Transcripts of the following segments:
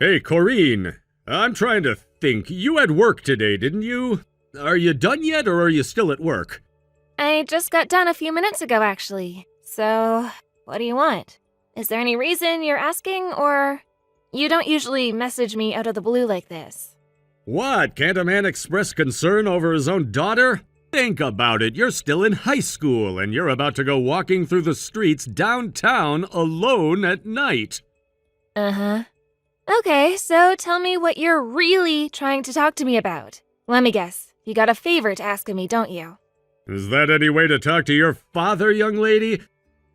Hey, Corinne. I'm trying to think. You had work today, didn't you? Are you done yet, or are you still at work? I just got done a few minutes ago, actually. So, what do you want? Is there any reason you're asking, or... You don't usually message me out of the blue like this. What? Can't a man express concern over his own daughter? Think about it. You're still in high school, and you're about to go walking through the streets downtown alone at night. Uh-huh. Okay, so tell me what you're really trying to talk to me about. Let me guess. You got a favor to ask of me, don't you? Is that any way to talk to your father, young lady?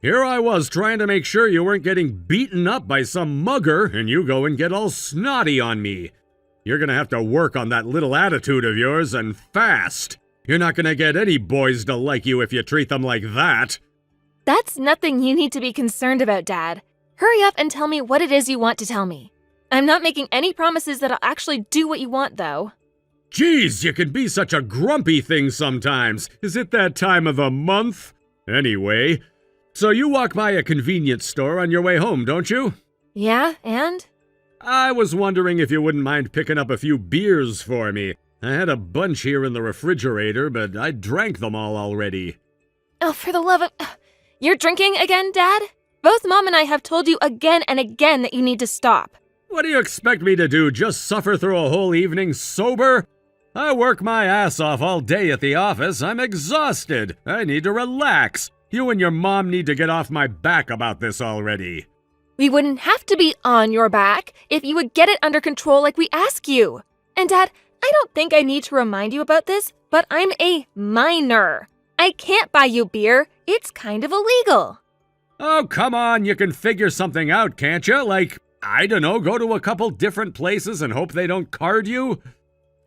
Here I was trying to make sure you weren't getting beaten up by some mugger, and you go and get all snotty on me. You're gonna have to work on that little attitude of yours, and fast. You're not gonna get any boys to like you if you treat them like that. That's nothing you need to be concerned about, Dad. Hurry up and tell me what it is you want to tell me. I'm not making any promises that I'll actually do what you want, though. Geez, you can be such a grumpy thing sometimes. Is it that time of the month? Anyway, so you walk by a convenience store on your way home, don't you? Yeah, and? I was wondering if you wouldn't mind picking up a few beers for me. I had a bunch here in the refrigerator, but I drank them all already. Oh, for the love of... You're drinking again, Dad? Both Mom and I have told you again and again that you need to stop. What do you expect me to do, just suffer through a whole evening sober? I work my ass off all day at the office. I'm exhausted. I need to relax. You and your mom need to get off my back about this already. We wouldn't have to be on your back if you would get it under control like we ask you. And Dad, I don't think I need to remind you about this, but I'm a minor. I can't buy you beer. It's kind of illegal. Oh, come on. You can figure something out, can't you? Like, I don't know, go to a couple different places and hope they don't card you?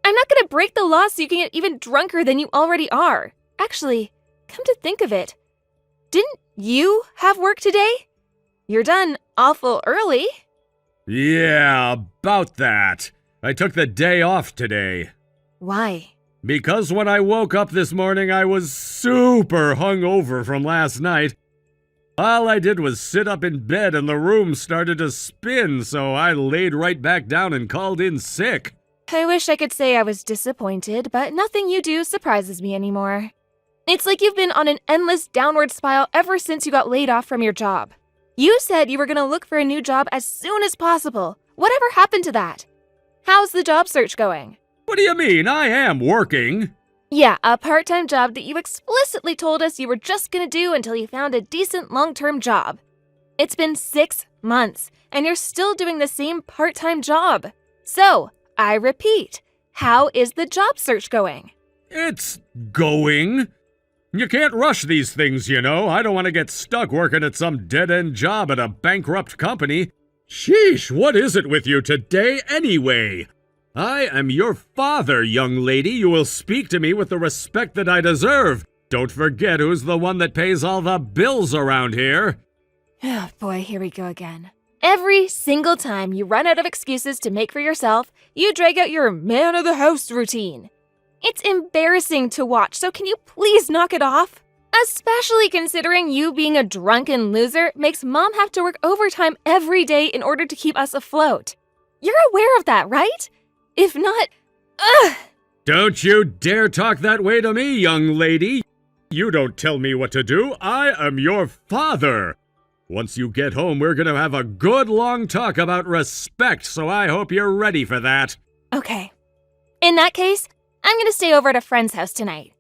I'm not gonna break the law so you can get even drunker than you already are. Actually, come to think of it, didn't you have work today? You're done awful early. Yeah, about that. I took the day off today. Why? Because when I woke up this morning, I was super hungover from last night. All I did was sit up in bed and the room started to spin, so I laid right back down and called in sick. I wish I could say I was disappointed, but nothing you do surprises me anymore. It's like you've been on an endless downward spiral ever since you got laid off from your job. You said you were going to look for a new job as soon as possible. Whatever happened to that? How's the job search going? What do you mean? I am working. Yeah, a part-time job that you explicitly told us you were just going to do until you found a decent long-term job. It's been 6 months, and you're still doing the same part-time job. So, I repeat, how is the job search going? It's going. You can't rush these things, you know. I don't want to get stuck working at some dead-end job at a bankrupt company. Sheesh, what is it with you today anyway? I am your father, young lady. You will speak to me with the respect that I deserve. Don't forget who's the one that pays all the bills around here. Oh boy, here we go again. Every single time you run out of excuses to make for yourself, you drag out your man-of-the-house routine. It's embarrassing to watch, so can you please knock it off? Especially considering you being a drunken loser makes Mom have to work overtime every day in order to keep us afloat. You're aware of that, right? If not, ugh! Don't you dare talk that way to me, young lady. You don't tell me what to do. I am your father. Once you get home, we're going to have a good long talk about respect, so I hope you're ready for that. Okay. In that case, I'm going to stay over at a friend's house tonight.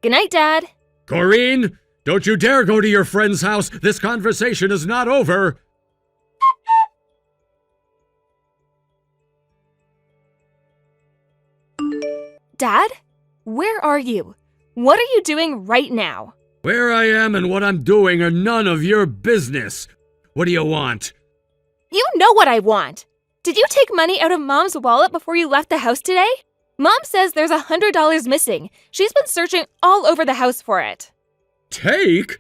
Good night, Dad. Corinne, don't you dare go to your friend's house. This conversation is not over. Dad? Where are you? What are you doing right now? Where I am and what I'm doing are none of your business. What do you want? You know what I want. Did you take money out of Mom's wallet before you left the house today? Mom says there's $100 missing. She's been searching all over the house for it. Take?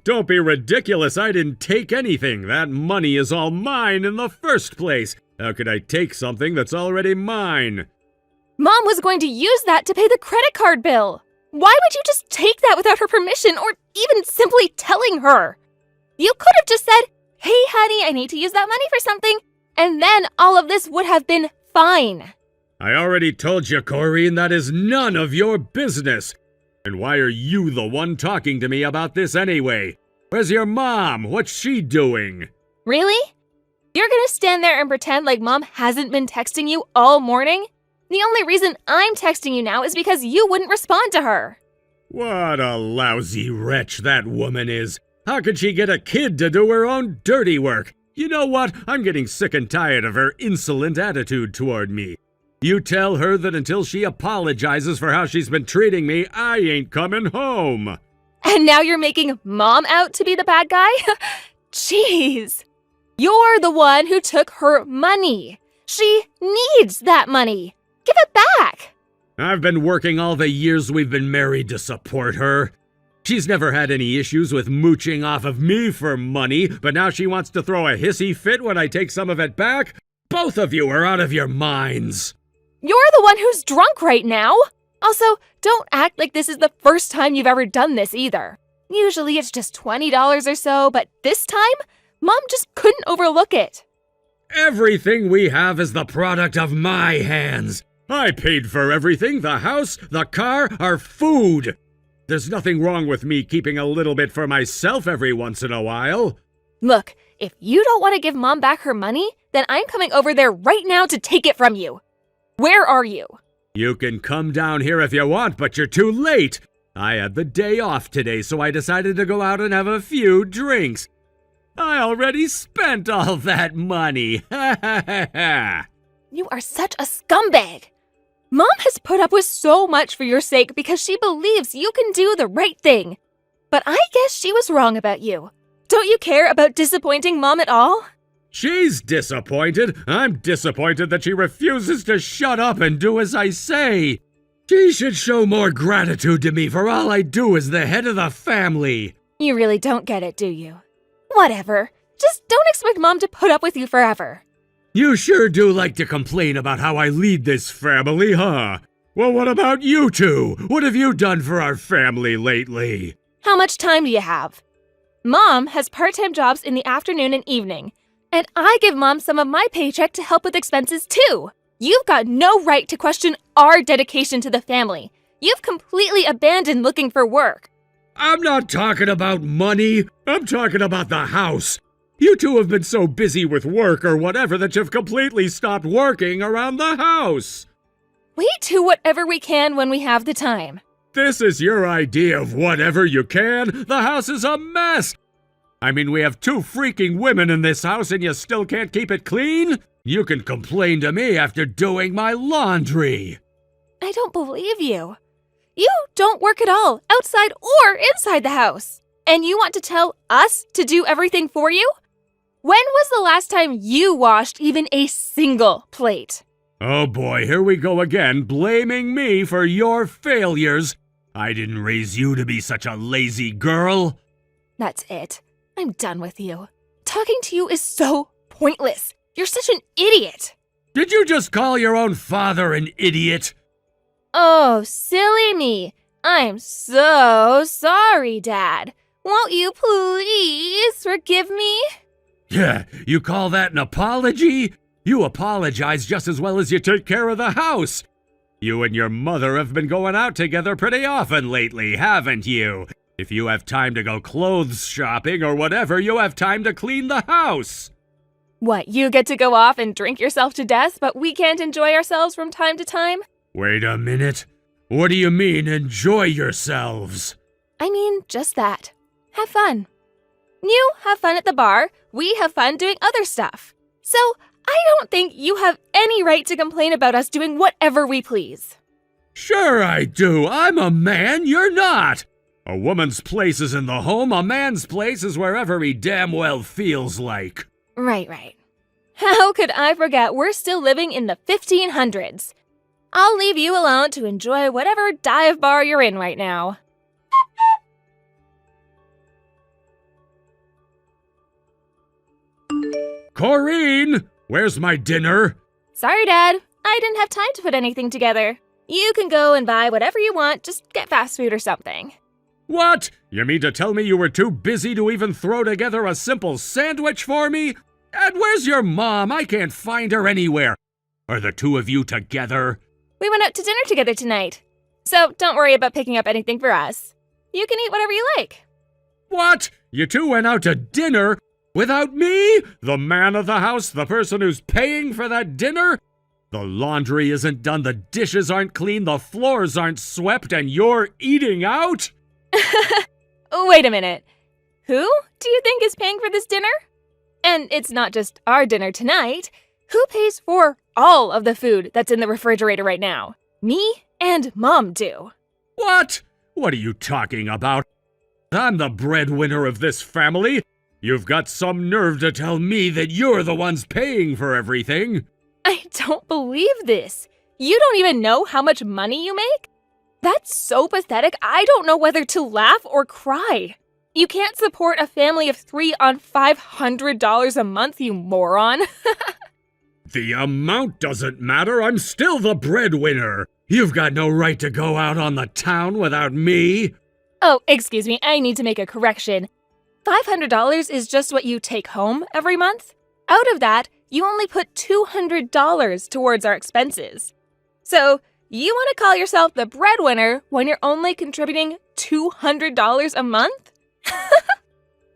Don't be ridiculous. I didn't take anything. That money is all mine in the first place. How could I take something that's already mine? Mom was going to use that to pay the credit card bill. Why would you just take that without her permission or even simply telling her? You could have just said, "Hey, honey, I need to use that money for something," and then all of this would have been fine. I already told you, Corinne, that is none of your business. And why are you the one talking to me about this anyway? Where's your mom? What's she doing? Really? You're gonna stand there and pretend like Mom hasn't been texting you all morning? The only reason I'm texting you now is because you wouldn't respond to her. What a lousy wretch that woman is. How could she get a kid to do her own dirty work? You know what? I'm getting sick and tired of her insolent attitude toward me. You tell her that until she apologizes for how she's been treating me, I ain't coming home. And now you're making Mom out to be the bad guy? Jeez. You're the one who took her money. She needs that money. Give it back. I've been working all the years we've been married to support her. She's never had any issues with mooching off of me for money, but now she wants to throw a hissy fit when I take some of it back? Both of you are out of your minds. You're the one who's drunk right now. Also, don't act like this is the first time you've ever done this either. Usually it's just $20 or so, but this time, Mom just couldn't overlook it. Everything we have is the product of my hands. I paid for everything, the house, the car, our food. There's nothing wrong with me keeping a little bit for myself every once in a while. Look, if you don't want to give Mom back her money, then I'm coming over there right now to take it from you. Where are you? You can come down here if you want, but you're too late. I had the day off today, so I decided to go out and have a few drinks. I already spent all that money. Ha ha ha ha. You are such a scumbag. Mom has put up with so much for your sake because she believes you can do the right thing. But I guess she was wrong about you. Don't you care about disappointing Mom at all? She's disappointed. I'm disappointed that she refuses to shut up and do as I say. She should show more gratitude to me for all I do as the head of the family. You really don't get it, do you? Whatever. Just don't expect Mom to put up with you forever. You sure do like to complain about how I lead this family, huh? Well, what about you two? What have you done for our family lately? How much time do you have? Mom has part-time jobs in the afternoon and evening, and I give Mom some of my paycheck to help with expenses too. You've got no right to question our dedication to the family. You've completely abandoned looking for work. I'm not talking about money. I'm talking about the house. You two have been so busy with work or whatever that you've completely stopped working around the house. We do whatever we can when we have the time. This is your idea of whatever you can? The house is a mess. I mean, we have 2 freaking women in this house and you still can't keep it clean? You can complain to me after doing my laundry. I don't believe you. You don't work at all, outside or inside the house. And you want to tell us to do everything for you? When was the last time you washed even a single plate? Oh boy, here we go again, blaming me for your failures. I didn't raise you to be such a lazy girl. That's it. I'm done with you. Talking to you is so pointless. You're such an idiot. Did you just call your own father an idiot? Oh, silly me. I'm so sorry, Dad. Won't you please forgive me? Yeah, you call that an apology? You apologize just as well as you take care of the house. You and your mother have been going out together pretty often lately, haven't you? If you have time to go clothes shopping or whatever, you have time to clean the house. What, you get to go off and drink yourself to death, but we can't enjoy ourselves from time to time? Wait a minute. What do you mean, enjoy yourselves? I mean, just that. Have fun. You have fun at the bar, we have fun doing other stuff. So, I don't think you have any right to complain about us doing whatever we please. Sure I do. I'm a man, you're not. A woman's place is in the home, a man's place is wherever he damn well feels like. Right. How could I forget we're still living in the 1500s? I'll leave you alone to enjoy whatever dive bar you're in right now. Corinne, where's my dinner? Sorry, Dad. I didn't have time to put anything together. You can go and buy whatever you want, just get fast food or something. What? You mean to tell me you were too busy to even throw together a simple sandwich for me? And where's your mom? I can't find her anywhere. Are the two of you together? We went out to dinner together tonight. So don't worry about picking up anything for us. You can eat whatever you like. What? You two went out to dinner without me? The man of the house, the person who's paying for that dinner? The laundry isn't done, the dishes aren't clean, the floors aren't swept, and you're eating out? Wait a minute. Who do you think is paying for this dinner? And it's not just our dinner tonight. Who pays for all of the food that's in the refrigerator right now? Me and Mom do. What? What are you talking about? I'm the breadwinner of this family. You've got some nerve to tell me that you're the ones paying for everything. I don't believe this. You don't even know how much money you make? That's so pathetic, I don't know whether to laugh or cry. You can't support a family of 3 on $500 a month, you moron. The amount doesn't matter. I'm still the breadwinner. You've got no right to go out on the town without me. Oh, excuse me, I need to make a correction. $500 is just what you take home every month. Out of that, you only put $200 towards our expenses. So, you want to call yourself the breadwinner when you're only contributing $200 a month?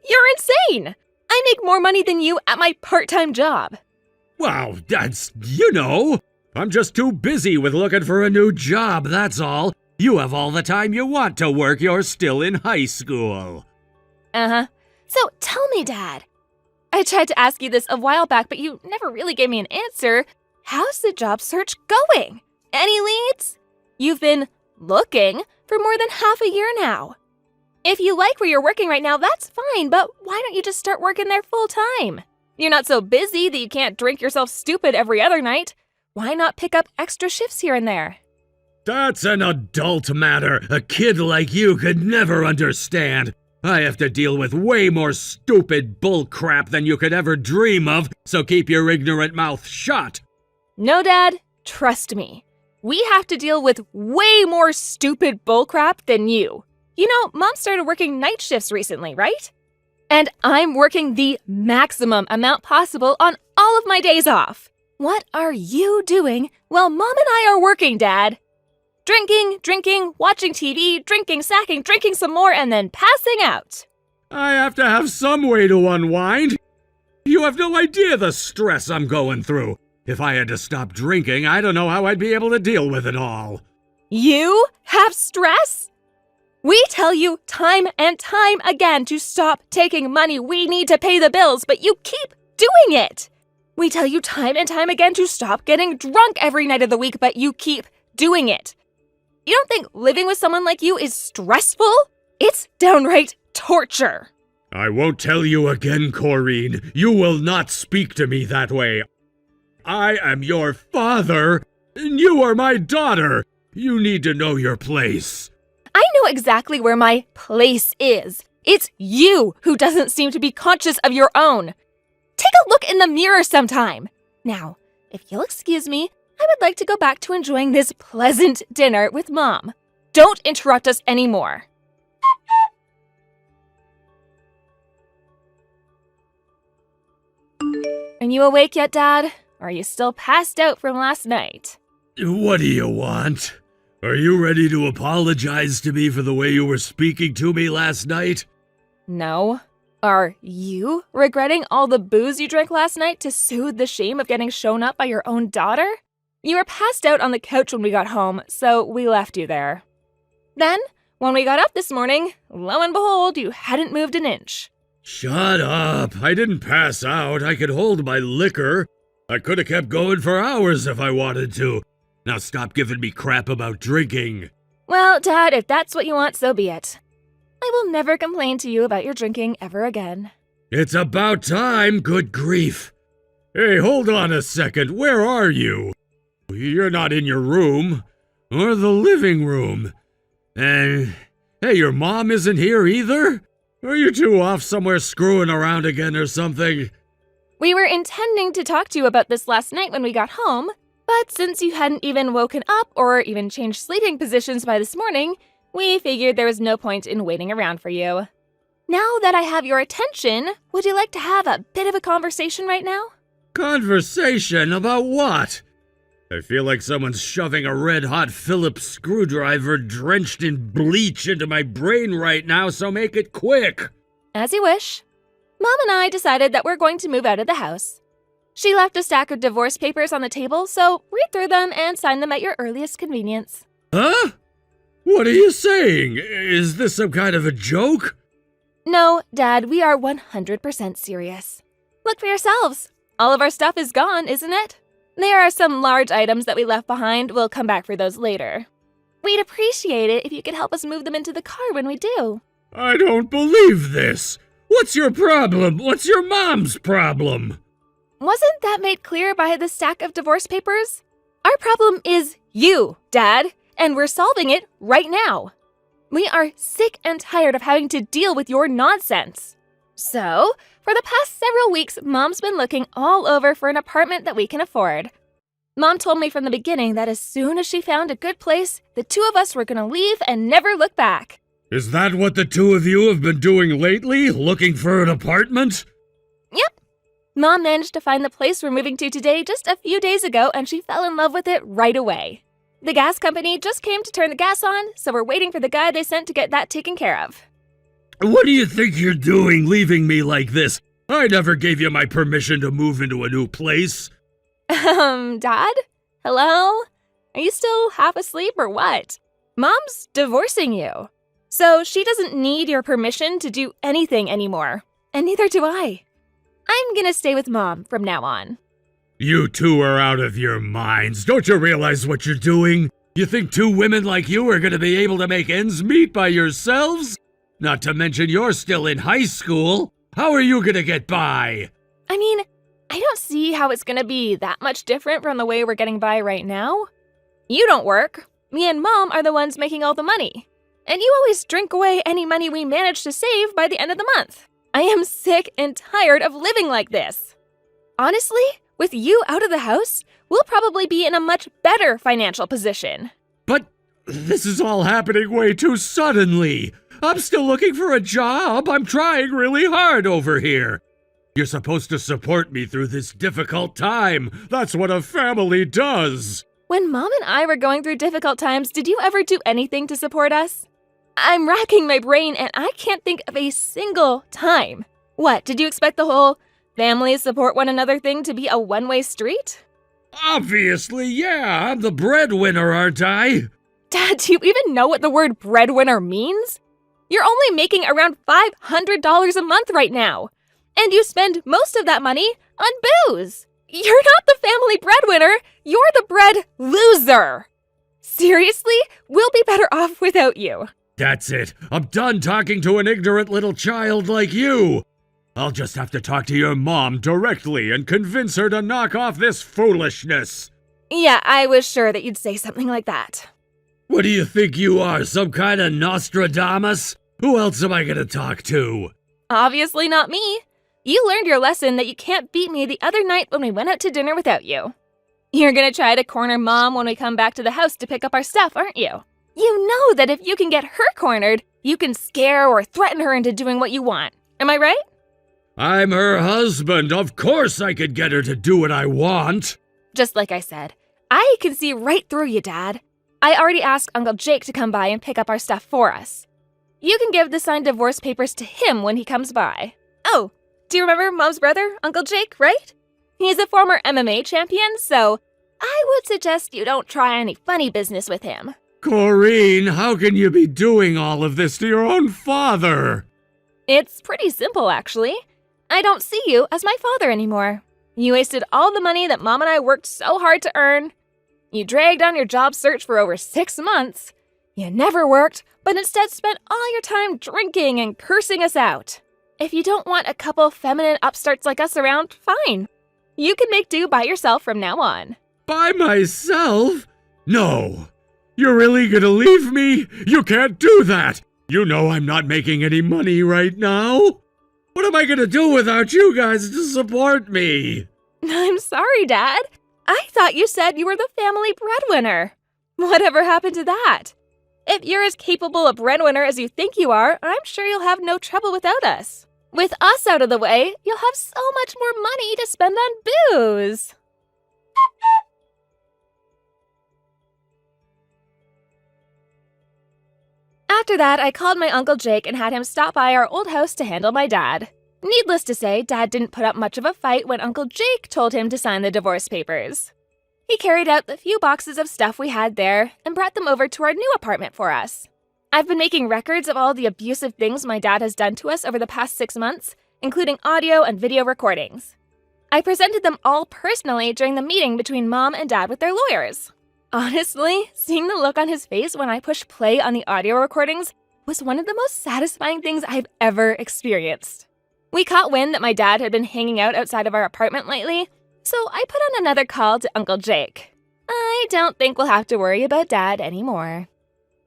You're insane! I make more money than you at my part-time job. Wow, I'm just too busy with looking for a new job, that's all. You have all the time you want to work. You're still in high school. Uh-huh. So tell me, Dad. I tried to ask you this a while back, but you never really gave me an answer. How's the job search going? Any leads? You've been looking for more than half a year now. If you like where you're working right now, that's fine, but why don't you just start working there full time? You're not so busy that you can't drink yourself stupid every other night. Why not pick up extra shifts here and there? That's an adult matter. A kid like you could never understand. I have to deal with way more stupid bullcrap than you could ever dream of, so keep your ignorant mouth shut. No, Dad. Trust me. We have to deal with way more stupid bullcrap than you. You know, Mom started working night shifts recently, right? And I'm working the maximum amount possible on all of my days off. What are you doing while Mom and I are working, Dad? Drinking, watching TV, drinking, snacking, drinking some more, and then passing out. I have to have some way to unwind. You have no idea the stress I'm going through. If I had to stop drinking, I don't know how I'd be able to deal with it all. You have stress? We tell you time and time again to stop taking money. We need to pay the bills, but you keep doing it. We tell you time and time again to stop getting drunk every night of the week, but you keep doing it. You don't think living with someone like you is stressful? It's downright torture. I won't tell you again, Corinne. You will not speak to me that way. I am your father, and you are my daughter. You need to know your place. I know exactly where my place is. It's you who doesn't seem to be conscious of your own. Take a look in the mirror sometime. Now, if you'll excuse me, I would like to go back to enjoying this pleasant dinner with Mom. Don't interrupt us anymore. Are you awake yet, Dad? Or are you still passed out from last night? What do you want? Are you ready to apologize to me for the way you were speaking to me last night? No. Are you regretting all the booze you drank last night to soothe the shame of getting shown up by your own daughter? You were passed out on the couch when we got home, so we left you there. Then, when we got up this morning, lo and behold, you hadn't moved an inch. Shut up. I didn't pass out. I could hold my liquor. I could have kept going for hours if I wanted to. Now stop giving me crap about drinking. Well, Dad, if that's what you want, so be it. I will never complain to you about your drinking ever again. It's about time, good grief. Hey, hold on a second. Where are you? You're not in your room. Or the living room. And, hey, your mom isn't here either? Are you two off somewhere screwing around again or something? We were intending to talk to you about this last night when we got home, but since you hadn't even woken up or even changed sleeping positions by this morning, we figured there was no point in waiting around for you. Now that I have your attention, would you like to have a bit of a conversation right now? Conversation about what? I feel like someone's shoving a red-hot Phillips screwdriver drenched in bleach into my brain right now, so make it quick. As you wish. Mom and I decided that we're going to move out of the house. She left a stack of divorce papers on the table, so read through them and sign them at your earliest convenience. Huh? What are you saying? Is this some kind of a joke? No, Dad, we are 100% serious. Look for yourselves. All of our stuff is gone, isn't it? There are some large items that we left behind. We'll come back for those later. We'd appreciate it if you could help us move them into the car when we do. I don't believe this. What's your problem? What's your mom's problem? Wasn't that made clear by the stack of divorce papers? Our problem is you, Dad, and we're solving it right now. We are sick and tired of having to deal with your nonsense. So, for the past several weeks, Mom's been looking all over for an apartment that we can afford. Mom told me from the beginning that as soon as she found a good place, the two of us were going to leave and never look back. Is that what the two of you have been doing lately? Looking for an apartment? Yep. Mom managed to find the place we're moving to today just a few days ago, and she fell in love with it right away. The gas company just came to turn the gas on, so we're waiting for the guy they sent to get that taken care of. What do you think you're doing leaving me like this? I never gave you my permission to move into a new place. Dad? Hello? Are you still half asleep or what? Mom's divorcing you. So she doesn't need your permission to do anything anymore. And neither do I. I'm gonna stay with Mom from now on. You two are out of your minds. Don't you realize what you're doing? You think two women like you are going to be able to make ends meet by yourselves? Not to mention you're still in high school. How are you going to get by? I mean, I don't see how it's gonna be that much different from the way we're getting by right now. You don't work. Me and Mom are the ones making all the money. And you always drink away any money we manage to save by the end of the month. I am sick and tired of living like this. Honestly, with you out of the house, we'll probably be in a much better financial position. But this is all happening way too suddenly. I'm still looking for a job. I'm trying really hard over here. You're supposed to support me through this difficult time. That's what a family does. When Mom and I were going through difficult times, did you ever do anything to support us? I'm racking my brain and I can't think of a single time. What, did you expect the whole families support one another thing to be a one-way street? Obviously, yeah. I'm the breadwinner, aren't I? Dad, do you even know what the word breadwinner means? You're only making around $500 a month right now. And you spend most of that money on booze. You're not the family breadwinner. You're the bread loser. Seriously, we'll be better off without you. That's it. I'm done talking to an ignorant little child like you. I'll just have to talk to your mom directly and convince her to knock off this foolishness. Yeah, I was sure that you'd say something like that. What do you think you are, some kind of Nostradamus? Who else am I gonna talk to? Obviously not me. You learned your lesson that you can't beat me the other night when we went out to dinner without you. You're gonna try to corner Mom when we come back to the house to pick up our stuff, aren't you? You know that if you can get her cornered, you can scare or threaten her into doing what you want. Am I right? I'm her husband. Of course I could get her to do what I want. Just like I said, I can see right through you, Dad. I already asked Uncle Jake to come by and pick up our stuff for us. You can give the signed divorce papers to him when he comes by. Oh, do you remember Mom's brother, Uncle Jake, right? He's a former MMA champion, so I would suggest you don't try any funny business with him. Corinne, how can you be doing all of this to your own father? It's pretty simple, actually. I don't see you as my father anymore. You wasted all the money that Mom and I worked so hard to earn. You dragged on your job search for over 6 months. You never worked, but instead spent all your time drinking and cursing us out. If you don't want a couple feminine upstarts like us around, fine. You can make do by yourself from now on. By myself? No. You're really gonna leave me? You can't do that. You know I'm not making any money right now. What am I gonna do without you guys to support me? I'm sorry, Dad. I thought you said you were the family breadwinner. Whatever happened to that? If you're as capable a breadwinner as you think you are, I'm sure you'll have no trouble without us. With us out of the way, you'll have so much more money to spend on booze. After that, I called my Uncle Jake and had him stop by our old house to handle my dad. Needless to say, Dad didn't put up much of a fight when Uncle Jake told him to sign the divorce papers. He carried out the few boxes of stuff we had there and brought them over to our new apartment for us. I've been making records of all the abusive things my dad has done to us over the past 6 months, including audio and video recordings. I presented them all personally during the meeting between Mom and Dad with their lawyers. Honestly, seeing the look on his face when I pushed play on the audio recordings was one of the most satisfying things I've ever experienced. We caught wind that my dad had been hanging out outside of our apartment lately, so I put on another call to Uncle Jake. I don't think we'll have to worry about Dad anymore.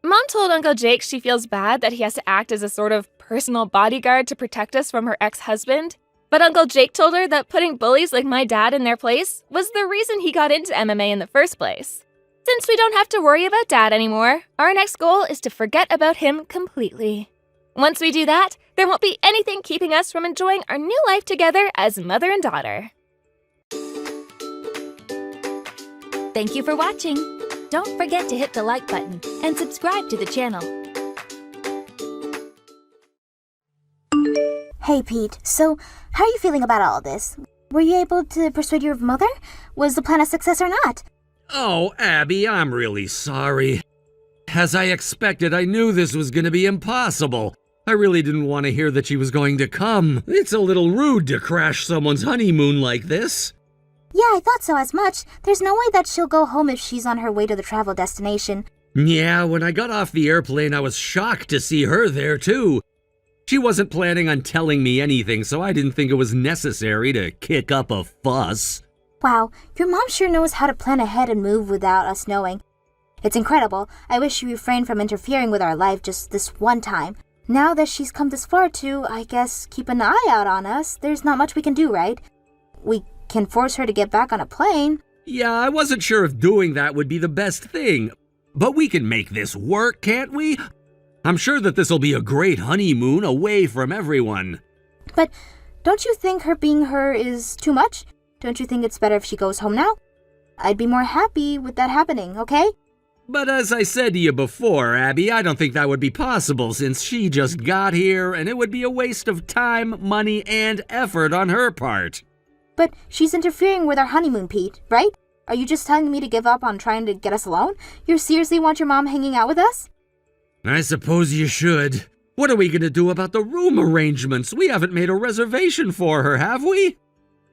Mom told Uncle Jake she feels bad that he has to act as a sort of personal bodyguard to protect us from her ex-husband, but Uncle Jake told her that putting bullies like my dad in their place was the reason he got into MMA in the first place. Since we don't have to worry about Dad anymore, our next goal is to forget about him completely. Once we do that, there won't be anything keeping us from enjoying our new life together as mother and daughter. Thank you for watching. Don't forget to hit the like button and subscribe to the channel. Hey Pete, so how are you feeling about all this? Were you able to persuade your mother? Was the plan a success or not? Oh, Abby, I'm really sorry. As I expected, I knew this was going to be impossible. I really didn't want to hear that she was going to come. It's a little rude to crash someone's honeymoon like this. Yeah, I thought so as much. There's no way that she'll go home if she's on her way to the travel destination. Yeah, when I got off the airplane, I was shocked to see her there, too. She wasn't planning on telling me anything, so I didn't think it was necessary to kick up a fuss. Wow, your mom sure knows how to plan ahead and move without us knowing. It's incredible. I wish she refrained from interfering with our life just this one time. Now that she's come this far to, I guess, keep an eye out on us, there's not much we can do, right? We can force her to get back on a plane. Yeah, I wasn't sure if doing that would be the best thing. But we can make this work, can't we? I'm sure that this'll be a great honeymoon away from everyone. But don't you think her being her is too much? Don't you think it's better if she goes home now? I'd be more happy with that happening, okay? But as I said to you before, Abby, I don't think that would be possible since she just got here, and it would be a waste of time, money, and effort on her part. But she's interfering with our honeymoon, Pete, right? Are you just telling me to give up on trying to get us alone? You seriously want your mom hanging out with us? I suppose you should. What are we going to do about the room arrangements? We haven't made a reservation for her, have we?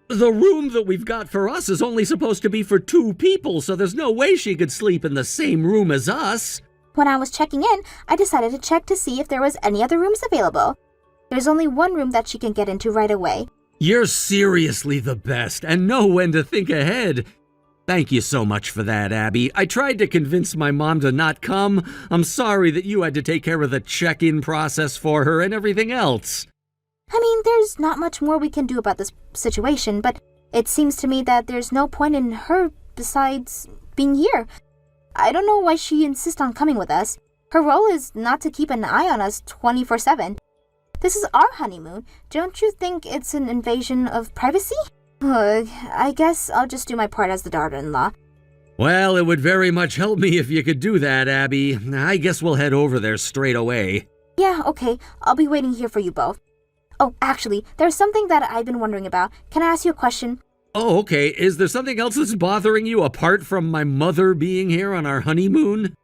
The room that we've got for us is only supposed to be for 2 people, so there's no way she could sleep in the same room as us. When I was checking in, I decided to check to see if there was any other rooms available. There's only one room that she can get into right away. You're seriously the best and know when to think ahead. Thank you so much for that, Abby. I tried to convince my mom to not come. I'm sorry that you had to take care of the check-in process for her and everything else. I mean, there's not much more we can do about this situation, but it seems to me that there's no point in her besides being here. I don't know why she insists on coming with us. Her role is not to keep an eye on us 24/7. This is our honeymoon. Don't you think it's an invasion of privacy? Ugh, I guess I'll just do my part as the daughter-in-law. Well, it would very much help me if you could do that, Abby. I guess we'll head over there straight away. Yeah, okay. I'll be waiting here for you both. Oh, actually, there's something that I've been wondering about. Can I ask you a question? Oh, okay. Is there something else that's bothering you apart from my mother being here on our honeymoon?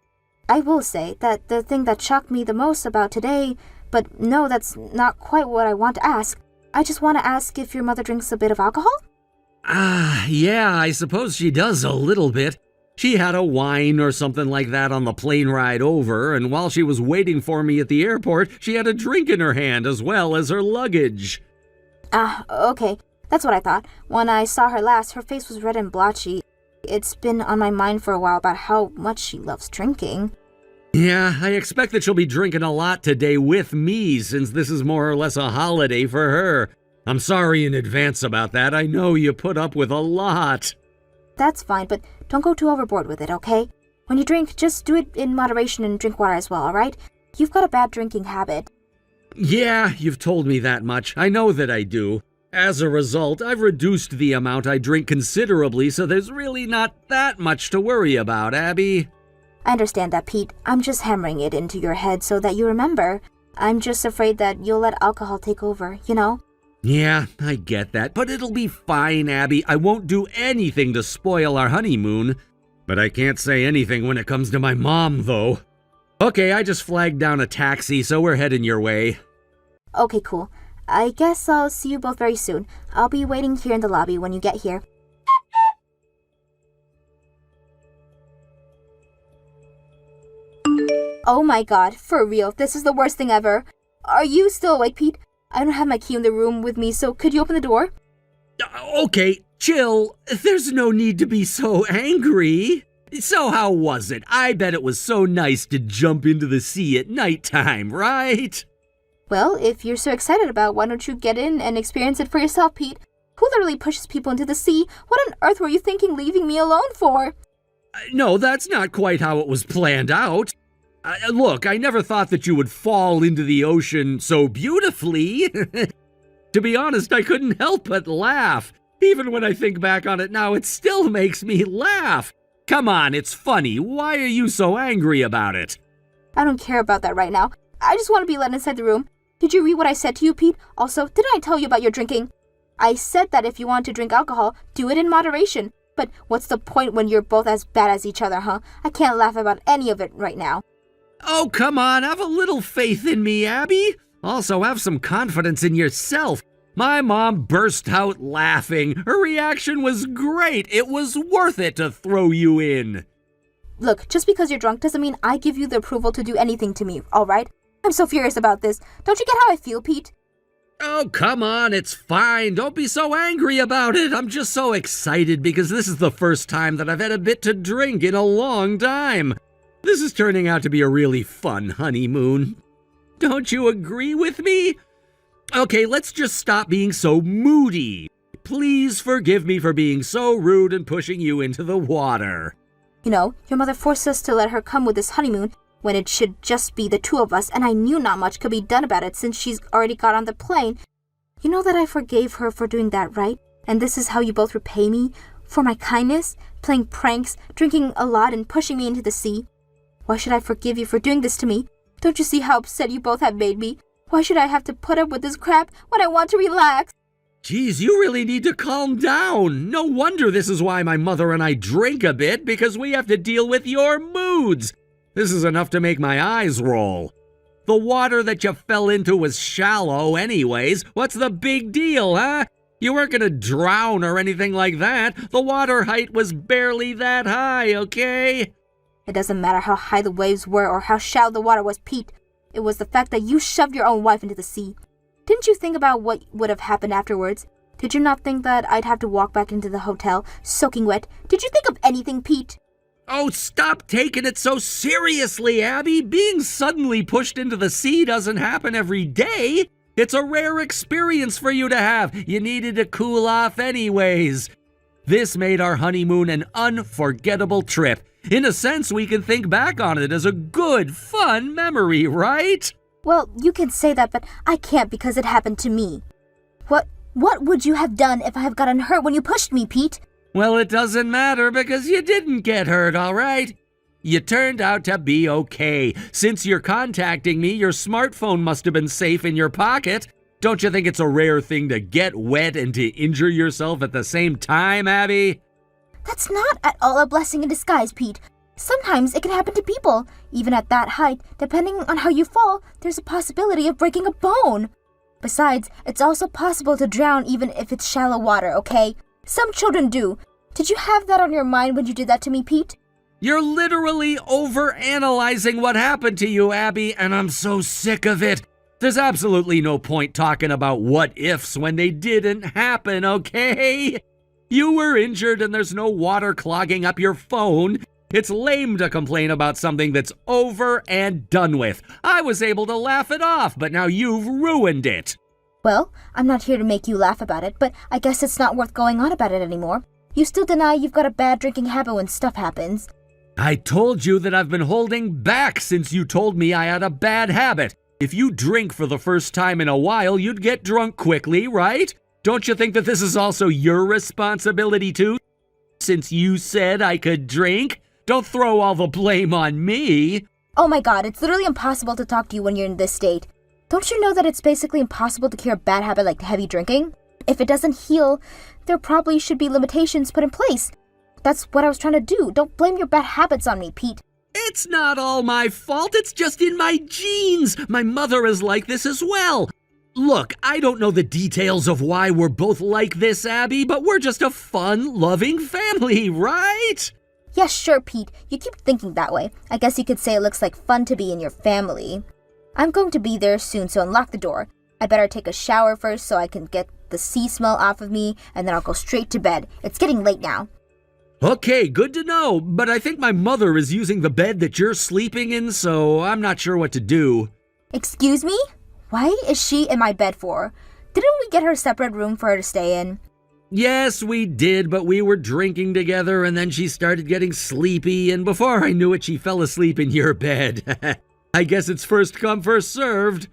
I will say that the thing that shocked me the most about today, but no, that's not quite what I want to ask. I just want to ask if your mother drinks a bit of alcohol? Yeah, I suppose she does a little bit. She had a wine or something like that on the plane ride over, and while she was waiting for me at the airport, she had a drink in her hand as well as her luggage. Okay. That's what I thought. When I saw her last, her face was red and blotchy. It's been on my mind for a while about how much she loves drinking. Yeah, I expect that she'll be drinking a lot today with me, since this is more or less a holiday for her. I'm sorry in advance about that. I know you put up with a lot. That's fine, but don't go too overboard with it, okay? When you drink, just do it in moderation and drink water as well, alright? You've got a bad drinking habit. Yeah, you've told me that much. I know that I do. As a result, I've reduced the amount I drink considerably, so there's really not that much to worry about, Abby. I understand that, Pete. I'm just hammering it into your head so that you remember. I'm just afraid that you'll let alcohol take over, you know? Yeah, I get that, but it'll be fine, Abby. I won't do anything to spoil our honeymoon. But I can't say anything when it comes to my mom, though. Okay, I just flagged down a taxi, so we're heading your way. Okay, cool. I guess I'll see you both very soon. I'll be waiting here in the lobby when you get here. Oh my god, for real, this is the worst thing ever. Are you still awake, Pete? I don't have my key in the room with me, so could you open the door? Okay, chill. There's no need to be so angry. So how was it? I bet it was so nice to jump into the sea at nighttime, right? Well, if you're so excited about, why don't you get in and experience it for yourself, Pete? Who literally pushes people into the sea? What on earth were you thinking leaving me alone for? No, that's not quite how it was planned out. Look, I never thought that you would fall into the ocean so beautifully. To be honest, I couldn't help but laugh. Even when I think back on it now, it still makes me laugh. Come on, it's funny. Why are you so angry about it? I don't care about that right now. I just want to be let inside the room. Did you read what I said to you, Pete? Also, didn't I tell you about your drinking? I said that if you want to drink alcohol, do it in moderation. But what's the point when you're both as bad as each other, huh? I can't laugh about any of it right now. Oh, come on, have a little faith in me, Abby. Also, have some confidence in yourself. My mom burst out laughing. Her reaction was great. It was worth it to throw you in. Look, just because you're drunk doesn't mean I give you the approval to do anything to me, alright? I'm so furious about this. Don't you get how I feel, Pete? Oh, come on, it's fine. Don't be so angry about it. I'm just so excited because this is the first time that I've had a bit to drink in a long time. This is turning out to be a really fun honeymoon. Don't you agree with me? Okay, let's just stop being so moody. Please forgive me for being so rude and pushing you into the water. You know, your mother forced us to let her come with this honeymoon when it should just be the two of us, and I knew not much could be done about it since she's already got on the plane. You know that I forgave her for doing that, right? And this is how you both repay me? For my kindness? Playing pranks, drinking a lot, and pushing me into the sea? Why should I forgive you for doing this to me? Don't you see how upset you both have made me? Why should I have to put up with this crap when I want to relax? Geez, you really need to calm down. No wonder this is why my mother and I drink a bit, because we have to deal with your moods. This is enough to make my eyes roll. The water that you fell into was shallow anyways. What's the big deal, huh? You weren't gonna drown or anything like that. The water height was barely that high, okay? It doesn't matter how high the waves were or how shallow the water was, Pete. It was the fact that you shoved your own wife into the sea. Didn't you think about what would have happened afterwards? Did you not think that I'd have to walk back into the hotel, soaking wet? Did you think of anything, Pete? Oh, stop taking it so seriously, Abby. Being suddenly pushed into the sea doesn't happen every day. It's a rare experience for you to have. You needed to cool off anyways. This made our honeymoon an unforgettable trip. In a sense, we can think back on it as a good, fun memory, right? Well, you can say that, but I can't because it happened to me. What would you have done if I had gotten hurt when you pushed me, Pete? Well, it doesn't matter because you didn't get hurt, all right? You turned out to be okay. Since you're contacting me, your smartphone must have been safe in your pocket. Don't you think it's a rare thing to get wet and to injure yourself at the same time, Abby? That's not at all a blessing in disguise, Pete. Sometimes it can happen to people. Even at that height, depending on how you fall, there's a possibility of breaking a bone. Besides, it's also possible to drown even if it's shallow water, okay? Some children do. Did you have that on your mind when you did that to me, Pete? You're literally overanalyzing what happened to you, Abby, and I'm so sick of it. There's absolutely no point talking about what-ifs when they didn't happen, okay? You were injured and there's no water clogging up your phone. It's lame to complain about something that's over and done with. I was able to laugh it off, but now you've ruined it. Well, I'm not here to make you laugh about it, but I guess it's not worth going on about it anymore. You still deny you've got a bad drinking habit when stuff happens. I told you that I've been holding back since you told me I had a bad habit. If you drink for the first time in a while, you'd get drunk quickly, right? Don't you think that this is also your responsibility too? Since you said I could drink? Don't throw all the blame on me. Oh my god, it's literally impossible to talk to you when you're in this state. Don't you know that it's basically impossible to cure a bad habit like heavy drinking? If it doesn't heal, there probably should be limitations put in place. That's what I was trying to do. Don't blame your bad habits on me, Pete. It's not all my fault, it's just in my genes. My mother is like this as well. Look, I don't know the details of why we're both like this, Abby, but we're just a fun, loving family, right? Yeah, sure, Pete. You keep thinking that way. I guess you could say it looks like fun to be in your family. I'm going to be there soon, so unlock the door. I better take a shower first so I can get the sea smell off of me, and then I'll go straight to bed. It's getting late now. Okay, good to know, but I think my mother is using the bed that you're sleeping in, so I'm not sure what to do. Excuse me? Why is she in my bed for? Didn't we get her a separate room for her to stay in? Yes, we did, but we were drinking together and then she started getting sleepy, and before I knew it, she fell asleep in your bed. I guess it's first come, first served.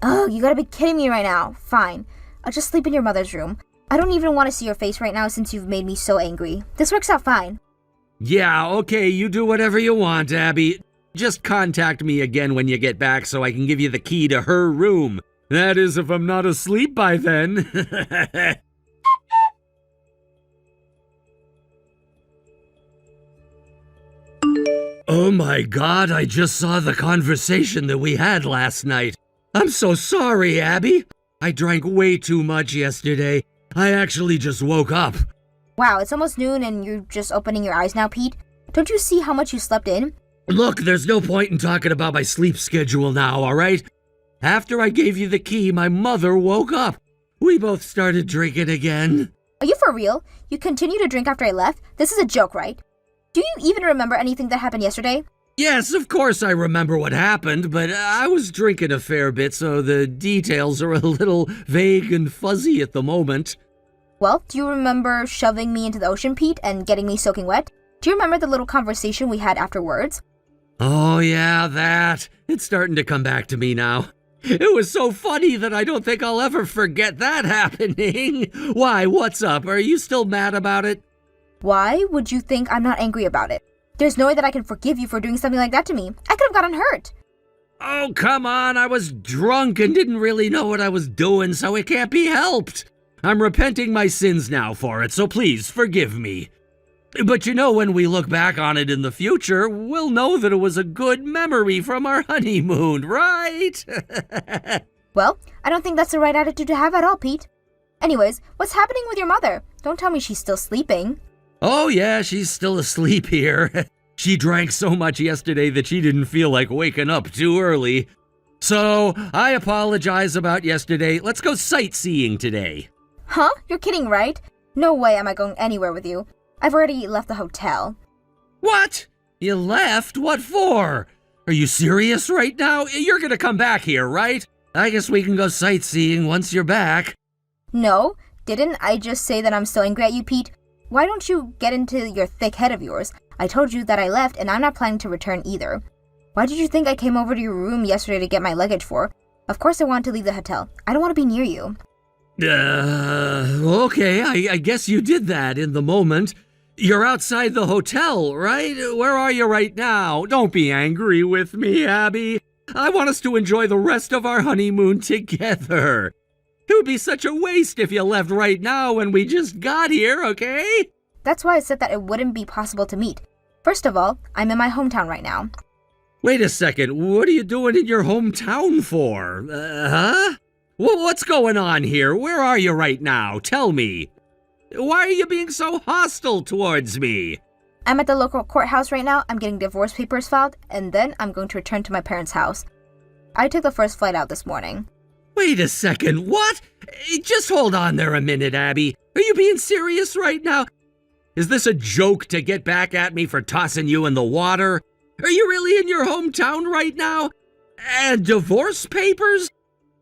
Oh, you gotta be kidding me right now. Fine. I'll just sleep in your mother's room. I don't even want to see your face right now since you've made me so angry. This works out fine. Yeah, okay, you do whatever you want, Abby. Just contact me again when you get back so I can give you the key to her room. That is, if I'm not asleep by then. Oh my God, I just saw the conversation that we had last night. I'm so sorry, Abby. I drank way too much yesterday. I actually just woke up. Wow, it's almost noon and you're just opening your eyes now, Pete? Don't you see how much you slept in? Look, there's no point in talking about my sleep schedule now, all right? After I gave you the key, my mother woke up. We both started drinking again. Are you for real? You continue to drink after I left? This is a joke, right? Do you even remember anything that happened yesterday? Yes, of course I remember what happened, but I was drinking a fair bit, so the details are a little vague and fuzzy at the moment. Well, do you remember shoving me into the ocean, Pete, and getting me soaking wet? Do you remember the little conversation we had afterwards? Oh yeah, that. It's starting to come back to me now. It was so funny that I don't think I'll ever forget that happening. Why, what's up? Are you still mad about it? Why would you think I'm not angry about it? There's no way that I can forgive you for doing something like that to me. I could have gotten hurt. Oh, come on. I was drunk and didn't really know what I was doing, so it can't be helped. I'm repenting my sins now for it, so please forgive me. But you know, when we look back on it in the future, we'll know that it was a good memory from our honeymoon, right? Well, I don't think that's the right attitude to have at all, Pete. Anyways, what's happening with your mother? Don't tell me she's still sleeping. Oh yeah, she's still asleep here. She drank so much yesterday that she didn't feel like waking up too early. So, I apologize about yesterday. Let's go sightseeing today. Huh? You're kidding, right? No way am I going anywhere with you. I've already left the hotel. What? You left? What for? Are you serious right now? You're gonna come back here, right? I guess we can go sightseeing once you're back. No, didn't I just say that I'm so angry at you, Pete? Why don't you get into your thick head of yours? I told you that I left and I'm not planning to return either. Why did you think I came over to your room yesterday to get my luggage for? Of course I want to leave the hotel. I don't want to be near you. Okay, I guess you did that in the moment. You're outside the hotel, right? Where are you right now? Don't be angry with me, Abby. I want us to enjoy the rest of our honeymoon together. It would be such a waste if you left right now when we just got here, okay? That's why I said that it wouldn't be possible to meet. First of all, I'm in my hometown right now. Wait a second, what are you doing in your hometown for? Huh? What's going on here? Where are you right now? Tell me. Why are you being so hostile towards me? I'm at the local courthouse right now. I'm getting divorce papers filed, and then I'm going to return to my parents' house. I took the first flight out this morning. Wait a second, what? Just hold on there a minute, Abby. Are you being serious right now? Is this a joke to get back at me for tossing you in the water? Are you really in your hometown right now? And divorce papers?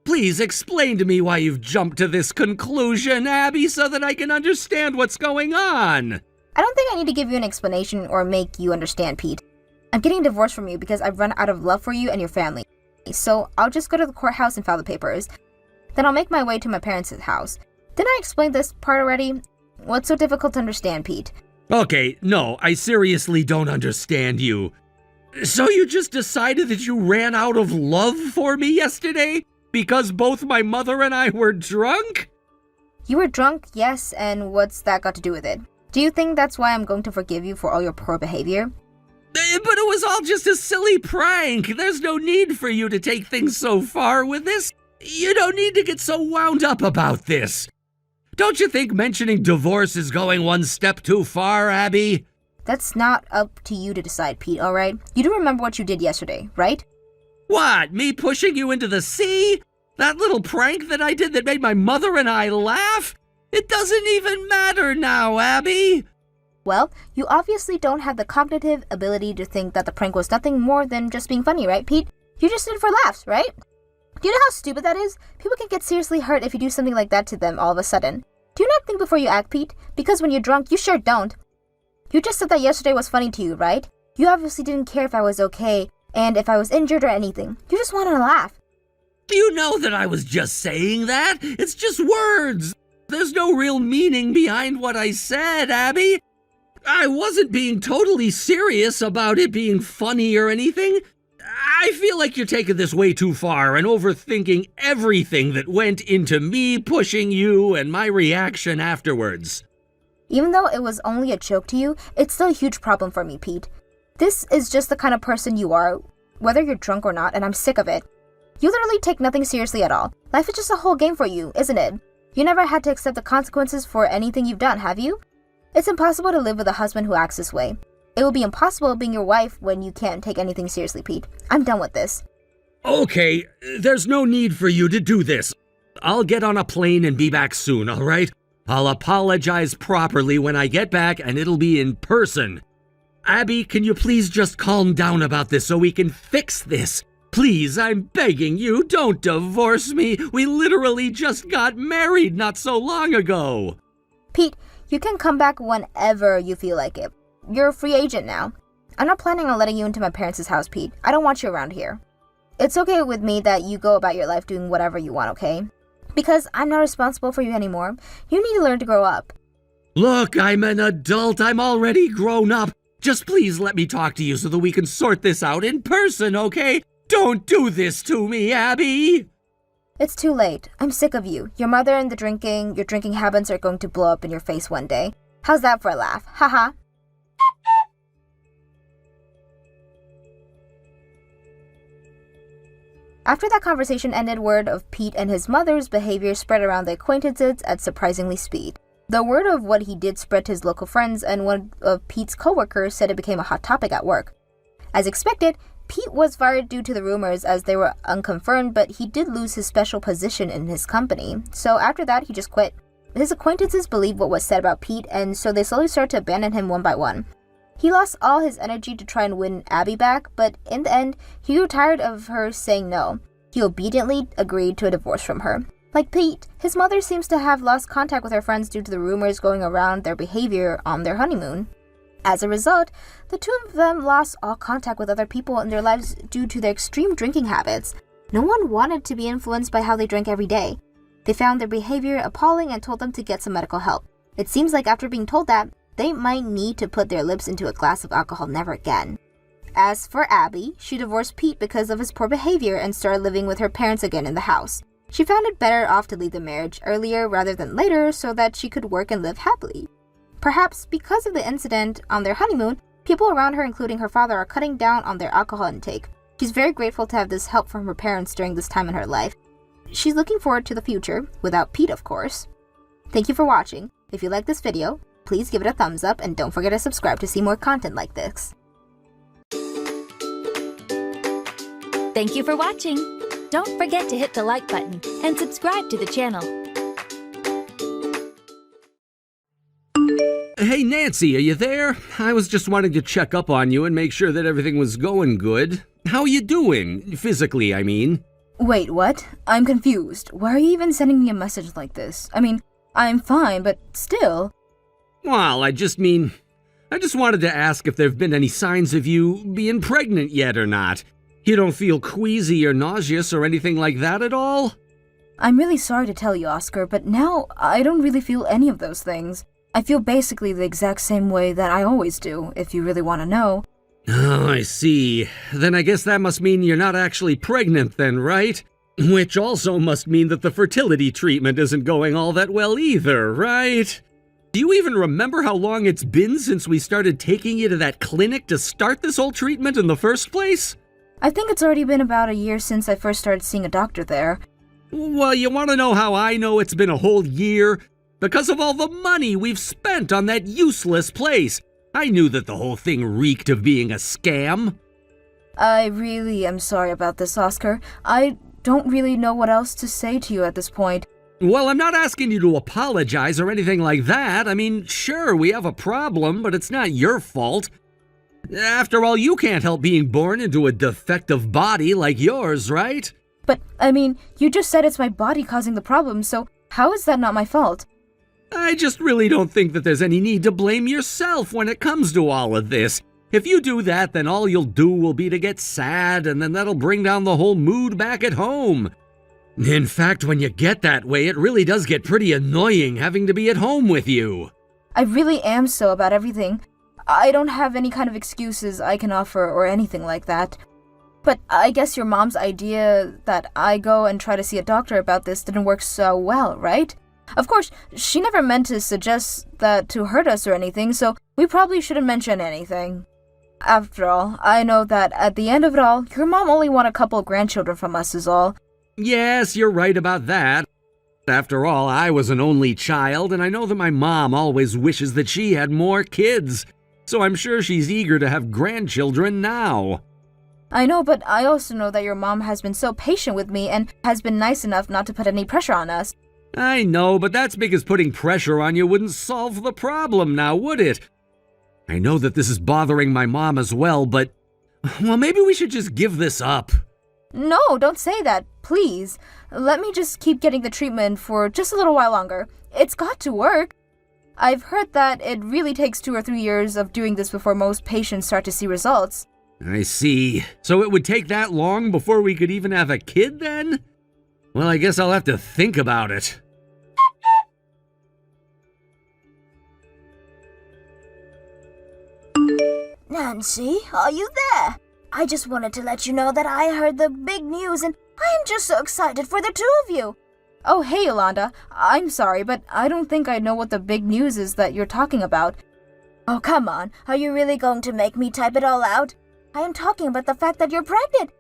Please explain to me why you've jumped to this conclusion, Abby, so that I can understand what's going on. I don't think I need to give you an explanation or make you understand, Pete. I'm getting a divorce from you because I've run out of love for you and your family. So I'll just go to the courthouse and file the papers. Then I'll make my way to my parents' house. Didn't I explain this part already? What's so difficult to understand, Pete? Okay, no, I seriously don't understand you. So you just decided that you ran out of love for me yesterday? Because both my mother and I were drunk? You were drunk, yes, and what's that got to do with it? Do you think that's why I'm going to forgive you for all your poor behavior? But it was all just a silly prank. There's no need for you to take things so far with this. You don't need to get so wound up about this. Don't you think mentioning divorce is going one step too far, Abby? That's not up to you to decide, Pete, alright? You do remember what you did yesterday, right? What, me pushing you into the sea? That little prank that I did that made my mother and I laugh? It doesn't even matter now, Abby. Well, you obviously don't have the cognitive ability to think that the prank was nothing more than just being funny, right, Pete? You just did it for laughs, right? Do you know how stupid that is? People can get seriously hurt if you do something like that to them all of a sudden. Do you not think before you act, Pete? Because when you're drunk, you sure don't. You just said that yesterday was funny to you, right? You obviously didn't care if I was okay, and if I was injured or anything. You just wanted to laugh. Do you know that I was just saying that? It's just words. There's no real meaning behind what I said, Abby. I wasn't being totally serious about it being funny or anything. I feel like you're taking this way too far and overthinking everything that went into me pushing you and my reaction afterwards. Even though it was only a joke to you, it's still a huge problem for me, Pete. This is just the kind of person you are, whether you're drunk or not, and I'm sick of it. You literally take nothing seriously at all. Life is just a whole game for you, isn't it? You never had to accept the consequences for anything you've done, have you? It's impossible to live with a husband who acts this way. It will be impossible being your wife when you can't take anything seriously, Pete. I'm done with this. Okay, there's no need for you to do this. I'll get on a plane and be back soon, all right? I'll apologize properly when I get back, and it'll be in person. Abby, can you please just calm down about this so we can fix this? Please, I'm begging you, don't divorce me. We literally just got married not so long ago. Pete, you can come back whenever you feel like it. You're a free agent now. I'm not planning on letting you into my parents' house, Pete. I don't want you around here. It's okay with me that you go about your life doing whatever you want, okay? Because I'm not responsible for you anymore. You need to learn to grow up. Look, I'm an adult. I'm already grown up. Just please let me talk to you so that we can sort this out in person, okay? Don't do this to me, Abby! It's too late. I'm sick of you. Your mother and your drinking habits are going to blow up in your face one day. How's that for a laugh? Haha. After that conversation ended, word of Pete and his mother's behavior spread around the acquaintances at surprisingly speed. The word of what he did spread to his local friends, and one of Pete's coworkers said it became a hot topic at work. As expected, Pete was fired due to the rumors as they were unconfirmed, but he did lose his special position in his company. So after that, he just quit. His acquaintances believed what was said about Pete, and so they slowly started to abandon him one by one. He lost all his energy to try and win Abby back, but in the end, he grew tired of her saying no. He obediently agreed to a divorce from her. Like Pete, his mother seems to have lost contact with her friends due to the rumors going around their behavior on their honeymoon. As a result, the two of them lost all contact with other people in their lives due to their extreme drinking habits. No one wanted to be influenced by how they drank every day. They found their behavior appalling and told them to get some medical help. It seems like after being told that, they might need to put their lips into a glass of alcohol never again. As for Abby, she divorced Pete because of his poor behavior and started living with her parents again in the house. She found it better off to leave the marriage earlier rather than later so that she could work and live happily. Perhaps because of the incident on their honeymoon, people around her, including her father, are cutting down on their alcohol intake. She's very grateful to have this help from her parents during this time in her life. She's looking forward to the future, without Pete, of course. Thank you for watching. If you like this video, please give it a thumbs up and don't forget to subscribe to see more content like this. Thank you for watching. Don't forget to hit the like button and subscribe to the channel. Hey Nancy, are you there? I was just wanting to check up on you and make sure that everything was going good. How are you doing? Physically, I mean. Wait, what? I'm confused. Why are you even sending me a message like this? I mean, I'm fine, but still. Well, I just mean, I just wanted to ask if there have been any signs of you being pregnant yet or not. You don't feel queasy or nauseous or anything like that at all? I'm really sorry to tell you, Oscar, but now I don't really feel any of those things. I feel basically the exact same way that I always do, if you really want to know. Oh, I see. Then I guess that must mean you're not actually pregnant then, right? Which also must mean that the fertility treatment isn't going all that well either, right? Do you even remember how long it's been since we started taking you to that clinic to start this whole treatment in the first place? I think it's already been about a year since I first started seeing a doctor there. Well, you want to know how I know it's been a whole year? Because of all the money we've spent on that useless place. I knew that the whole thing reeked of being a scam. I really am sorry about this, Oscar. I don't really know what else to say to you at this point. Well, I'm not asking you to apologize or anything like that. I mean, sure, we have a problem, but it's not your fault. After all, you can't help being born into a defective body like yours, right? But, I mean, you just said it's my body causing the problem, so how is that not my fault? I just really don't think that there's any need to blame yourself when it comes to all of this. If you do that, then all you'll do will be to get sad, and then that'll bring down the whole mood back at home. In fact, when you get that way, it really does get pretty annoying having to be at home with you. I really am so about everything. I don't have any kind of excuses I can offer or anything like that. But I guess your mom's idea that I go and try to see a doctor about this didn't work so well, right? Of course, she never meant to suggest that to hurt us or anything, so we probably shouldn't mention anything. After all, I know that at the end of it all, your mom only wanted a couple of grandchildren from us is all. Yes, you're right about that. After all, I was an only child, and I know that my mom always wishes that she had more kids, so I'm sure she's eager to have grandchildren now. I know, but I also know that your mom has been so patient with me and has been nice enough not to put any pressure on us. I know, but that's because putting pressure on you wouldn't solve the problem now, would it? I know that this is bothering my mom as well, but, well, maybe we should just give this up. No, don't say that, please. Let me just keep getting the treatment for just a little while longer. It's got to work. I've heard that it really takes 2 or 3 years of doing this before most patients start to see results. I see. So it would take that long before we could even have a kid then? Well, I guess I'll have to think about it. Nancy, are you there? I just wanted to let you know that I heard the big news and I am just so excited for the two of you. Oh, hey, Yolanda. I'm sorry, but I don't think I know what the big news is that you're talking about. Oh, come on. Are you really going to make me type it all out? I am talking about the fact that you're pregnant.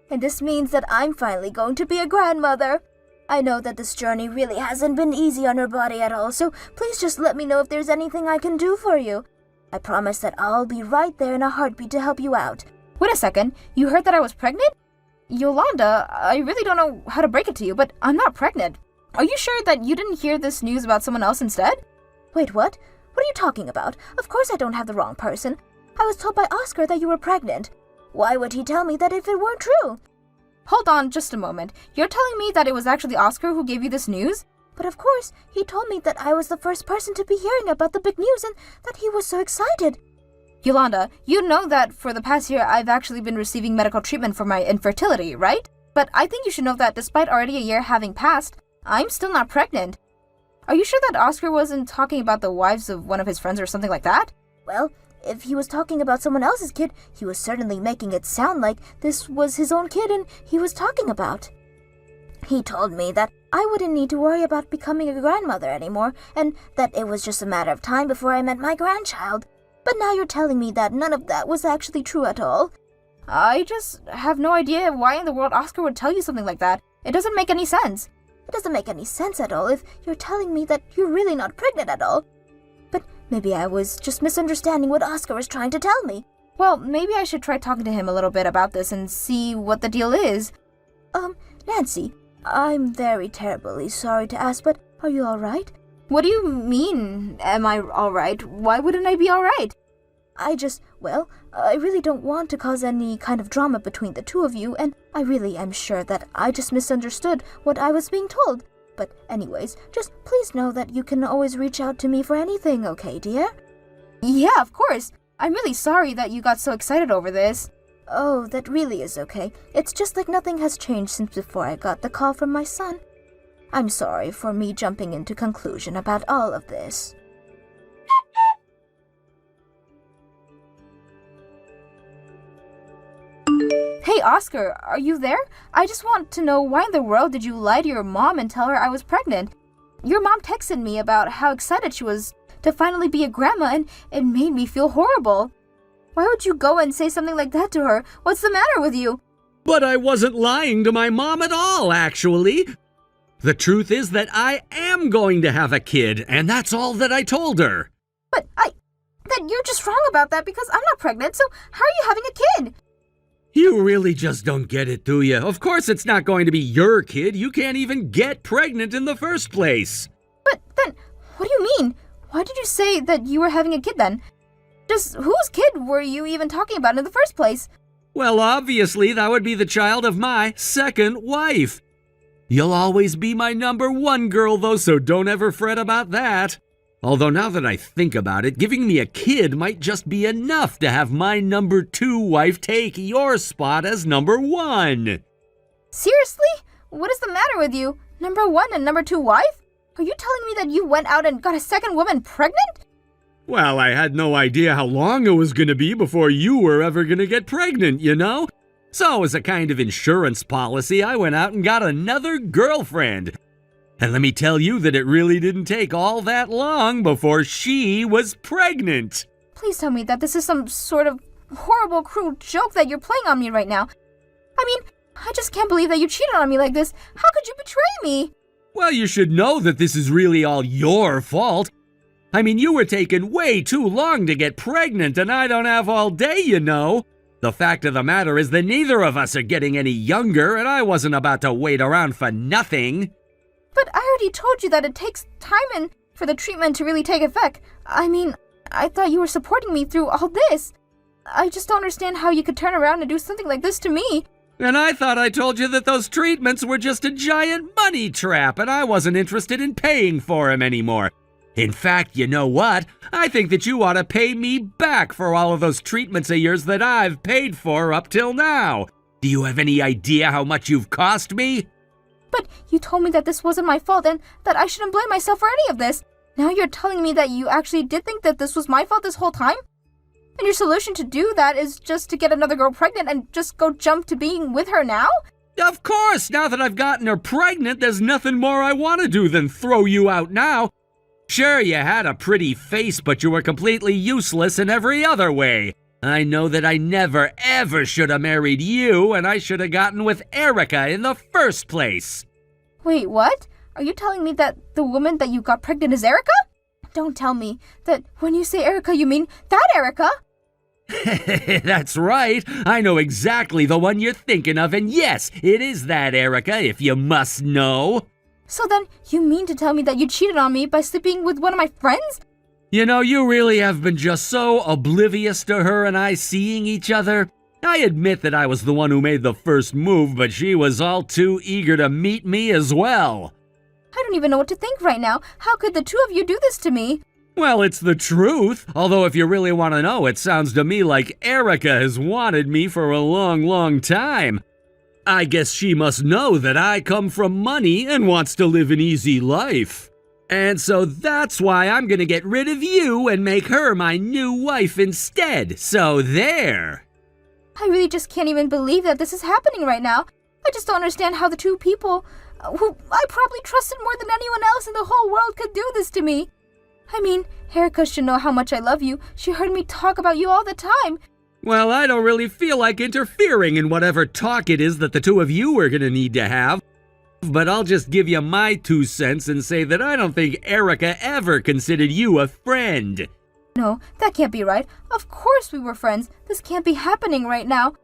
And this means that I'm finally going to be a grandmother. I know that this journey really hasn't been easy on your body at all, so please just let me know if there's anything I can do for you. I promise that I'll be right there in a heartbeat to help you out. Wait a second. You heard that I was pregnant? Yolanda, I really don't know how to break it to you, but I'm not pregnant. Are you sure that you didn't hear this news about someone else instead? Wait, what? What are you talking about? Of course I don't have the wrong person. I was told by Oscar that you were pregnant. Why would he tell me that if it weren't true? Hold on just a moment. You're telling me that it was actually Oscar who gave you this news? But of course, he told me that I was the first person to be hearing about the big news and that he was so excited. Yolanda, you know that for the past year I've actually been receiving medical treatment for my infertility, right? But I think you should know that despite already a year having passed, I'm still not pregnant. Are you sure that Oscar wasn't talking about the wives of one of his friends or something like that? Well, if he was talking about someone else's kid, he was certainly making it sound like this was his own kid and he was talking about. He told me that I wouldn't need to worry about becoming a grandmother anymore and that it was just a matter of time before I met my grandchild. But now you're telling me that none of that was actually true at all. I just have no idea why in the world Oscar would tell you something like that. It doesn't make any sense. It doesn't make any sense at all if you're telling me that you're really not pregnant at all. But maybe I was just misunderstanding what Oscar was trying to tell me. Well, maybe I should try talking to him a little bit about this and see what the deal is. Nancy, I'm very terribly sorry to ask, but are you alright? What do you mean, am I alright? Why wouldn't I be alright? I really don't want to cause any kind of drama between the two of you, and I really am sure that I just misunderstood what I was being told. But anyways, just please know that you can always reach out to me for anything, okay, dear? Yeah, of course. I'm really sorry that you got so excited over this. Oh, that really is okay. It's just like nothing has changed since before I got the call from my son. I'm sorry for me jumping into conclusion about all of this. Hey, Oscar, are you there? I just want to know, why in the world did you lie to your mom and tell her I was pregnant? Your mom texted me about how excited she was to finally be a grandma, and it made me feel horrible. Why would you go and say something like that to her? What's the matter with you? But I wasn't lying to my mom at all, actually. The truth is that I am going to have a kid, and that's all that I told her. But then you're just wrong about that, because I'm not pregnant, so how are you having a kid? You really just don't get it, do you? Of course it's not going to be your kid. You can't even get pregnant in the first place. But then, what do you mean? Why did you say that you were having a kid then? Just whose kid were you even talking about in the first place? Well, obviously, that would be the child of my second wife. You'll always be my number one girl, though, so don't ever fret about that. Although now that I think about it, giving me a kid might just be enough to have my number two wife take your spot as number one. Seriously? What is the matter with you? Number one and number two wife? Are you telling me that you went out and got a second woman pregnant? Well, I had no idea how long it was going to be before you were ever going to get pregnant, you know? So as a kind of insurance policy, I went out and got another girlfriend. And let me tell you that it really didn't take all that long before she was pregnant. Please tell me that this is some sort of horrible, cruel joke that you're playing on me right now. I mean, I just can't believe that you cheated on me like this. How could you betray me? Well, you should know that this is really all your fault. I mean, you were taking way too long to get pregnant, and I don't have all day, you know. The fact of the matter is that neither of us are getting any younger, and I wasn't about to wait around for nothing. But I already told you that it takes time and for the treatment to really take effect. I mean, I thought you were supporting me through all this. I just don't understand how you could turn around and do something like this to me. And I thought I told you that those treatments were just a giant money trap, and I wasn't interested in paying for them anymore. In fact, you know what? I think that you ought to pay me back for all of those treatments of yours that I've paid for up till now. Do you have any idea how much you've cost me? But you told me that this wasn't my fault and that I shouldn't blame myself for any of this. Now you're telling me that you actually did think that this was my fault this whole time? And your solution to do that is just to get another girl pregnant and just go jump to being with her now? Of course! Now that I've gotten her pregnant, there's nothing more I want to do than throw you out now. Sure, you had a pretty face, but you were completely useless in every other way. I know that I never, ever should have married you, and I should have gotten with Erica in the first place. Wait, what? Are you telling me that the woman that you got pregnant is Erica? Don't tell me that when you say Erica, you mean that Erica? That's right. I know exactly the one you're thinking of, and yes, it is that Erica, if you must know. So then, you mean to tell me that you cheated on me by sleeping with one of my friends? You know, you really have been just so oblivious to her and I seeing each other. I admit that I was the one who made the first move, but she was all too eager to meet me as well. I don't even know what to think right now. How could the two of you do this to me? Well, it's the truth. Although if you really want to know, it sounds to me like Erica has wanted me for a long, long time. I guess she must know that I come from money and wants to live an easy life. And so that's why I'm gonna get rid of you and make her my new wife instead. So there. I really just can't even believe that this is happening right now. I just don't understand how the two people who I probably trusted more than anyone else in the whole world could do this to me. I mean, Erica should know how much I love you. She heard me talk about you all the time. Well, I don't really feel like interfering in whatever talk it is that the two of you are gonna need to have. But I'll just give you my 2 cents and say that I don't think Erica ever considered you a friend. No, that can't be right. Of course we were friends. This can't be happening right now.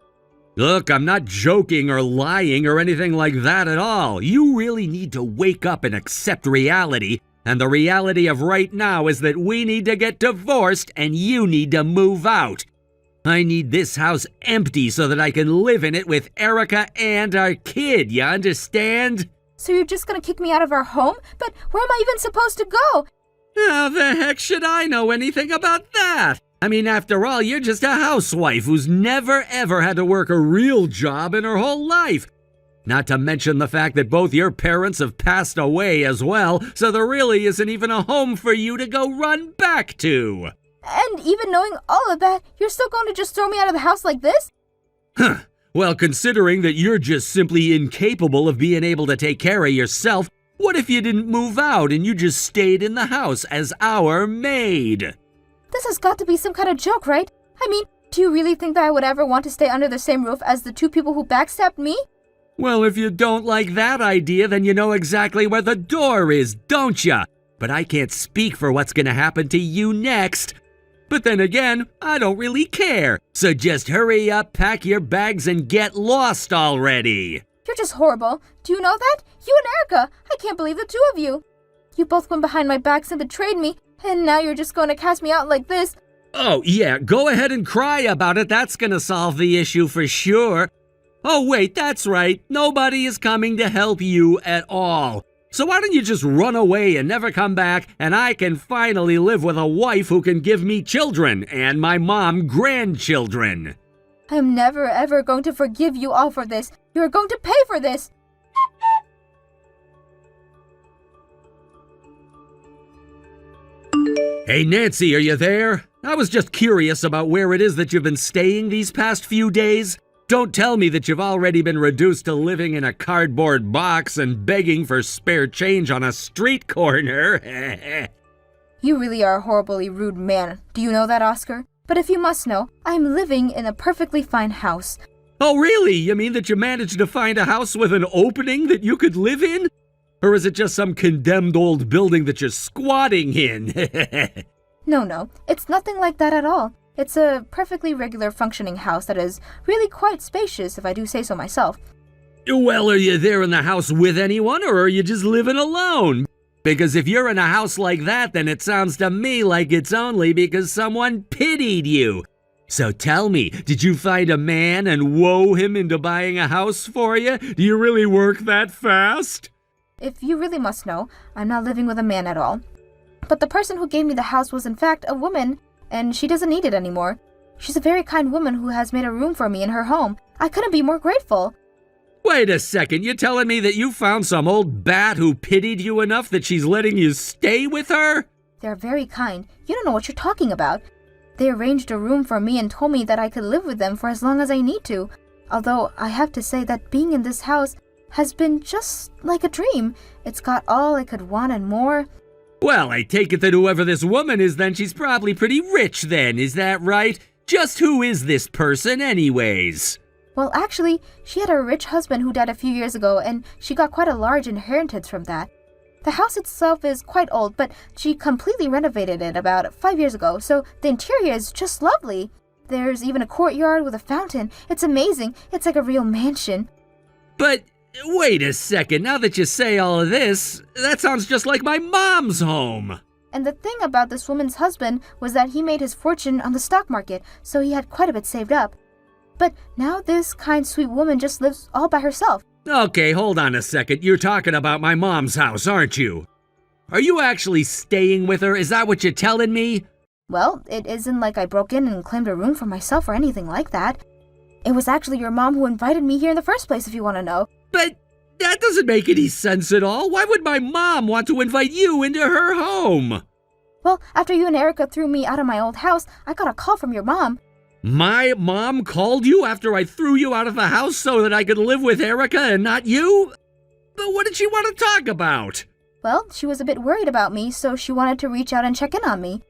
Look, I'm not joking or lying or anything like that at all. You really need to wake up and accept reality. And the reality of right now is that we need to get divorced and you need to move out. I need this house empty so that I can live in it with Erica and our kid, you understand? So you're just gonna kick me out of our home? But where am I even supposed to go? How the heck should I know anything about that? I mean, after all, you're just a housewife who's never ever had to work a real job in her whole life. Not to mention the fact that both your parents have passed away as well, so there really isn't even a home for you to go run back to. And even knowing all of that, you're still going to just throw me out of the house like this? Huh. Well, considering that you're just simply incapable of being able to take care of yourself, what if you didn't move out and you just stayed in the house as our maid? This has got to be some kind of joke, right? I mean, do you really think that I would ever want to stay under the same roof as the two people who backstabbed me? Well, if you don't like that idea, then you know exactly where the door is, don't ya? But I can't speak for what's gonna happen to you next. But then again, I don't really care. So just hurry up, pack your bags, and get lost already. You're just horrible. Do you know that? You and Erica. I can't believe the two of you. You both went behind my backs and betrayed me, and now you're just going to cast me out like this. Oh, yeah, go ahead and cry about it. That's gonna solve the issue for sure. Oh, wait, that's right. Nobody is coming to help you at all. So why don't you just run away and never come back, and I can finally live with a wife who can give me children, and my mom grandchildren. I'm never ever going to forgive you all for this. You're going to pay for this. Hey, Nancy, are you there? I was just curious about where it is that you've been staying these past few days. Don't tell me that you've already been reduced to living in a cardboard box and begging for spare change on a street corner. You really are a horribly rude man. Do you know that, Oscar? But if you must know, I'm living in a perfectly fine house. Oh, really? You mean that you managed to find a house with an opening that you could live in? Or is it just some condemned old building that you're squatting in? No, it's nothing like that at all. It's a perfectly regular functioning house that is really quite spacious, if I do say so myself. Well, are you there in the house with anyone, or are you just living alone? Because if you're in a house like that, then it sounds to me like it's only because someone pitied you. So tell me, did you find a man and woo him into buying a house for you? Do you really work that fast? If you really must know, I'm not living with a man at all. But the person who gave me the house was in fact a woman, and she doesn't need it anymore. She's a very kind woman who has made a room for me in her home. I couldn't be more grateful. Wait a second, you're telling me that you found some old bat who pitied you enough that she's letting you stay with her? They're very kind. You don't know what you're talking about. They arranged a room for me and told me that I could live with them for as long as I need to. Although I have to say that being in this house has been just like a dream. It's got all I could want and more. Well, I take it that whoever this woman is, then she's probably pretty rich then, is that right? Just who is this person anyways? Well, actually, she had a rich husband who died a few years ago, and she got quite a large inheritance from that. The house itself is quite old, but she completely renovated it about 5 years ago, so the interior is just lovely. There's even a courtyard with a fountain. It's amazing. It's like a real mansion. But wait a second, now that you say all of this, that sounds just like my mom's home. And the thing about this woman's husband was that he made his fortune on the stock market, so he had quite a bit saved up. But now this kind, sweet woman just lives all by herself. Okay, hold on a second. You're talking about my mom's house, aren't you? Are you actually staying with her? Is that what you're telling me? Well, it isn't like I broke in and claimed a room for myself or anything like that. It was actually your mom who invited me here in the first place, if you want to know. But that doesn't make any sense at all. Why would my mom want to invite you into her home? Well, after you and Erica threw me out of my old house, I got a call from your mom. My mom called you after I threw you out of the house so that I could live with Erica and not you? But what did she want to talk about? Well, she was a bit worried about me, so she wanted to reach out and check in on me.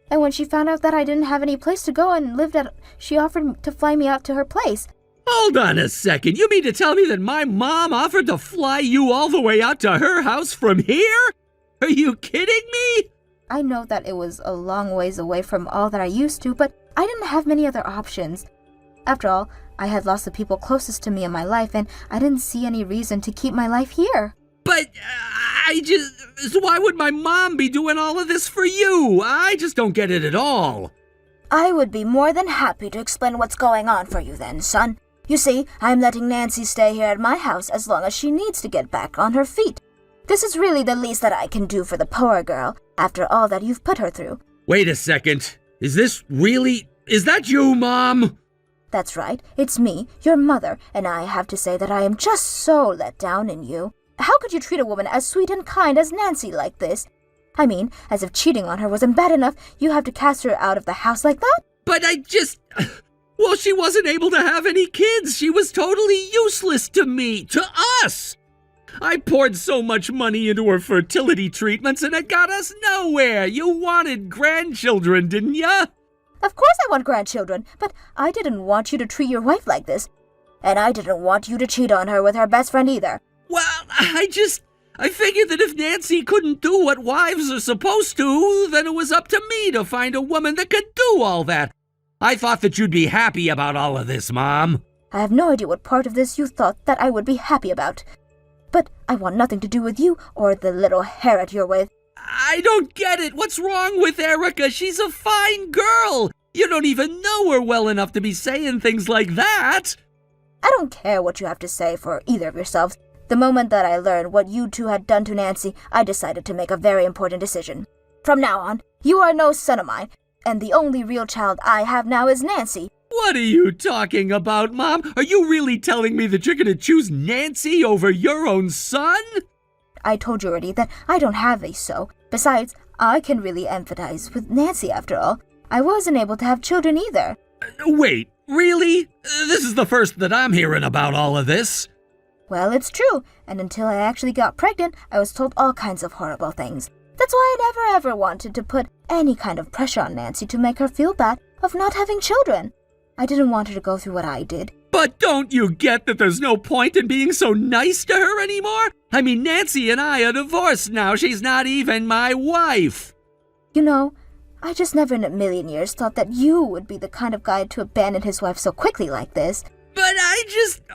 And when she found out that I didn't have any place to go and lived at, she offered to fly me out to her place. Hold on a second. You mean to tell me that my mom offered to fly you all the way out to her house from here? Are you kidding me? I know that it was a long ways away from all that I used to, but I didn't have many other options. After all, I had lost the people closest to me in my life, and I didn't see any reason to keep my life here. But so why would my mom be doing all of this for you? I just don't get it at all. I would be more than happy to explain what's going on for you then, son. You see, I'm letting Nancy stay here at my house as long as she needs to get back on her feet. This is really the least that I can do for the poor girl after all that you've put her through. Wait a second. Is that you, Mom? That's right, it's me, your mother, and I have to say that I am just so let down in you. How could you treat a woman as sweet and kind as Nancy like this? I mean, as if cheating on her wasn't bad enough, you have to cast her out of the house like that? But well, she wasn't able to have any kids. She was totally useless to me, to us. I poured so much money into her fertility treatments and it got us nowhere. You wanted grandchildren, didn't ya? Of course I want grandchildren, but I didn't want you to treat your wife like this. And I didn't want you to cheat on her with her best friend either. Well, I figured that if Nancy couldn't do what wives are supposed to, then it was up to me to find a woman that could do all that. I thought that you'd be happy about all of this, Mom. I have no idea what part of this you thought that I would be happy about. But I want nothing to do with you or the little harrot you're with. I don't get it. What's wrong with Erica? She's a fine girl. You don't even know her well enough to be saying things like that. I don't care what you have to say for either of yourselves. The moment that I learned what you two had done to Nancy, I decided to make a very important decision. From now on, you are no son of mine, and the only real child I have now is Nancy. What are you talking about, Mom? Are you really telling me that you're going to choose Nancy over your own son? I told you already that I don't have a so. Besides, I can really empathize with Nancy after all. I wasn't able to have children either. Wait, really? This is the first that I'm hearing about all of this. Well, it's true, and until I actually got pregnant, I was told all kinds of horrible things. That's why I never ever wanted to put any kind of pressure on Nancy to make her feel bad of not having children. I didn't want her to go through what I did. But don't you get that there's no point in being so nice to her anymore? I mean, Nancy and I are divorced now. She's not even my wife. You know, I just never in a million years thought that you would be the kind of guy to abandon his wife so quickly like this. But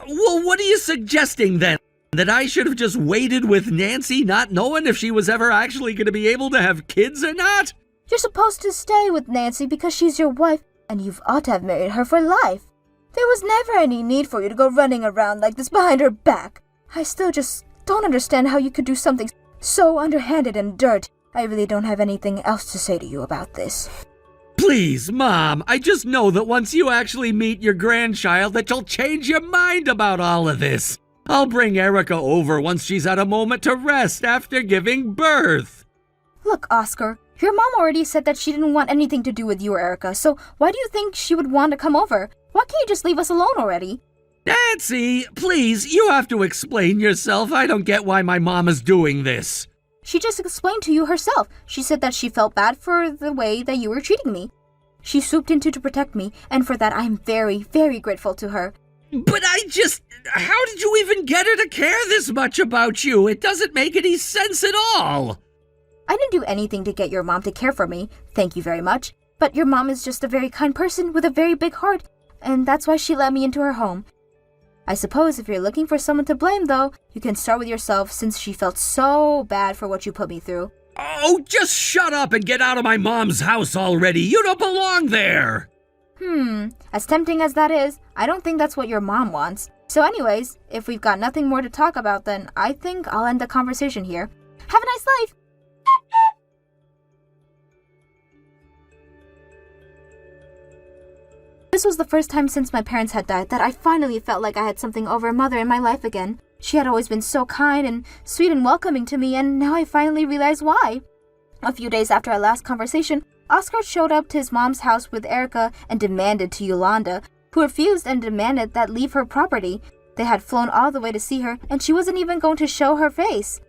well, what are you suggesting then? That I should have just waited with Nancy, not knowing if she was ever actually going to be able to have kids or not? You're supposed to stay with Nancy because she's your wife, and you've ought to have married her for life. There was never any need for you to go running around like this behind her back. I still just don't understand how you could do something so underhanded and dirty. I really don't have anything else to say to you about this. Please, Mom, I just know that once you actually meet your grandchild that you'll change your mind about all of this. I'll bring Erica over once she's had a moment to rest after giving birth. Look, Oscar, your mom already said that she didn't want anything to do with you or Erica, so why do you think she would want to come over? Why can't you just leave us alone already? Nancy, please, you have to explain yourself. I don't get why my mom is doing this. She just explained to you herself. She said that she felt bad for the way that you were treating me. She swooped in to protect me, and for that I am very, very grateful to her. But how did you even get her to care this much about you? It doesn't make any sense at all. I didn't do anything to get your mom to care for me. Thank you very much. But your mom is just a very kind person with a very big heart, and that's why she let me into her home. I suppose if you're looking for someone to blame, though, you can start with yourself since she felt so bad for what you put me through. Oh, just shut up and get out of my mom's house already. You don't belong there. As tempting as that is, I don't think that's what your mom wants. So anyways, if we've got nothing more to talk about, then I think I'll end the conversation here. Have a nice life! This was the first time since my parents had died that I finally felt like I had something over a mother in my life again. She had always been so kind and sweet and welcoming to me, and now I finally realize why. A few days after our last conversation, Oscar showed up to his mom's house with Erica and demanded to Yolanda, who refused and demanded that leave her property. They had flown all the way to see her, and she wasn't even going to show her face.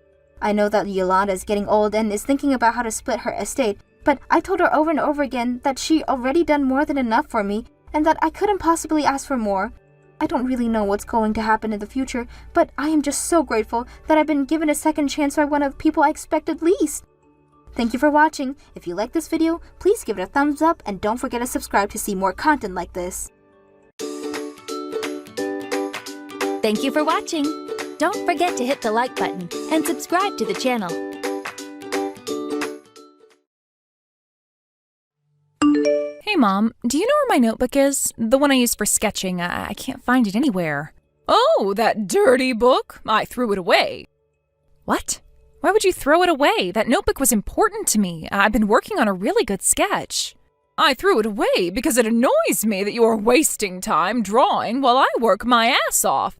I know that Yolanda is getting old and is thinking about how to split her estate, but I told her over and over again that she already done more than enough for me and that I couldn't possibly ask for more. I don't really know what's going to happen in the future, but I am just so grateful that I've been given a second chance by one of the people I expected least. Thank you for watching. If you like this video, please give it a thumbs up and don't forget to subscribe to see more content like this. Thank you for watching. Don't forget to hit the like button and subscribe to the channel. Hey Mom, do you know where my notebook is? The one I use for sketching. I can't find it anywhere. Oh, that dirty book. I threw it away. What? Why would you throw it away? That notebook was important to me. I've been working on a really good sketch. I threw it away because it annoys me that you are wasting time drawing while I work my ass off.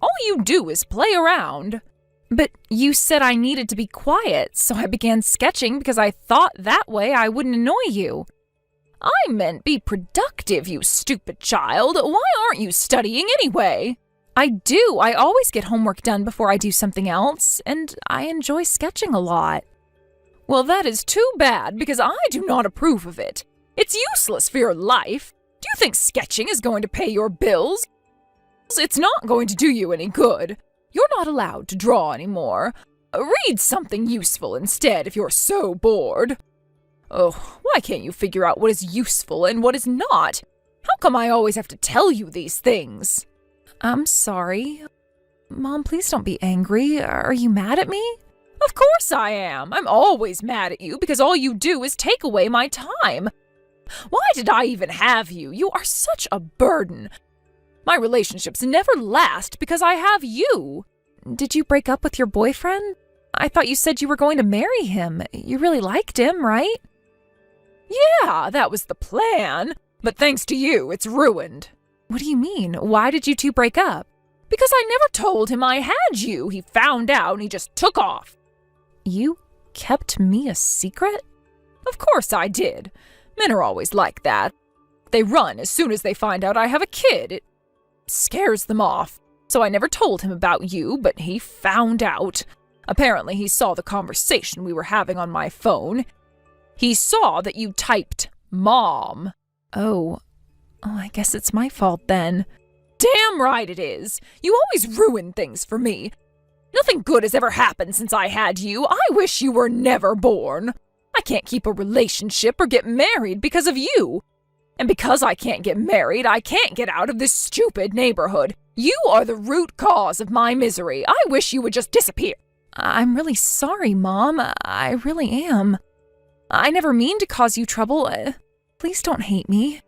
All you do is play around. But you said I needed to be quiet, so I began sketching because I thought that way I wouldn't annoy you. I meant be productive, you stupid child. Why aren't you studying anyway? I do. I always get homework done before I do something else, and I enjoy sketching a lot. Well, that is too bad because I do not approve of it. It's useless for your life. Do you think sketching is going to pay your bills? It's not going to do you any good. You're not allowed to draw anymore. Read something useful instead if you're so bored. Oh, why can't you figure out what is useful and what is not? How come I always have to tell you these things? I'm sorry. Mom, please don't be angry. Are you mad at me? Of course I am. I'm always mad at you because all you do is take away my time. Why did I even have you? You are such a burden. My relationships never last because I have you. Did you break up with your boyfriend? I thought you said you were going to marry him. You really liked him, right? Yeah, that was the plan. But thanks to you, it's ruined. What do you mean? Why did you two break up? Because I never told him I had you. He found out and he just took off. You kept me a secret? Of course I did. Men are always like that. They run as soon as they find out I have a kid. It scares them off. So I never told him about you, but he found out. Apparently he saw the conversation we were having on my phone. He saw that you typed Mom. Oh, I guess it's my fault then. Damn right it is. You always ruin things for me. Nothing good has ever happened since I had you. I wish you were never born. I can't keep a relationship or get married because of you. And because I can't get married, I can't get out of this stupid neighborhood. You are the root cause of my misery. I wish you would just disappear. I'm really sorry, Mom. I really am. I never mean to cause you trouble. Please don't hate me.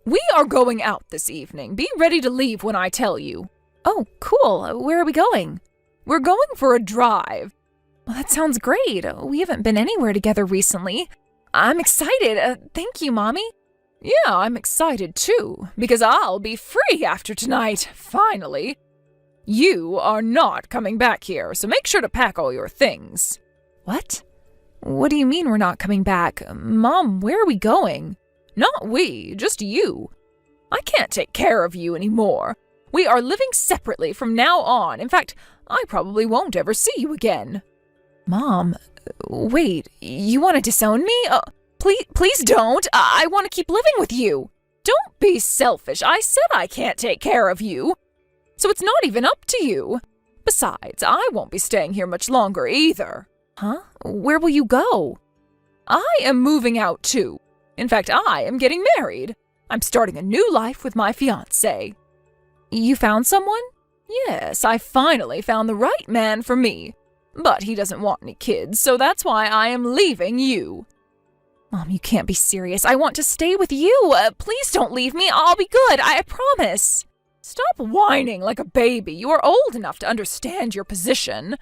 We are going out this evening. Be ready to leave when I tell you. Oh, cool. Where are we going? We're going for a drive. Well, that sounds great. We haven't been anywhere together recently. I'm excited. Thank you, Mommy. Yeah, I'm excited too, because I'll be free after tonight, finally. You are not coming back here, so make sure to pack all your things. What? What do you mean we're not coming back? Mom, where are we going? Not we, just you. I can't take care of you anymore. We are living separately from now on. In fact, I probably won't ever see you again. Mom, wait, you want to disown me? Please don't. I want to keep living with you. Don't be selfish. I said I can't take care of you. So it's not even up to you. Besides, I won't be staying here much longer either. Huh? Where will you go? I am moving out too. In fact, I am getting married. I'm starting a new life with my fiancé. You found someone? Yes, I finally found the right man for me. But he doesn't want any kids, so that's why I am leaving you. Mom, you can't be serious. I want to stay with you. Please don't leave me. I'll be good. I promise. Stop whining like a baby. You are old enough to understand your position.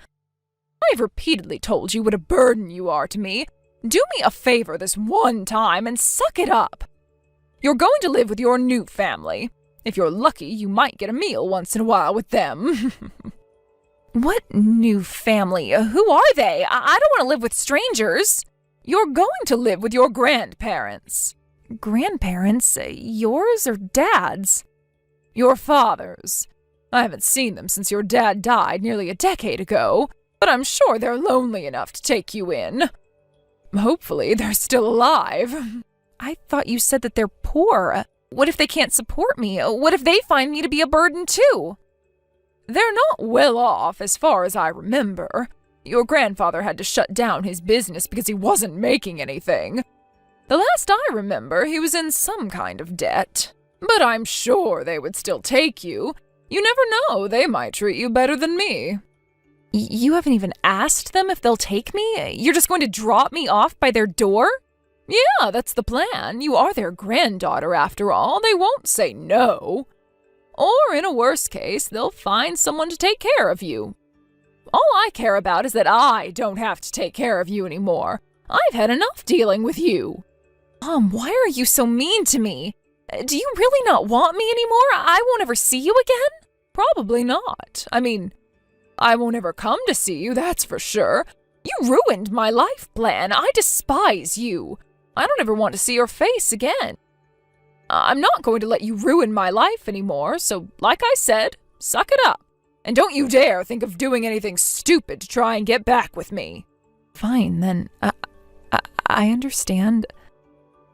I've repeatedly told you what a burden you are to me. Do me a favor this one time and suck it up. You're going to live with your new family. If you're lucky, you might get a meal once in a while with them. What new family? Who are they? I don't want to live with strangers. You're going to live with your grandparents. Grandparents? Yours or Dad's? Your father's. I haven't seen them since your dad died nearly a decade ago, but I'm sure they're lonely enough to take you in. Hopefully they're still alive. I thought you said that they're poor. What if they can't support me? What if they find me to be a burden too? They're not well off as far as I remember. Your grandfather had to shut down his business because he wasn't making anything. The last I remember, he was in some kind of debt. But I'm sure they would still take you. You never know, they might treat you better than me. You haven't even asked them if they'll take me? You're just going to drop me off by their door? Yeah, that's the plan. You are their granddaughter after all. They won't say no. Or in a worse case, they'll find someone to take care of you. All I care about is that I don't have to take care of you anymore. I've had enough dealing with you. Mom, why are you so mean to me? Do you really not want me anymore? I won't ever see you again? Probably not. I mean, I won't ever come to see you, that's for sure. You ruined my life plan. I despise you. I don't ever want to see your face again. I'm not going to let you ruin my life anymore, so like I said, suck it up. And don't you dare think of doing anything stupid to try and get back with me. Fine, then. I understand.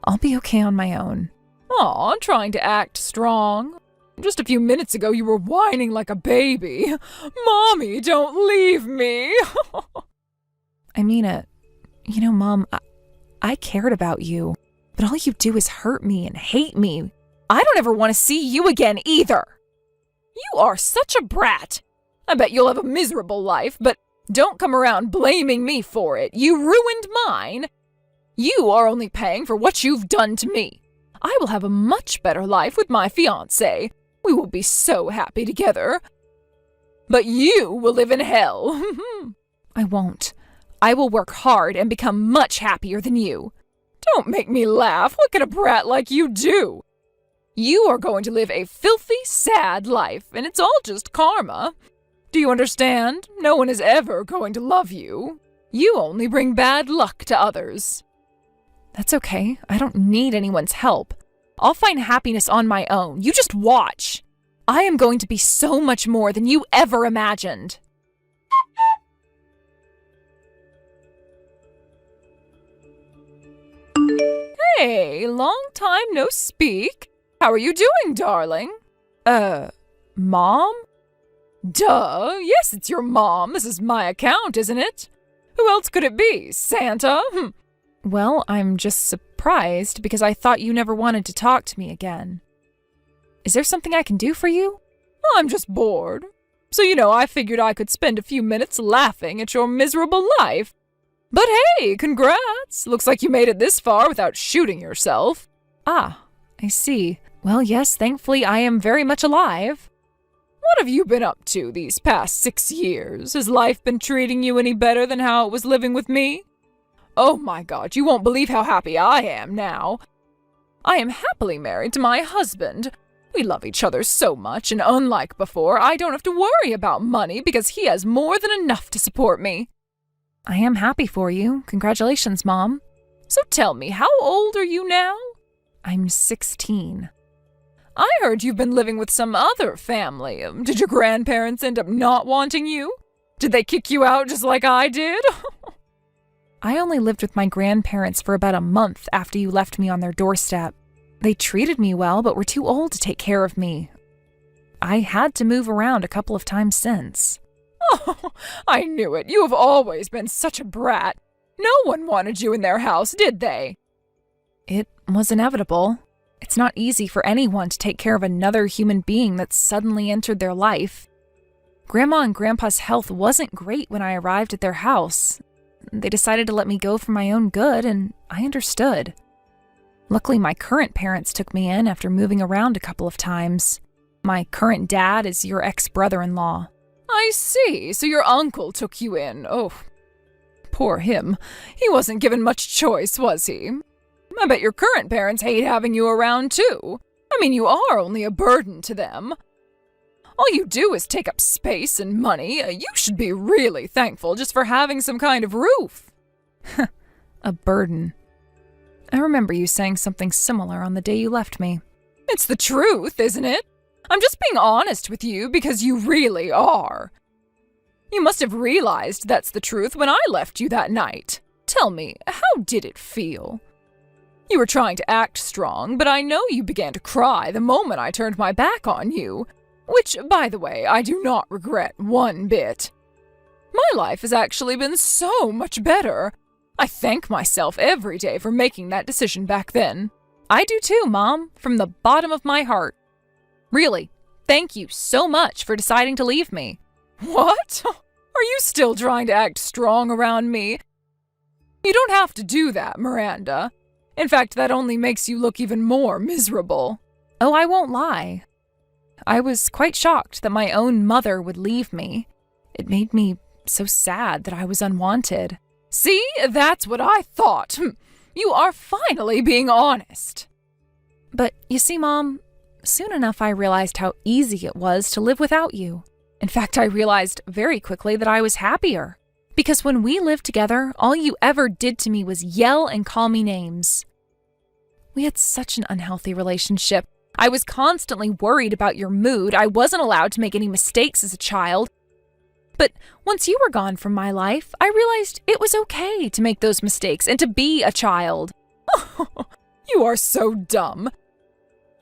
I'll be okay on my own. Aw, trying to act strong. Just a few minutes ago you were whining like a baby. Mommy, don't leave me. I mean it. You know, Mom, I cared about you, but all you do is hurt me and hate me. I don't ever want to see you again either. You are such a brat. I bet you'll have a miserable life, but don't come around blaming me for it. You ruined mine. You are only paying for what you've done to me. I will have a much better life with my fiancé. We will be so happy together. But you will live in hell. I won't. I will work hard and become much happier than you. Don't make me laugh. What can a brat like you do? You are going to live a filthy, sad life, and it's all just karma. Do you understand? No one is ever going to love you. You only bring bad luck to others. That's okay. I don't need anyone's help. I'll find happiness on my own. You just watch. I am going to be so much more than you ever imagined. Hey, long time no speak. How are you doing, darling? Mom? Duh, yes, it's your mom. This is my account, isn't it? Who else could it be? Santa? Well, I'm just surprised because I thought you never wanted to talk to me again. Is there something I can do for you? I'm just bored. So, I figured I could spend a few minutes laughing at your miserable life. But hey, congrats! Looks like you made it this far without shooting yourself. Ah, I see. Well, yes, thankfully I am very much alive. What have you been up to these past 6 years? Has life been treating you any better than how it was living with me? Oh my God, you won't believe how happy I am now. I am happily married to my husband. We love each other so much, and unlike before, I don't have to worry about money because he has more than enough to support me. I am happy for you. Congratulations, Mom. So tell me, how old are you now? I'm 16. I heard you've been living with some other family. Did your grandparents end up not wanting you? Did they kick you out just like I did? I only lived with my grandparents for about a month after you left me on their doorstep. They treated me well, but were too old to take care of me. I had to move around a couple of times since. Oh, I knew it. You have always been such a brat. No one wanted you in their house, did they? It was inevitable. It's not easy for anyone to take care of another human being that's suddenly entered their life. Grandma and Grandpa's health wasn't great when I arrived at their house. They decided to let me go for my own good, and I understood. Luckily, my current parents took me in after moving around a couple of times. My current dad is your ex-brother-in-law. I see, so your uncle took you in. Oh, poor him. He wasn't given much choice, was he? I bet your current parents hate having you around, too. I mean, you are only a burden to them. All you do is take up space and money. You should be really thankful just for having some kind of roof. A burden. I remember you saying something similar on the day you left me. It's the truth, isn't it? I'm just being honest with you because you really are. You must have realized that's the truth when I left you that night. Tell me, how did it feel? You were trying to act strong, but I know you began to cry the moment I turned my back on you. Which, by the way, I do not regret one bit. My life has actually been so much better. I thank myself every day for making that decision back then. I do too, Mom, from the bottom of my heart. Really, thank you so much for deciding to leave me. What? Are you still trying to act strong around me? You don't have to do that, Miranda. In fact, that only makes you look even more miserable. Oh, I won't lie. I was quite shocked that my own mother would leave me. It made me so sad that I was unwanted. See, that's what I thought. You are finally being honest. But you see, Mom, soon enough I realized how easy it was to live without you. In fact, I realized very quickly that I was happier. Because when we lived together, all you ever did to me was yell and call me names. We had such an unhealthy relationship. I was constantly worried about your mood. I wasn't allowed to make any mistakes as a child. But once you were gone from my life, I realized it was okay to make those mistakes and to be a child. You are so dumb.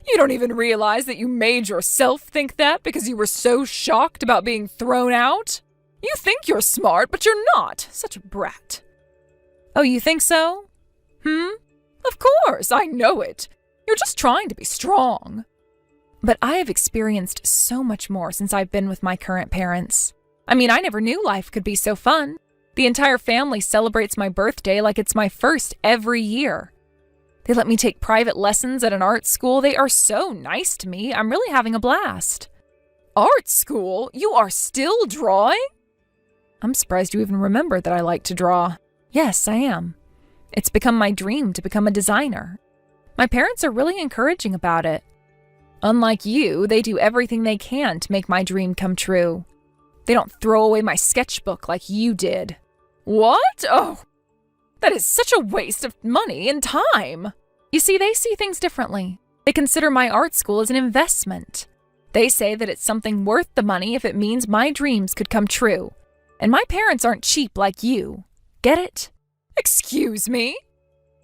You don't even realize that you made yourself think that because you were so shocked about being thrown out? You think you're smart, but you're not. Such a brat. Oh, you think so? Of course, I know it. You're just trying to be strong. But I have experienced so much more since I've been with my current parents. I mean, I never knew life could be so fun. The entire family celebrates my birthday like it's my first every year. They let me take private lessons at an art school. They are so nice to me. I'm really having a blast. Art school? You are still drawing? I'm surprised you even remember that I like to draw. Yes, I am. It's become my dream to become a designer. My parents are really encouraging about it. Unlike you, they do everything they can to make my dream come true. They don't throw away my sketchbook like you did. What? Oh, that is such a waste of money and time. You see, they see things differently. They consider my art school as an investment. They say that it's something worth the money if it means my dreams could come true. And my parents aren't cheap like you. Get it? Excuse me?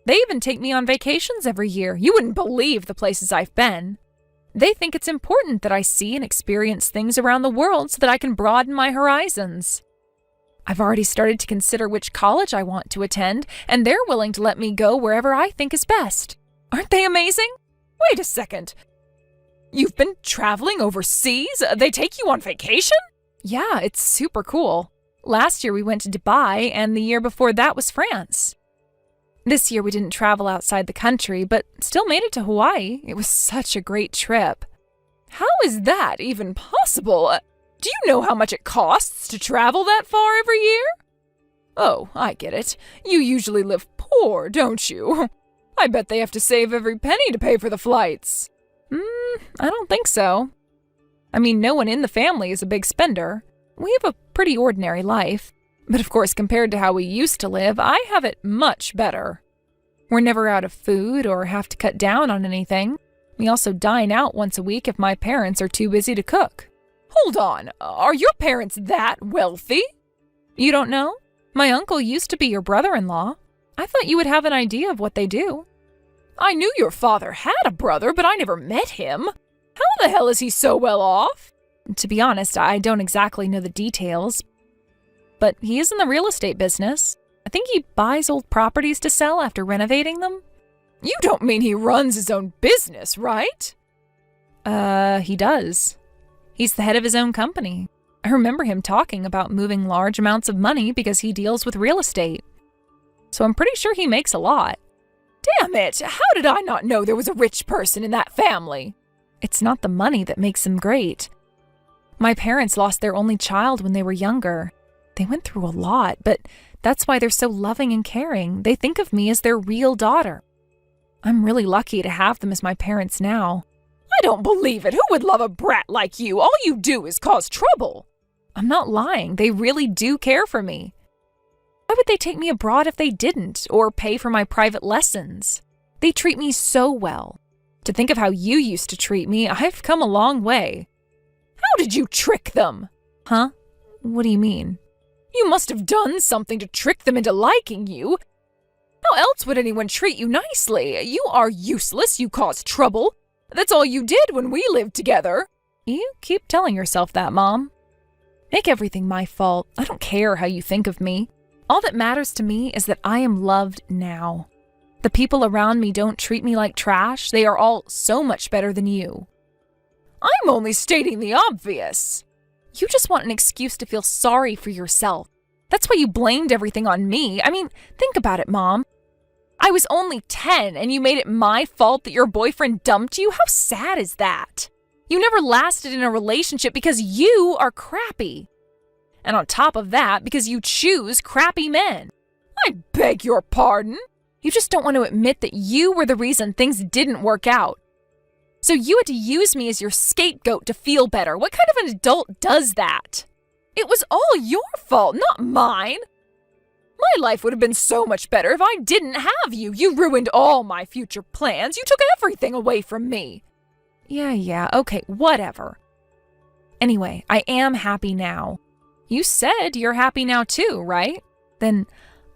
They even take me on vacations every year. You wouldn't believe the places I've been. They think it's important that I see and experience things around the world so that I can broaden my horizons. I've already started to consider which college I want to attend, and they're willing to let me go wherever I think is best. Aren't they amazing? Wait a second. You've been traveling overseas? They take you on vacation? Yeah, it's super cool. Last year we went to Dubai, and the year before that was France. This year we didn't travel outside the country, but still made it to Hawaii. It was such a great trip. How is that even possible? Do you know how much it costs to travel that far every year? Oh, I get it. You usually live poor, don't you? I bet they have to save every penny to pay for the flights. I don't think so. I mean, no one in the family is a big spender. We have a pretty ordinary life. But of course, compared to how we used to live, I have it much better. We're never out of food or have to cut down on anything. We also dine out once a week if my parents are too busy to cook. Hold on, are your parents that wealthy? You don't know? My uncle used to be your brother-in-law. I thought you would have an idea of what they do. I knew your father had a brother, but I never met him. How the hell is he so well off? To be honest, I don't exactly know the details. But he is in the real estate business. I think he buys old properties to sell after renovating them. You don't mean he runs his own business, right? He does. He's the head of his own company. I remember him talking about moving large amounts of money because he deals with real estate. So I'm pretty sure he makes a lot. Damn it! How did I not know there was a rich person in that family? It's not the money that makes him great. My parents lost their only child when they were younger. They went through a lot, but that's why they're so loving and caring. They think of me as their real daughter. I'm really lucky to have them as my parents now. I don't believe it. Who would love a brat like you? All you do is cause trouble. I'm not lying. They really do care for me. Why would they take me abroad if they didn't, or pay for my private lessons? They treat me so well. To think of how you used to treat me, I've come a long way. How did you trick them? Huh? What do you mean? You must have done something to trick them into liking you. How else would anyone treat you nicely? You are useless. You cause trouble. That's all you did when we lived together. You keep telling yourself that, Mom. Make everything my fault. I don't care how you think of me. All that matters to me is that I am loved now. The people around me don't treat me like trash. They are all so much better than you. I'm only stating the obvious. You just want an excuse to feel sorry for yourself. That's why you blamed everything on me. I mean, think about it, Mom. I was only 10 and you made it my fault that your boyfriend dumped you? How sad is that? You never lasted in a relationship because you are crappy. And on top of that, because you choose crappy men. I beg your pardon. You just don't want to admit that you were the reason things didn't work out. So you had to use me as your scapegoat to feel better. What kind of an adult does that? It was all your fault, not mine. My life would have been so much better if I didn't have you. You ruined all my future plans. You took everything away from me. Yeah, okay, whatever. Anyway, I am happy now. You said you're happy now too, right? Then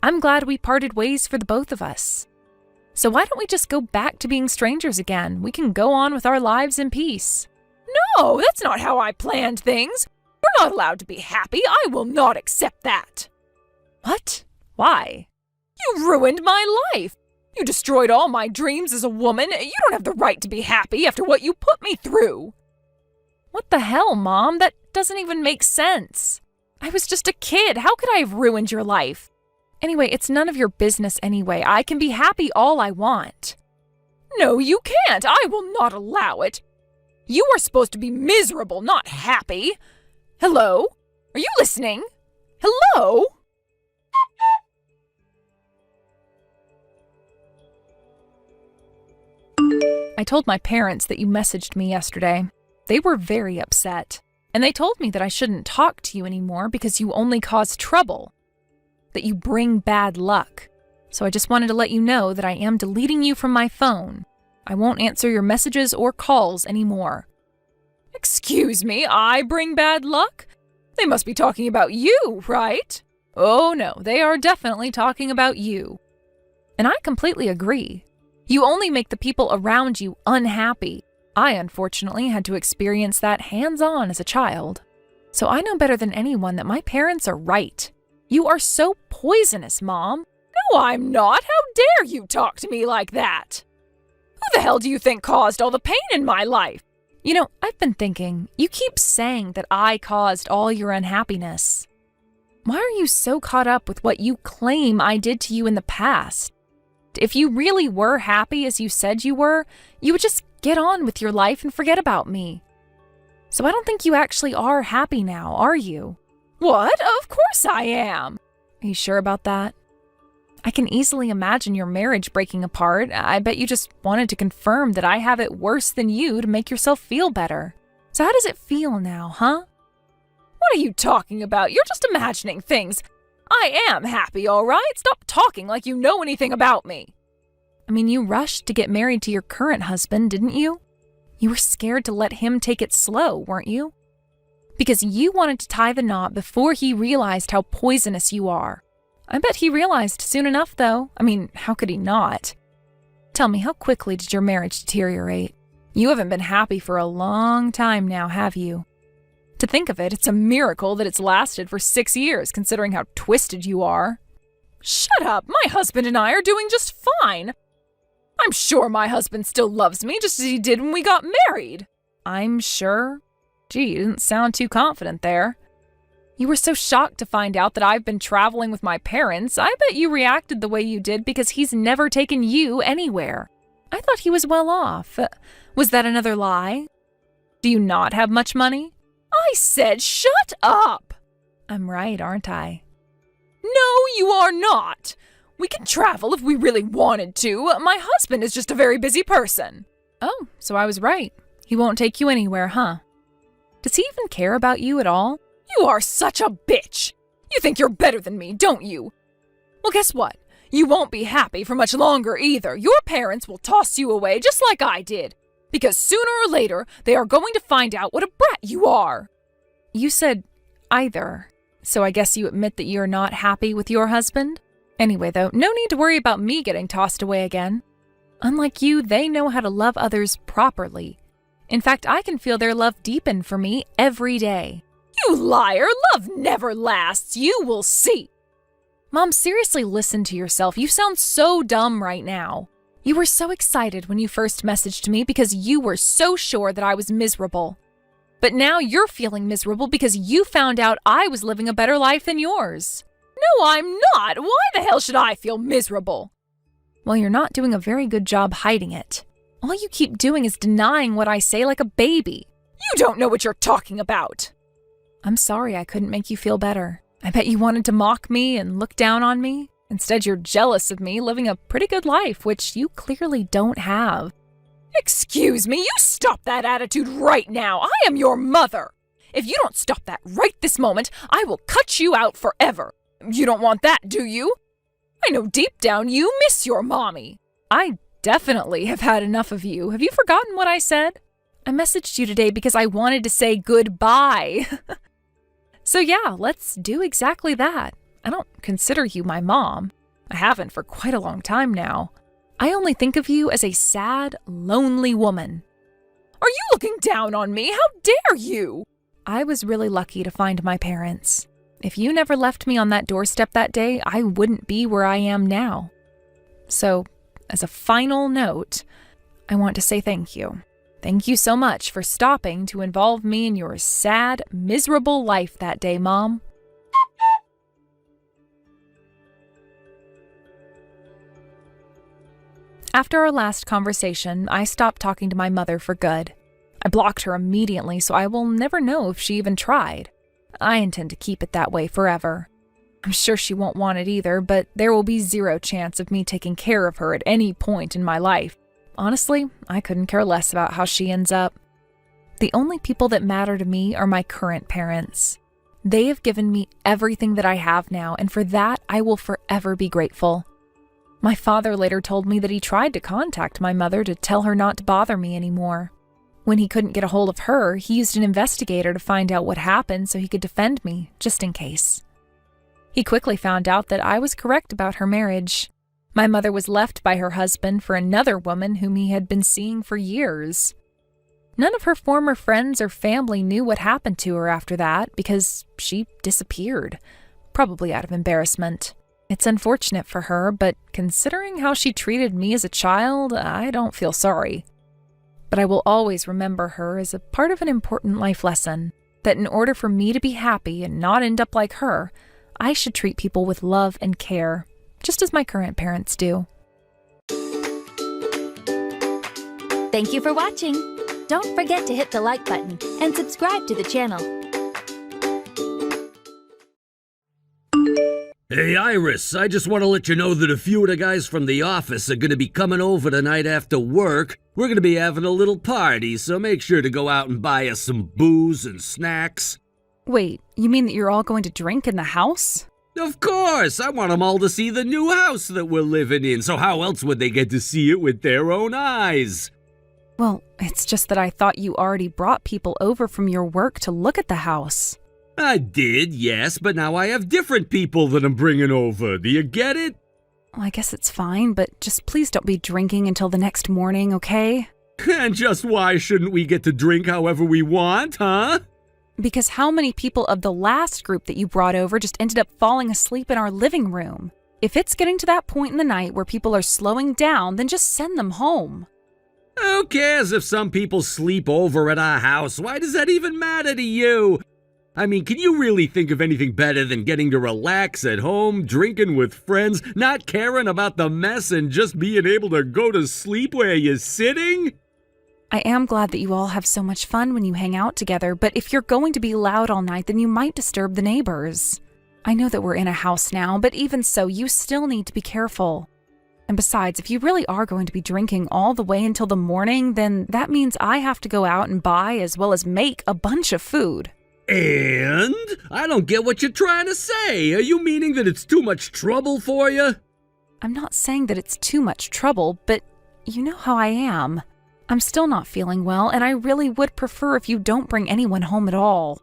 I'm glad we parted ways for the both of us. So why don't we just go back to being strangers again? We can go on with our lives in peace. No, that's not how I planned things. We're not allowed to be happy. I will not accept that. What? Why? You ruined my life. You destroyed all my dreams as a woman. You don't have the right to be happy after what you put me through. What the hell, Mom? That doesn't even make sense. I was just a kid. How could I have ruined your life? Anyway, it's none of your business anyway. I can be happy all I want. No, you can't. I will not allow it. You are supposed to be miserable, not happy. Hello? Are you listening? Hello? I told my parents that you messaged me yesterday. They were very upset, and they told me that I shouldn't talk to you anymore because you only cause trouble, that you bring bad luck. So I just wanted to let you know that I am deleting you from my phone. I won't answer your messages or calls anymore. Excuse me, I bring bad luck? They must be talking about you, right? Oh no, they are definitely talking about you. And I completely agree. You only make the people around you unhappy. I, unfortunately, had to experience that hands-on as a child. So I know better than anyone that my parents are right. You are so poisonous, Mom. No, I'm not. How dare you talk to me like that? Who the hell do you think caused all the pain in my life? You know, I've been thinking, you keep saying that I caused all your unhappiness. Why are you so caught up with what you claim I did to you in the past? If you really were happy as you said you were, you would just get on with your life and forget about me. So I don't think you actually are happy now, are you? What? Of course I am. Are you sure about that? I can easily imagine your marriage breaking apart. I bet you just wanted to confirm that I have it worse than you to make yourself feel better. So how does it feel now, huh? What are you talking about? You're just imagining things. I am happy, all right? Stop talking like you know anything about me. I mean, you rushed to get married to your current husband, didn't you? You were scared to let him take it slow, weren't you? Because you wanted to tie the knot before he realized how poisonous you are. I bet he realized soon enough, though. I mean, how could he not? Tell me, how quickly did your marriage deteriorate? You haven't been happy for a long time now, have you? To think of it, it's a miracle that it's lasted for 6 years, considering how twisted you are. Shut up! My husband and I are doing just fine. I'm sure my husband still loves me just as he did when we got married. I'm sure? Gee, you didn't sound too confident there. You were so shocked to find out that I've been traveling with my parents. I bet you reacted the way you did because he's never taken you anywhere. I thought he was well off. Was that another lie? Do you not have much money? I said shut up! I'm right, aren't I? No, you are not. We can travel if we really wanted to. My husband is just a very busy person. Oh, so I was right. He won't take you anywhere, huh? Does he even care about you at all? You are such a bitch. You think you're better than me, don't you? Well, guess what? You won't be happy for much longer either. Your parents will toss you away just like I did. Because sooner or later, they are going to find out what a brat you are. You said either, so I guess you admit that you're not happy with your husband? Anyway, though, no need to worry about me getting tossed away again. Unlike you, they know how to love others properly. In fact, I can feel their love deepen for me every day. You liar! Love never lasts. You will see. Mom, seriously listen to yourself. You sound so dumb right now. You were so excited when you first messaged me because you were so sure that I was miserable. But now you're feeling miserable because you found out I was living a better life than yours. No, I'm not. Why the hell should I feel miserable? Well, you're not doing a very good job hiding it. All you keep doing is denying what I say like a baby. You don't know what you're talking about. I'm sorry I couldn't make you feel better. I bet you wanted to mock me and look down on me. Instead, you're jealous of me living a pretty good life, which you clearly don't have. Excuse me, you stop that attitude right now. I am your mother. If you don't stop that right this moment, I will cut you out forever. You don't want that, do you? I know deep down you miss your mommy. I definitely have had enough of you. Have you forgotten what I said? I messaged you today because I wanted to say goodbye. So yeah, let's do exactly that. I don't consider you my mom. I haven't for quite a long time now. I only think of you as a sad, lonely woman. Are you looking down on me? How dare you? I was really lucky to find my parents. If you never left me on that doorstep that day, I wouldn't be where I am now. So, as a final note, I want to say thank you. Thank you so much for stopping to involve me in your sad, miserable life that day, Mom. After our last conversation, I stopped talking to my mother for good. I blocked her immediately, so I will never know if she even tried. I intend to keep it that way forever. I'm sure she won't want it either, but there will be zero chance of me taking care of her at any point in my life. Honestly, I couldn't care less about how she ends up. The only people that matter to me are my current parents. They have given me everything that I have now, and for that, I will forever be grateful. My father later told me that he tried to contact my mother to tell her not to bother me anymore. When he couldn't get a hold of her, he used an investigator to find out what happened so he could defend me, just in case. He quickly found out that I was correct about her marriage. My mother was left by her husband for another woman whom he had been seeing for years. None of her former friends or family knew what happened to her after that because she disappeared, probably out of embarrassment. It's unfortunate for her, but considering how she treated me as a child, I don't feel sorry. But I will always remember her as a part of an important life lesson, that in order for me to be happy and not end up like her, I should treat people with love and care, just as my current parents do. Thank you for watching. Don't forget to hit the like button and subscribe to the channel. Hey Iris, I just want to let you know that a few of the guys from the office are going to be coming over tonight after work. We're going to be having a little party, so make sure to go out and buy us some booze and snacks. Wait, you mean that you're all going to drink in the house? Of course, I want them all to see the new house that we're living in, so how else would they get to see it with their own eyes? Well, it's just that I thought you already brought people over from your work to look at the house. I did, yes, but now I have different people that I'm bringing over. Do you get it? Well, I guess it's fine, but just please don't be drinking until the next morning, okay? And just why shouldn't we get to drink however we want, huh? Because how many people of the last group that you brought over just ended up falling asleep in our living room? If it's getting to that point in the night where people are slowing down, then just send them home. Who cares if some people sleep over at our house? Why does that even matter to you? I mean, can you really think of anything better than getting to relax at home, drinking with friends, not caring about the mess, and just being able to go to sleep where you're sitting? I am glad that you all have so much fun when you hang out together, but if you're going to be loud all night, then you might disturb the neighbors. I know that we're in a house now, but even so, you still need to be careful. And besides, if you really are going to be drinking all the way until the morning, then that means I have to go out and buy as well as make a bunch of food. And? I don't get what you're trying to say. Are you meaning that it's too much trouble for you? I'm not saying that it's too much trouble, but you know how I am. I'm still not feeling well, and I really would prefer if you don't bring anyone home at all.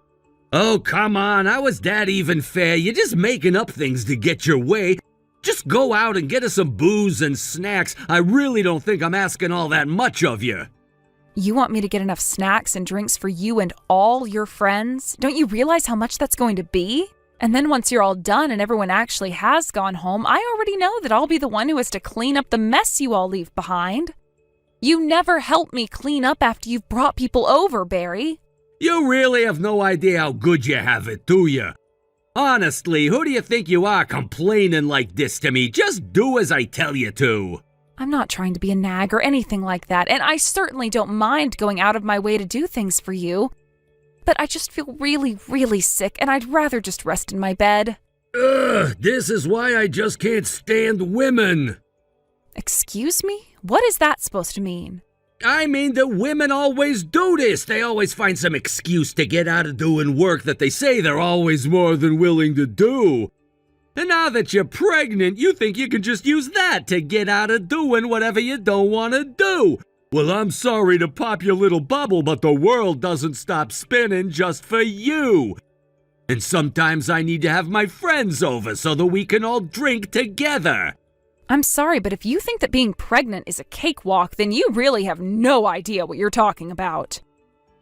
Oh, come on. How is that even fair? You're just making up things to get your way. Just go out and get us some booze and snacks. I really don't think I'm asking all that much of you. You want me to get enough snacks and drinks for you and all your friends? Don't you realize how much that's going to be? And then once you're all done and everyone actually has gone home, I already know that I'll be the one who has to clean up the mess you all leave behind. You never help me clean up after you've brought people over, Barry. You really have no idea how good you have it, do you? Honestly, who do you think you are complaining like this to me? Just do as I tell you to. I'm not trying to be a nag or anything like that, and I certainly don't mind going out of my way to do things for you. But I just feel really, really sick, and I'd rather just rest in my bed. Ugh, this is why I just can't stand women. Excuse me? What is that supposed to mean? I mean that women always do this. They always find some excuse to get out of doing work that they say they're always more than willing to do. And now that you're pregnant, you think you can just use that to get out of doing whatever you don't want to do. Well, I'm sorry to pop your little bubble, but the world doesn't stop spinning just for you. And sometimes I need to have my friends over so that we can all drink together. I'm sorry, but if you think that being pregnant is a cakewalk, then you really have no idea what you're talking about.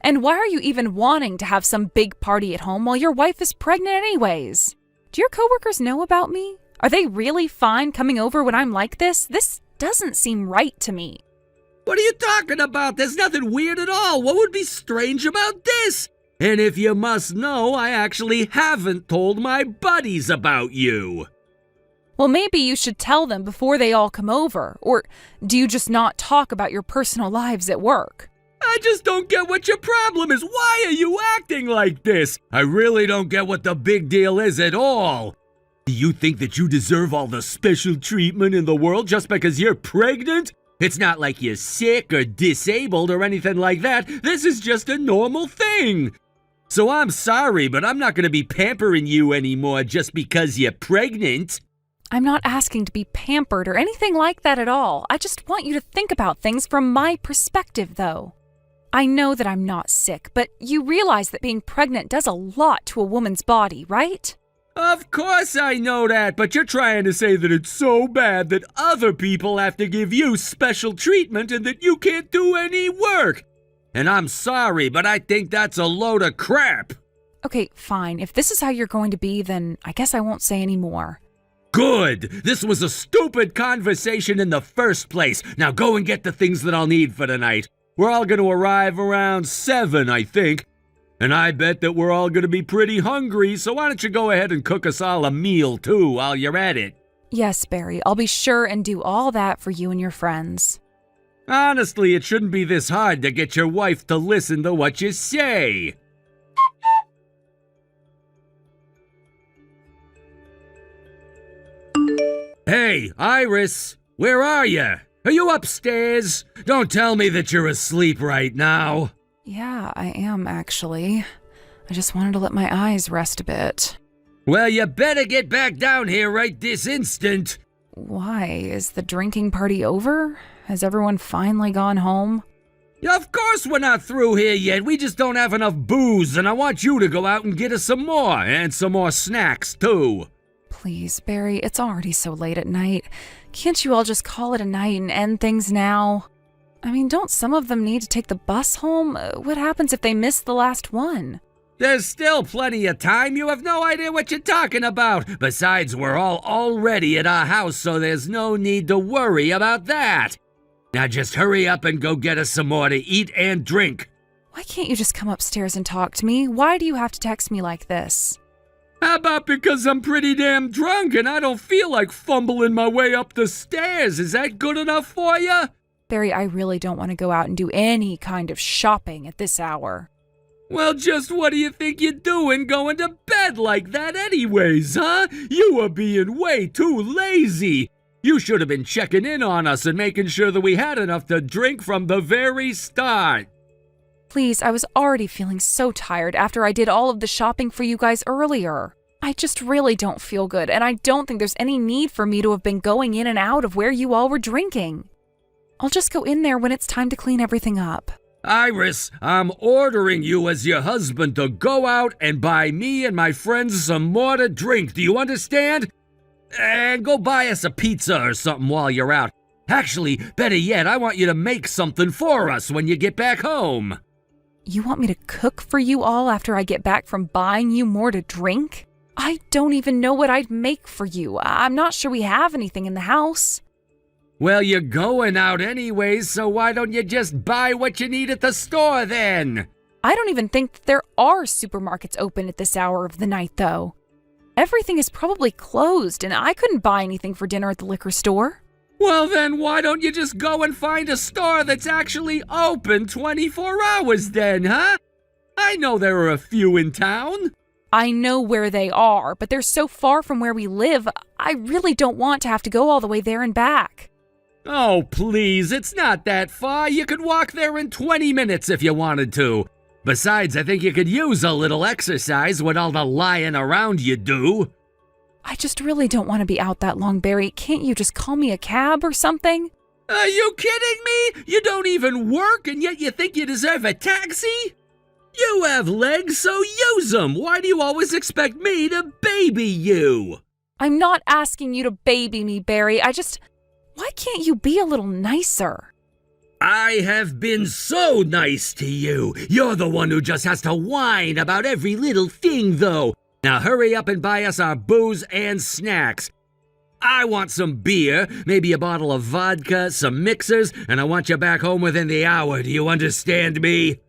And why are you even wanting to have some big party at home while your wife is pregnant anyways? Do your coworkers know about me? Are they really fine coming over when I'm like this? This doesn't seem right to me. What are you talking about? There's nothing weird at all. What would be strange about this? And if you must know, I actually haven't told my buddies about you. Well, maybe you should tell them before they all come over. Or do you just not talk about your personal lives at work? I just don't get what your problem is. Why are you acting like this? I really don't get what the big deal is at all. Do you think that you deserve all the special treatment in the world just because you're pregnant? It's not like you're sick or disabled or anything like that. This is just a normal thing. So I'm sorry, but I'm not going to be pampering you anymore just because you're pregnant. I'm not asking to be pampered or anything like that at all. I just want you to think about things from my perspective, though. I know that I'm not sick, but you realize that being pregnant does a lot to a woman's body, right? Of course I know that, but you're trying to say that it's so bad that other people have to give you special treatment and that you can't do any work. And I'm sorry, but I think that's a load of crap. Okay, fine. If this is how you're going to be, then I guess I won't say any more. Good! This was a stupid conversation in the first place. Now go and get the things that I'll need for tonight. We're all going to arrive around 7, I think. And I bet that we're all going to be pretty hungry, so why don't you go ahead and cook us all a meal, too, while you're at it? Yes, Barry, I'll be sure and do all that for you and your friends. Honestly, it shouldn't be this hard to get your wife to listen to what you say. Hey, Iris, where are you? Are you upstairs? Don't tell me that you're asleep right now. Yeah, I am, actually. I just wanted to let my eyes rest a bit. Well, you better get back down here right this instant. Why? Is the drinking party over? Has everyone finally gone home? Of course we're not through here yet. We just don't have enough booze, and I want you to go out and get us some more, and some more snacks, too. Please, Barry, it's already so late at night. Can't you all just call it a night and end things now? I mean, don't some of them need to take the bus home? What happens if they miss the last one? There's still plenty of time. You have no idea what you're talking about. Besides, we're all already at our house, so there's no need to worry about that. Now just hurry up and go get us some more to eat and drink. Why can't you just come upstairs and talk to me? Why do you have to text me like this? How about because I'm pretty damn drunk and I don't feel like fumbling my way up the stairs? Is that good enough for you? Barry, I really don't want to go out and do any kind of shopping at this hour. Well, just what do you think you're doing going to bed like that anyways, huh? You were being way too lazy. You should have been checking in on us and making sure that we had enough to drink from the very start. Please, I was already feeling so tired after I did all of the shopping for you guys earlier. I just really don't feel good, and I don't think there's any need for me to have been going in and out of where you all were drinking. I'll just go in there when it's time to clean everything up. Iris, I'm ordering you as your husband to go out and buy me and my friends some more to drink. Do you understand? And go buy us a pizza or something while you're out. Actually, better yet, I want you to make something for us when you get back home. You want me to cook for you all after I get back from buying you more to drink? I don't even know what I'd make for you. I'm not sure we have anything in the house. Well, you're going out anyways, so why don't you just buy what you need at the store then? I don't even think that there are supermarkets open at this hour of the night, though. Everything is probably closed, and I couldn't buy anything for dinner at the liquor store. Well then, why don't you just go and find a store that's actually open 24 hours then, huh? I know there are a few in town. I know where they are, but they're so far from where we live, I really don't want to have to go all the way there and back. Oh, please, it's not that far. You could walk there in 20 minutes if you wanted to. Besides, I think you could use a little exercise with all the lying around you do. I just really don't want to be out that long, Barry. Can't you just call me a cab or something? Are you kidding me? You don't even work, and yet you think you deserve a taxi? You have legs, so use them. Why do you always expect me to baby you? I'm not asking you to baby me, Barry. Why can't you be a little nicer? I have been so nice to you. You're the one who just has to whine about every little thing, though. Now hurry up and buy us our booze and snacks. I want some beer, maybe a bottle of vodka, some mixers, and I want you back home within the hour. Do you understand me?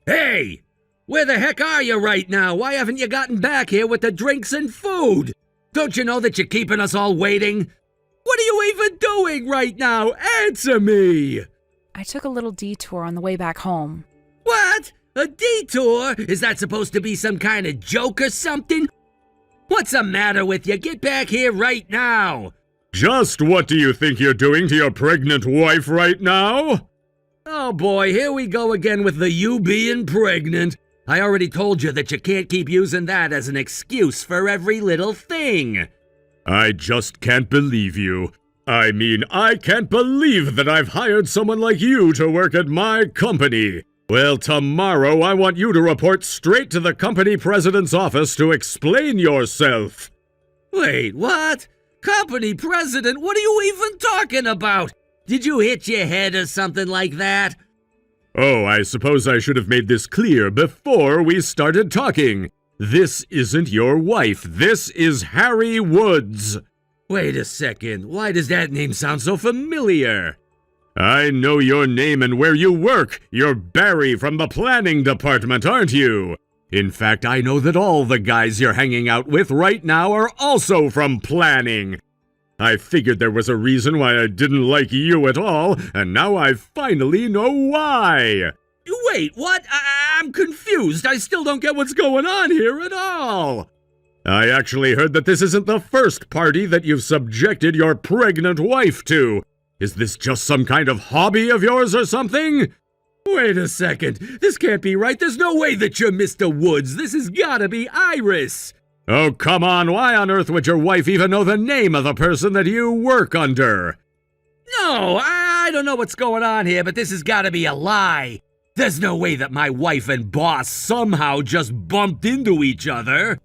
Hey! Where the heck are you right now? Why haven't you gotten back here with the drinks and food? Don't you know that you're keeping us all waiting? What are you even doing right now? Answer me! I took a little detour on the way back home. What? A detour? Is that supposed to be some kind of joke or something? What's the matter with you? Get back here right now! Just what do you think you're doing to your pregnant wife right now? Oh boy, here we go again with the you being pregnant. I already told you that you can't keep using that as an excuse for every little thing. I just can't believe you. I mean, I can't believe that I've hired someone like you to work at my company. Well, tomorrow I want you to report straight to the company president's office to explain yourself. Wait, what? Company president? What are you even talking about? Did you hit your head or something like that? Oh, I suppose I should have made this clear before we started talking. This isn't your wife. This is Harry Woods. Wait a second. Why does that name sound so familiar? I know your name and where you work. You're Barry from the planning department, aren't you? In fact, I know that all the guys you're hanging out with right now are also from planning. I figured there was a reason why I didn't like you at all, and now I finally know why. Wait, what? I'm confused. I still don't get what's going on here at all. I actually heard that this isn't the first party that you've subjected your pregnant wife to. Is this just some kind of hobby of yours or something? Wait a second. This can't be right. There's no way that you're Mr. Woods. This has gotta be Iris. Oh, come on. Why on earth would your wife even know the name of the person that you work under? No, I don't know what's going on here, but this has gotta be a lie. There's no way that my wife and boss somehow just bumped into each other.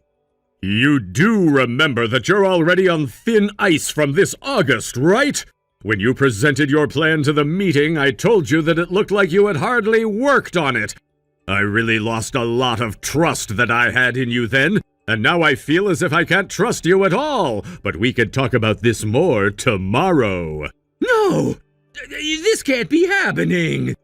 You do remember that you're already on thin ice from this August, right? When you presented your plan to the meeting, I told you that it looked like you had hardly worked on it. I really lost a lot of trust that I had in you then, and now I feel as if I can't trust you at all. But we can talk about this more tomorrow. No! This can't be happening!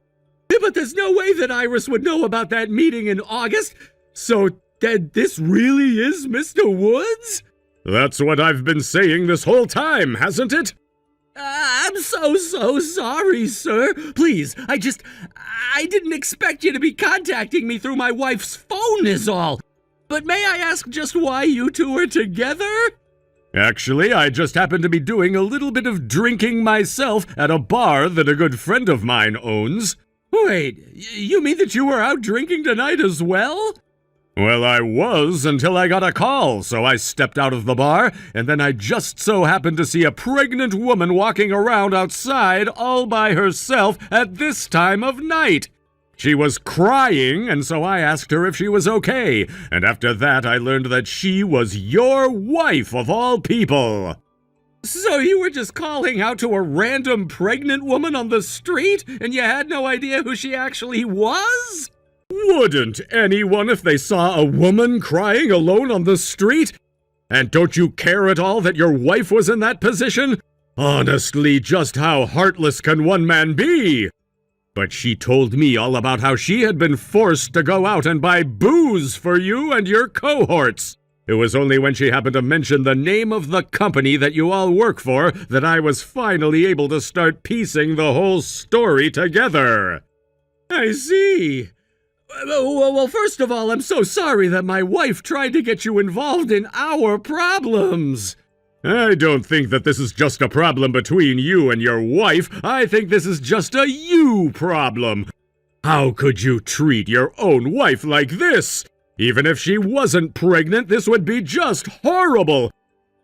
But there's no way that Iris would know about that meeting in August. So, this really is Mr. Woods? That's what I've been saying this whole time, hasn't it? I'm so sorry, sir. Please, I didn't expect you to be contacting me through my wife's phone is all. But may I ask just why you two are together? Actually, I just happened to be doing a little bit of drinking myself at a bar that a good friend of mine owns. Wait, you mean that you were out drinking tonight as well? Well, I was until I got a call, so I stepped out of the bar, and then I just so happened to see a pregnant woman walking around outside all by herself at this time of night. She was crying, and so I asked her if she was okay, and after that I learned that she was your wife of all people. So you were just calling out to a random pregnant woman on the street, and you had no idea who she actually was? Wouldn't anyone if they saw a woman crying alone on the street? And don't you care at all that your wife was in that position? Honestly, just how heartless can one man be? But she told me all about how she had been forced to go out and buy booze for you and your cohorts. It was only when she happened to mention the name of the company that you all work for that I was finally able to start piecing the whole story together. I see. Well, first of all, I'm so sorry that my wife tried to get you involved in our problems. I don't think that this is just a problem between you and your wife. I think this is just a you problem. How could you treat your own wife like this? Even if she wasn't pregnant, this would be just horrible.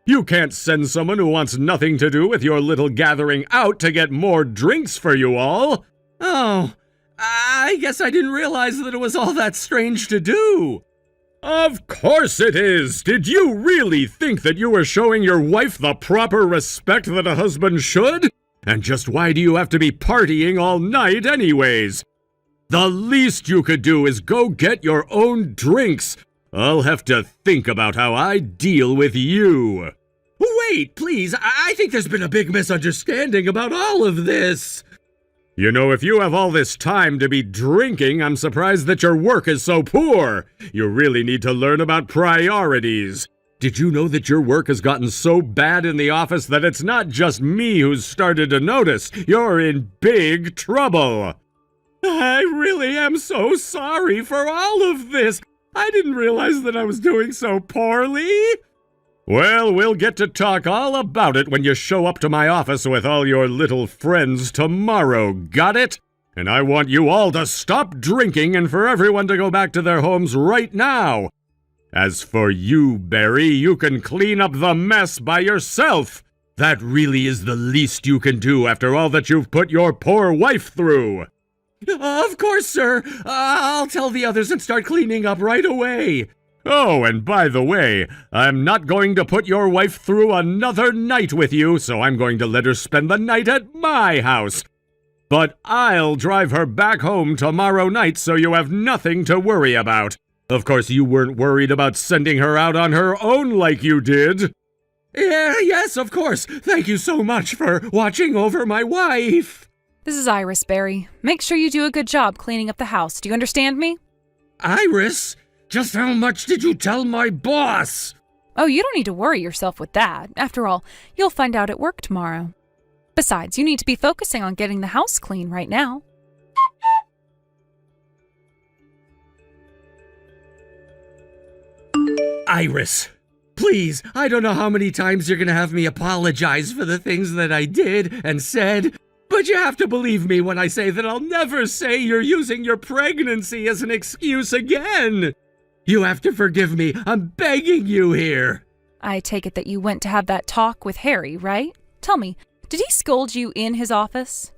You can't send someone who wants nothing to do with your little gathering out to get more drinks for you all. Oh, I guess I didn't realize that it was all that strange to do. Of course it is! Did you really think that you were showing your wife the proper respect that a husband should? And just why do you have to be partying all night anyways? The least you could do is go get your own drinks. I'll have to think about how I deal with you. Wait, please, I think there's been a big misunderstanding about all of this. You know, if you have all this time to be drinking, I'm surprised that your work is so poor. You really need to learn about priorities. Did you know that your work has gotten so bad in the office that it's not just me who's started to notice? You're in big trouble. I really am so sorry for all of this. I didn't realize that I was doing so poorly. Well, we'll get to talk all about it when you show up to my office with all your little friends tomorrow, got it? And I want you all to stop drinking and for everyone to go back to their homes right now. As for you, Barry, you can clean up the mess by yourself. That really is the least you can do after all that you've put your poor wife through. Of course, sir. I'll tell the others and start cleaning up right away. Oh, and by the way, I'm not going to put your wife through another night with you, so I'm going to let her spend the night at my house. But I'll drive her back home tomorrow night so you have nothing to worry about. Of course, you weren't worried about sending her out on her own like you did. Yes, of course. Thank you so much for watching over my wife. This is Iris, Barry. Make sure you do a good job cleaning up the house. Do you understand me? Iris? Just how much did you tell my boss? Oh, you don't need to worry yourself with that. After all, you'll find out at work tomorrow. Besides, you need to be focusing on getting the house clean right now. Iris, please, I don't know how many times you're going to have me apologize for the things that I did and said, but you have to believe me when I say that I'll never say you're using your pregnancy as an excuse again. You have to forgive me. I'm begging you here. I take it that you went to have that talk with Harry, right? Tell me, did he scold you in his office?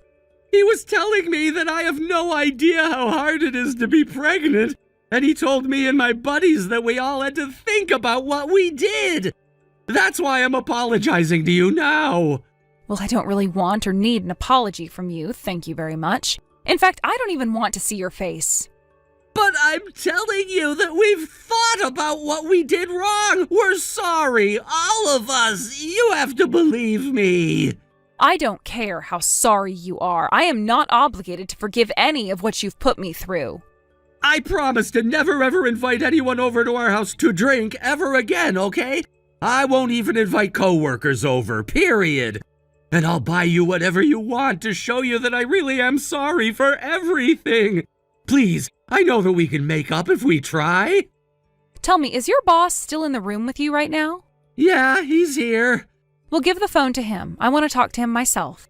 He was telling me that I have no idea how hard it is to be pregnant, and he told me and my buddies that we all had to think about what we did. That's why I'm apologizing to you now. Well, I don't really want or need an apology from you, thank you very much. In fact, I don't even want to see your face. But I'm telling you that we've thought about what we did wrong. We're sorry, all of us. You have to believe me. I don't care how sorry you are. I am not obligated to forgive any of what you've put me through. I promise to never ever invite anyone over to our house to drink ever again, okay? I won't even invite coworkers over, period. And I'll buy you whatever you want to show you that I really am sorry for everything. Please, I know that we can make up if we try. Tell me, is your boss still in the room with you right now? Yeah, he's here. Well, give the phone to him. I want to talk to him myself.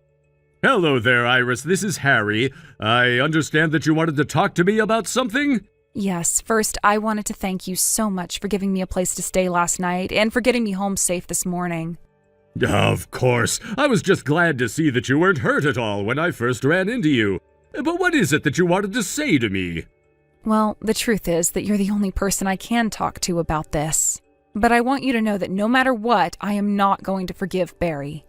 Hello there, Iris. This is Harry. I understand that you wanted to talk to me about something? Yes, first, I wanted to thank you so much for giving me a place to stay last night and for getting me home safe this morning. Of course. I was just glad to see that you weren't hurt at all when I first ran into you. But what is it that you wanted to say to me? Well, the truth is that you're the only person I can talk to about this. But I want you to know that no matter what, I am not going to forgive Barry.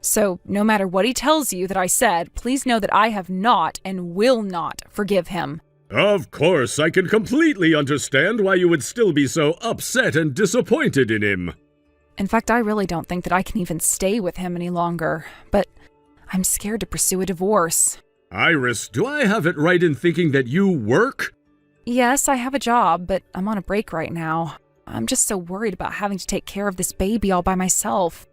So, no matter what he tells you that I said, please know that I have not and will not forgive him. Of course, I can completely understand why you would still be so upset and disappointed in him. In fact, I really don't think that I can even stay with him any longer, but I'm scared to pursue a divorce. Iris, do I have it right in thinking that you work? Yes, I have a job, but I'm on a break right now. I'm just so worried about having to take care of this baby all by myself.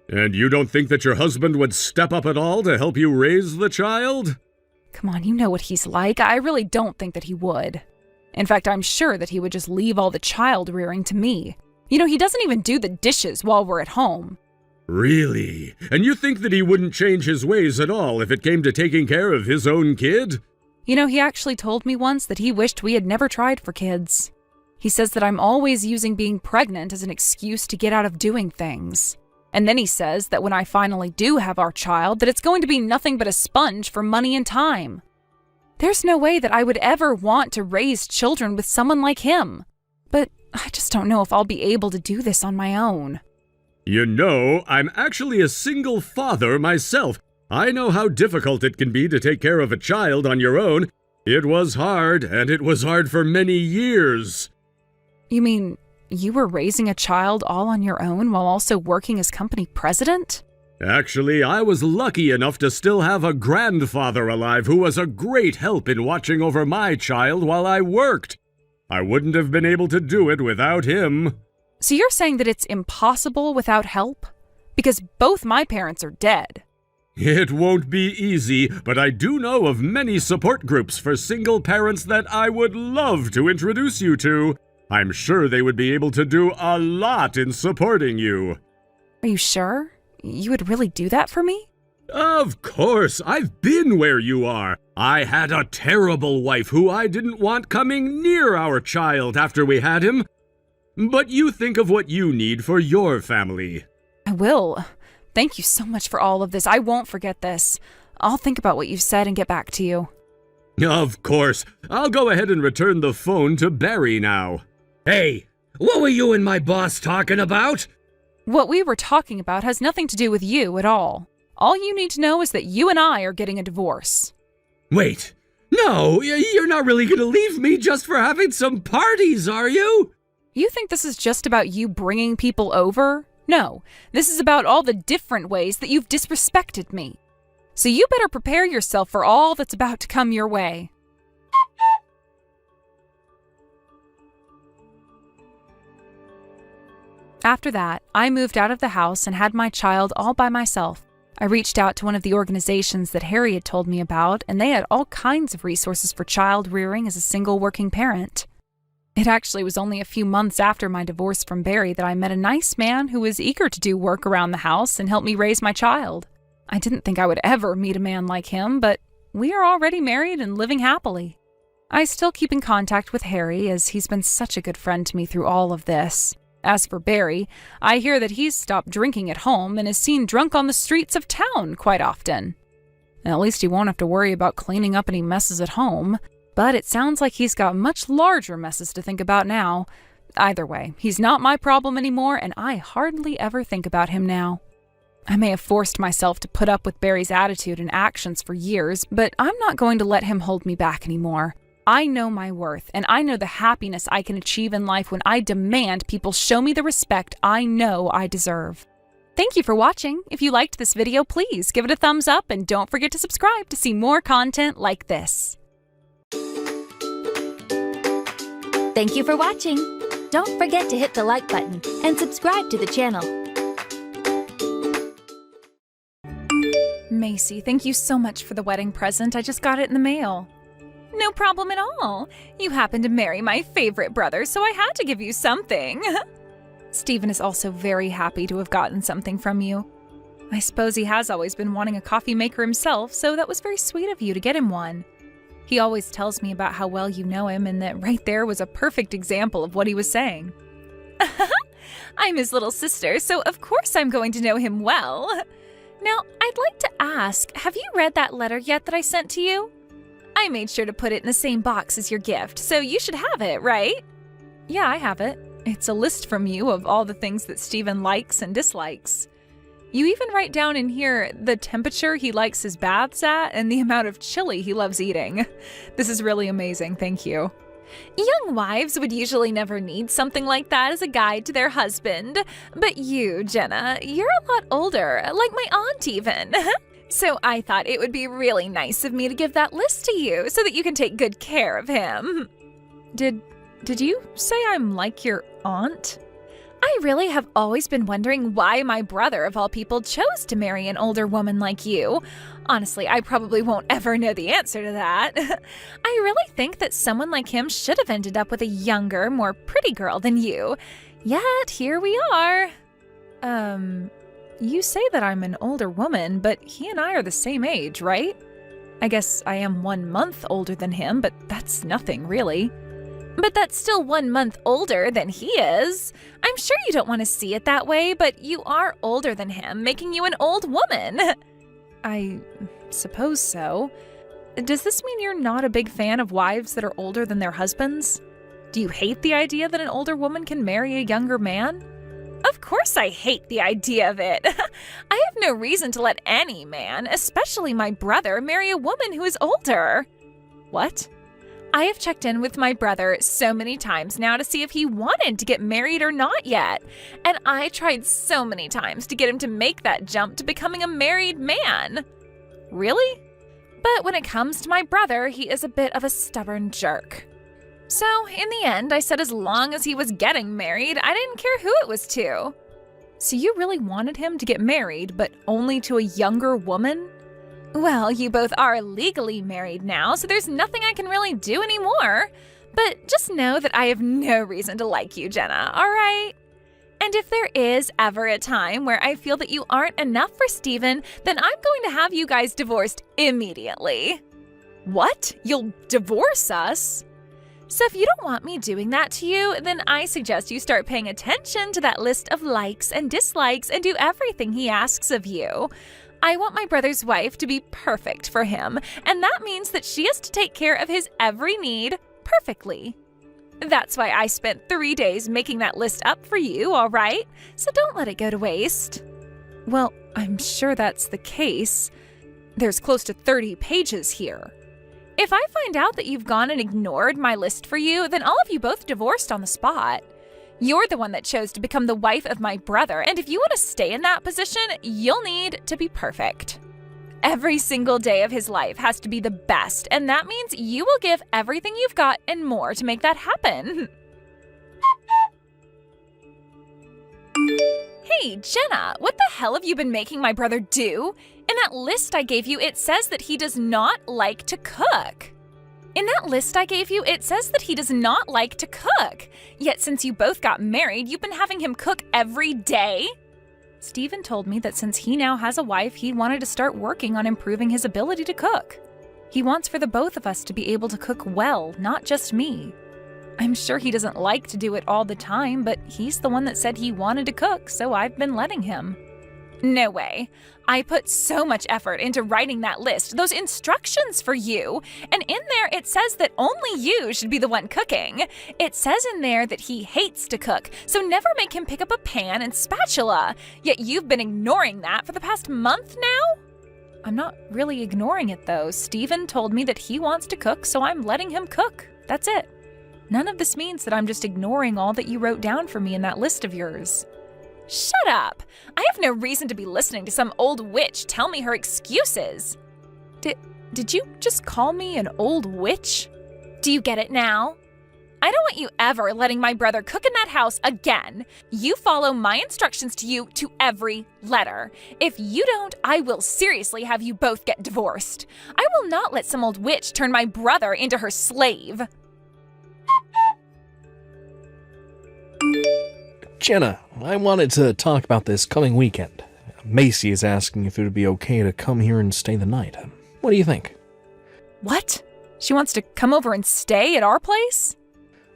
And you don't think that your husband would step up at all to help you raise the child? Come on, you know what he's like. I really don't think that he would. In fact, I'm sure that he would just leave all the child rearing to me. You know, he doesn't even do the dishes while we're at home. Really? And you think that he wouldn't change his ways at all if it came to taking care of his own kid? You know, he actually told me once that he wished we had never tried for kids. He says that I'm always using being pregnant as an excuse to get out of doing things. And then he says that when I finally do have our child, that it's going to be nothing but a sponge for money and time. There's no way that I would ever want to raise children with someone like him. But I just don't know if I'll be able to do this on my own. You know, I'm actually a single father myself. I know how difficult it can be to take care of a child on your own. It was hard, and it was hard for many years. You mean you were raising a child all on your own while also working as company president? Actually, I was lucky enough to still have a grandfather alive who was a great help in watching over my child while I worked. I wouldn't have been able to do it without him. So you're saying that it's impossible without help? Because both my parents are dead. It won't be easy, but I do know of many support groups for single parents that I would love to introduce you to. I'm sure they would be able to do a lot in supporting you. Are you sure? You would really do that for me? Of course, I've been where you are. I had a terrible wife who I didn't want coming near our child after we had him. But you think of what you need for your family. I will. Thank you so much for all of this. I won't forget this. I'll think about what you've said and get back to you. Of course. I'll go ahead and return the phone to Barry now. Hey, what were you and my boss talking about? What we were talking about has nothing to do with you at all. All you need to know is that you and I are getting a divorce. Wait, no, you're not really gonna leave me just for having some parties, are you? You think this is just about you bringing people over? No, this is about all the different ways that you've disrespected me. So you better prepare yourself for all that's about to come your way. After that, I moved out of the house and had my child all by myself. I reached out to one of the organizations that Harry had told me about, and they had all kinds of resources for child rearing as a single working parent. It actually was only a few months after my divorce from Barry that I met a nice man who was eager to do work around the house and help me raise my child. I didn't think I would ever meet a man like him, but we are already married and living happily. I still keep in contact with Harry, as he's been such a good friend to me through all of this. As for Barry, I hear that he's stopped drinking at home and is seen drunk on the streets of town quite often. At least he won't have to worry about cleaning up any messes at home, but it sounds like he's got much larger messes to think about now. Either way, he's not my problem anymore, and I hardly ever think about him now. I may have forced myself to put up with Barry's attitude and actions for years, but I'm not going to let him hold me back anymore. I know my worth, and I know the happiness I can achieve in life when I demand people show me the respect I know I deserve. Thank you for watching. If you liked this video, please give it a thumbs up and don't forget to subscribe to see more content like this. Thank you for watching. Don't forget to hit the like button and subscribe to the channel. Macy, thank you so much for the wedding present. I just got it in the mail. No problem at all. You happen to marry my favorite brother, so I had to give you something. Stephen is also very happy to have gotten something from you. I suppose he has always been wanting a coffee maker himself, so that was very sweet of you to get him one. He always tells me about how well you know him, and that right there was a perfect example of what he was saying. I'm his little sister, so of course I'm going to know him well. Now, I'd like to ask, have you read that letter yet that I sent to you? I made sure to put it in the same box as your gift, so you should have it, right? Yeah, I have it. It's a list from you of all the things that Stephen likes and dislikes. You even write down in here the temperature he likes his baths at and the amount of chili he loves eating. This is really amazing, thank you. Young wives would usually never need something like that as a guide to their husband. But you, Jenna, you're a lot older, like my aunt even. So I thought it would be really nice of me to give that list to you so that you can take good care of him. Did you say I'm like your aunt? I really have always been wondering why my brother, of all people, chose to marry an older woman like you. Honestly, I probably won't ever know the answer to that. I really think that someone like him should have ended up with a younger, more pretty girl than you. Yet, here we are. You say that I'm an older woman, but he and I are the same age, right? I guess I am 1 month older than him, but that's nothing, really. But that's still 1 month older than he is. I'm sure you don't want to see it that way, but you are older than him, making you an old woman. I suppose so. Does this mean you're not a big fan of wives that are older than their husbands? Do you hate the idea that an older woman can marry a younger man? Of course I hate the idea of it. I have no reason to let any man, especially my brother, marry a woman who is older. What? I have checked in with my brother so many times now to see if he wanted to get married or not yet. And I tried so many times to get him to make that jump to becoming a married man. Really? But when it comes to my brother, he is a bit of a stubborn jerk. So, in the end, I said as long as he was getting married, I didn't care who it was to. So you really wanted him to get married, but only to a younger woman? Well, you both are legally married now, so there's nothing I can really do anymore. But just know that I have no reason to like you, Jenna, all right? And if there is ever a time where I feel that you aren't enough for Steven, then I'm going to have you guys divorced immediately. What? You'll divorce us? So if you don't want me doing that to you, then I suggest you start paying attention to that list of likes and dislikes and do everything he asks of you. I want my brother's wife to be perfect for him, and that means that she has to take care of his every need perfectly. That's why I spent 3 days making that list up for you, all right? So don't let it go to waste. Well, I'm sure that's the case. There's close to 30 pages here. If I find out that you've gone and ignored my list for you, then I'll have you both divorced on the spot. You're the one that chose to become the wife of my brother, and if you want to stay in that position, you'll need to be perfect. Every single day of his life has to be the best, and that means you will give everything you've got and more to make that happen. Hey, Jenna, what the hell have you been making my brother do? In that list I gave you, it says that he does not like to cook. Yet since you both got married, you've been having him cook every day? Steven told me that since he now has a wife, he wanted to start working on improving his ability to cook. He wants for the both of us to be able to cook well, not just me. I'm sure he doesn't like to do it all the time, but he's the one that said he wanted to cook, so I've been letting him. No way. I put so much effort into writing that list, those instructions for you, and in there it says that only you should be the one cooking. It says in there that he hates to cook, so never make him pick up a pan and spatula. Yet you've been ignoring that for the past month now? I'm not really ignoring it though. Steven told me that he wants to cook, so I'm letting him cook. That's it. None of this means that I'm just ignoring all that you wrote down for me in that list of yours. Shut up! I have no reason to be listening to some old witch tell me her excuses. Did you just call me an old witch? Do you get it now? I don't want you ever letting my brother cook in that house again. You follow my instructions to you to every letter. If you don't, I will seriously have you both get divorced. I will not let some old witch turn my brother into her slave. Jenna, I wanted to talk about this coming weekend. Macy is asking if it would be okay to come here and stay the night. What do you think? What? She wants to come over and stay at our place?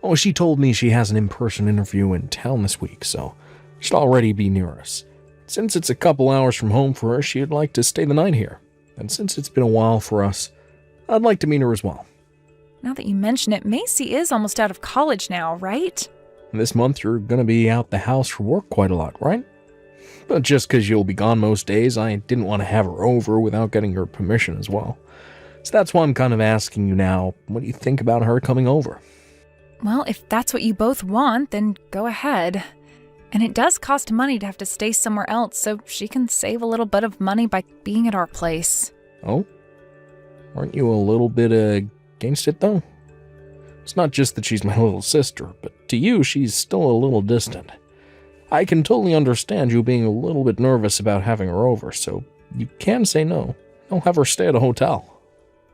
Oh, she told me she has an in-person interview in town this week, so she'll already be near us. Since it's a couple hours from home for her, she'd like to stay the night here. And since it's been a while for us, I'd like to meet her as well. Now that you mention it, Macy is almost out of college now, right? This month you're gonna be out the house for work quite a lot, right? But just because you'll be gone most days, I didn't want to have her over without getting your permission as well. So that's why I'm kind of asking you now, what do you think about her coming over? Well, if that's what you both want, then go ahead. And it does cost money to have to stay somewhere else, so she can save a little bit of money by being at our place. Oh? Aren't you a little bit against it, though? It's not just that she's my little sister, but to you, she's still a little distant. I can totally understand you being a little bit nervous about having her over, so you can say no. I'll have her stay at a hotel.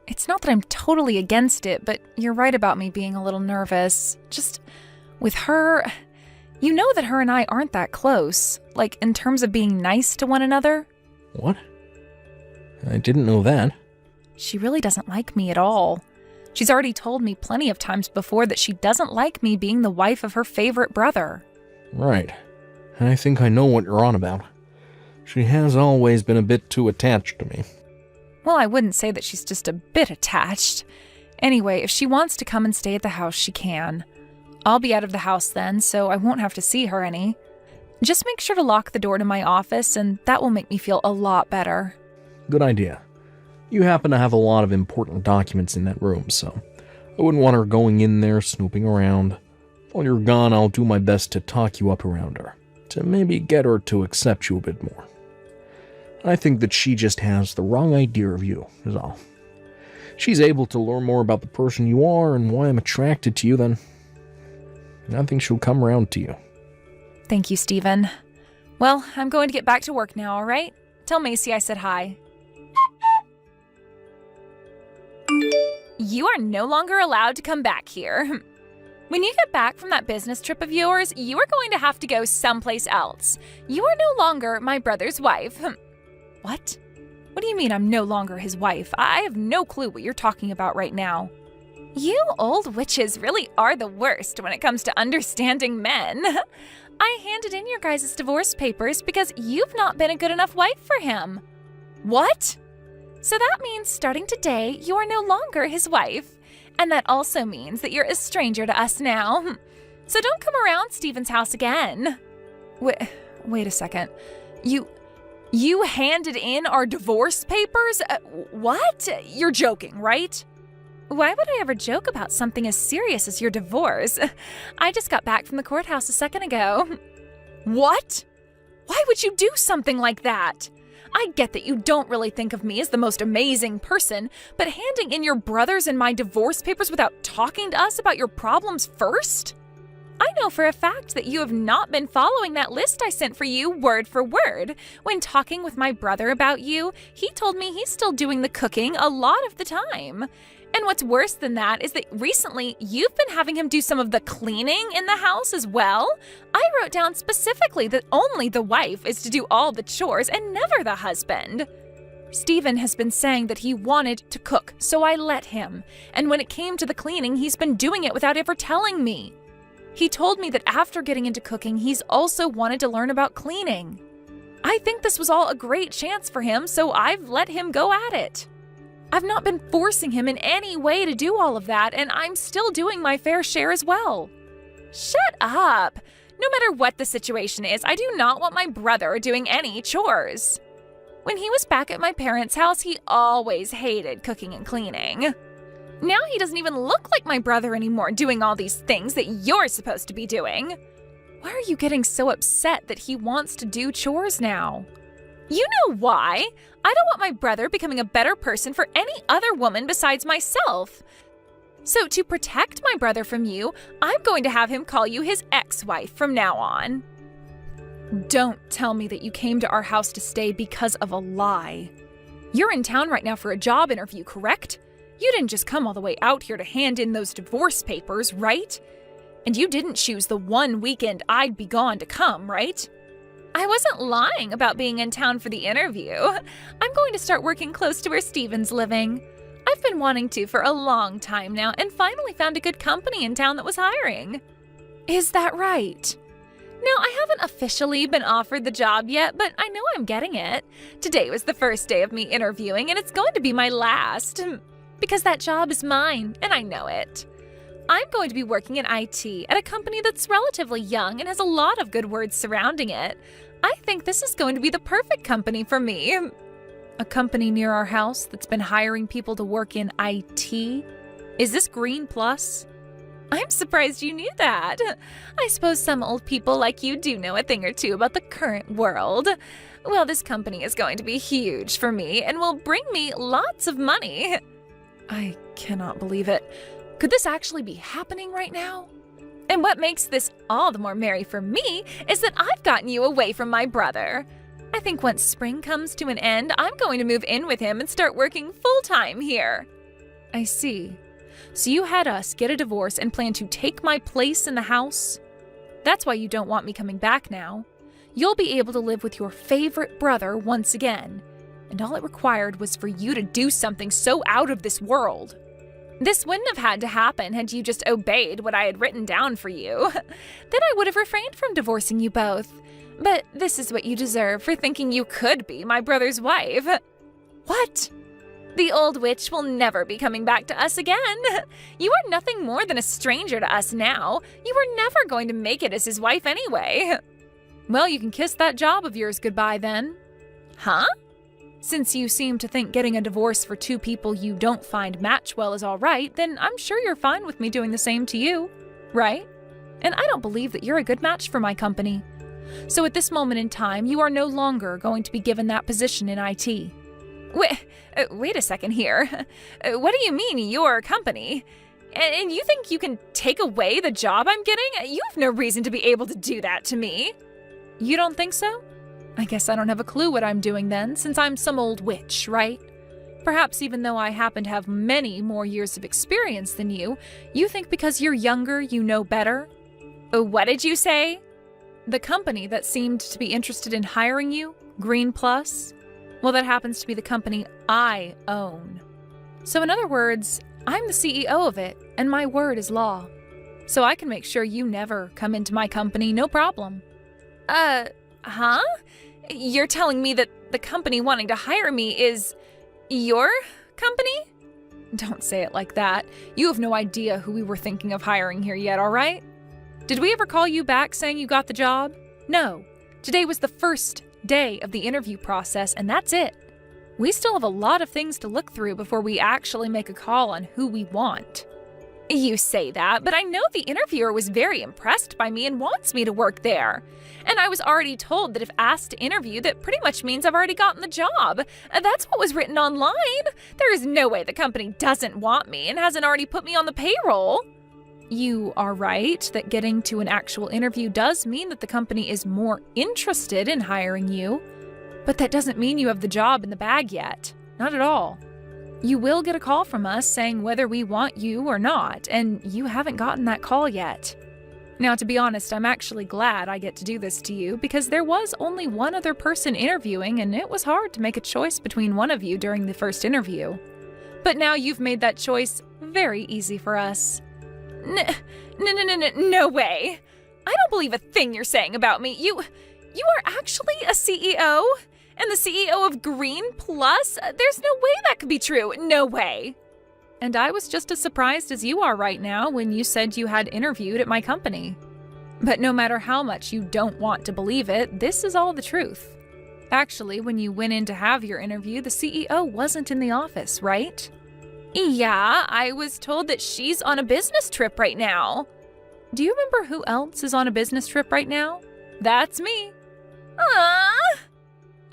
It's not that I'm totally against it, but you're right about me being a little nervous. Just with her, you know that her and I aren't that close, like in terms of being nice to one another. What? I didn't know that. She really doesn't like me at all. She's already told me plenty of times before that she doesn't like me being the wife of her favorite brother. Right. I think I know what you're on about. She has always been a bit too attached to me. Well, I wouldn't say that she's just a bit attached. Anyway, if she wants to come and stay at the house, she can. I'll be out of the house then, so I won't have to see her any. Just make sure to lock the door to my office, and that will make me feel a lot better. Good idea. You happen to have a lot of important documents in that room, so I wouldn't want her going in there snooping around. While you're gone, I'll do my best to talk you up around her, to maybe get her to accept you a bit more. I think that she just has the wrong idea of you, is all. She's able to learn more about the person you are and why I'm attracted to you, then I think she'll come around to you. Thank you, Stephen. Well, I'm going to get back to work now, all right? Tell Macy I said hi. You are no longer allowed to come back here. When you get back from that business trip of yours, you are going to have to go someplace else. You are no longer my brother's wife. What? What do you mean I'm no longer his wife? I have no clue what you're talking about right now. You old witches really are the worst when it comes to understanding men. I handed in your guys' divorce papers because you've not been a good enough wife for him. What? So that means starting today, you are no longer his wife. And that also means that you're a stranger to us now. So don't come around Stephen's house again. Wait a second. You handed in our divorce papers? What? You're joking, right? Why would I ever joke about something as serious as your divorce? I just got back from the courthouse a second ago. What? Why would you do something like that? I get that you don't really think of me as the most amazing person, but handing in your brothers and my divorce papers without talking to us about your problems first? I know for a fact that you have not been following that list I sent for you word for word. When talking with my brother about you, he told me he's still doing the cooking a lot of the time. And what's worse than that is that recently you've been having him do some of the cleaning in the house as well. I wrote down specifically that only the wife is to do all the chores and never the husband. Stephen has been saying that he wanted to cook, so I let him. And when it came to the cleaning, he's been doing it without ever telling me. He told me that after getting into cooking, he's also wanted to learn about cleaning. I think this was all a great chance for him, so I've let him go at it. I've not been forcing him in any way to do all of that, and I'm still doing my fair share as well. Shut up! No matter what the situation is, I do not want my brother doing any chores. When he was back at my parents' house, he always hated cooking and cleaning. Now he doesn't even look like my brother anymore, doing all these things that you're supposed to be doing. Why are you getting so upset that he wants to do chores now? You know why? I don't want my brother becoming a better person for any other woman besides myself. So to protect my brother from you, I'm going to have him call you his ex-wife from now on. Don't tell me that you came to our house to stay because of a lie. You're in town right now for a job interview, correct? You didn't just come all the way out here to hand in those divorce papers, right? And you didn't choose the one weekend I'd be gone to come, right? I wasn't lying about being in town for the interview. I'm going to start working close to where Stephen's living. I've been wanting to for a long time now and finally found a good company in town that was hiring. Is that right? Now, I haven't officially been offered the job yet, but I know I'm getting it. Today was the first day of me interviewing, and it's going to be my last. Because that job is mine, and I know it. I'm going to be working in IT at a company that's relatively young and has a lot of good words surrounding it. I think this is going to be the perfect company for me. A company near our house that's been hiring people to work in IT? Is this Green Plus? I'm surprised you knew that. I suppose some old people like you do know a thing or two about the current world. Well, this company is going to be huge for me and will bring me lots of money. I cannot believe it. Could this actually be happening right now? And what makes this all the more merry for me is that I've gotten you away from my brother. I think once spring comes to an end, I'm going to move in with him and start working full-time here. I see. So you had us get a divorce and plan to take my place in the house? That's why you don't want me coming back now. You'll be able to live with your favorite brother once again. And all it required was for you to do something so out of this world. This wouldn't have had to happen had you just obeyed what I had written down for you. Then I would have refrained from divorcing you both. But this is what you deserve for thinking you could be my brother's wife. What? The old witch will never be coming back to us again. You are nothing more than a stranger to us now. You were never going to make it as his wife anyway. Well, you can kiss that job of yours goodbye then. Huh? Since you seem to think getting a divorce for two people you don't find match well is all right, then I'm sure you're fine with me doing the same to you, right? And I don't believe that you're a good match for my company. So at this moment in time, you are no longer going to be given that position in IT. Wait a second here. What do you mean, your company? And you think you can take away the job I'm getting? You have no reason to be able to do that to me. You don't think so? I guess I don't have a clue what I'm doing then, since I'm some old witch, right? Perhaps even though I happen to have many more years of experience than you think because you're younger, you know better? What did you say? The company that seemed to be interested in hiring you, Green Plus, well, that happens to be the company I own. So in other words, I'm the CEO of it, and my word is law. So I can make sure you never come into my company, no problem. Huh? You're telling me that the company wanting to hire me is your company? Don't say it like that. You have no idea who we were thinking of hiring here yet, all right? Did we ever call you back saying you got the job? No. Today was the first day of the interview process, and that's it. We still have a lot of things to look through before we actually make a call on who we want. You say that, but I know the interviewer was very impressed by me and wants me to work there. And I was already told that if asked to interview, that pretty much means I've already gotten the job. That's what was written online. There is no way the company doesn't want me and hasn't already put me on the payroll. You are right that getting to an actual interview does mean that the company is more interested in hiring you, but that doesn't mean you have the job in the bag yet. Not at all. You will get a call from us saying whether we want you or not, and you haven't gotten that call yet. Now, to be honest, I'm actually glad I get to do this to you because there was only one other person interviewing, and it was hard to make a choice between one of you during the first interview. But now you've made that choice very easy for us. No way. I don't believe a thing you're saying about me. You are actually a CEO? And the CEO of Green Plus? There's no way that could be true. No way. And I was just as surprised as you are right now when you said you had interviewed at my company. But no matter how much you don't want to believe it, this is all the truth. Actually, when you went in to have your interview, the CEO wasn't in the office, right? Yeah, I was told that she's on a business trip right now. Do you remember who else is on a business trip right now? That's me.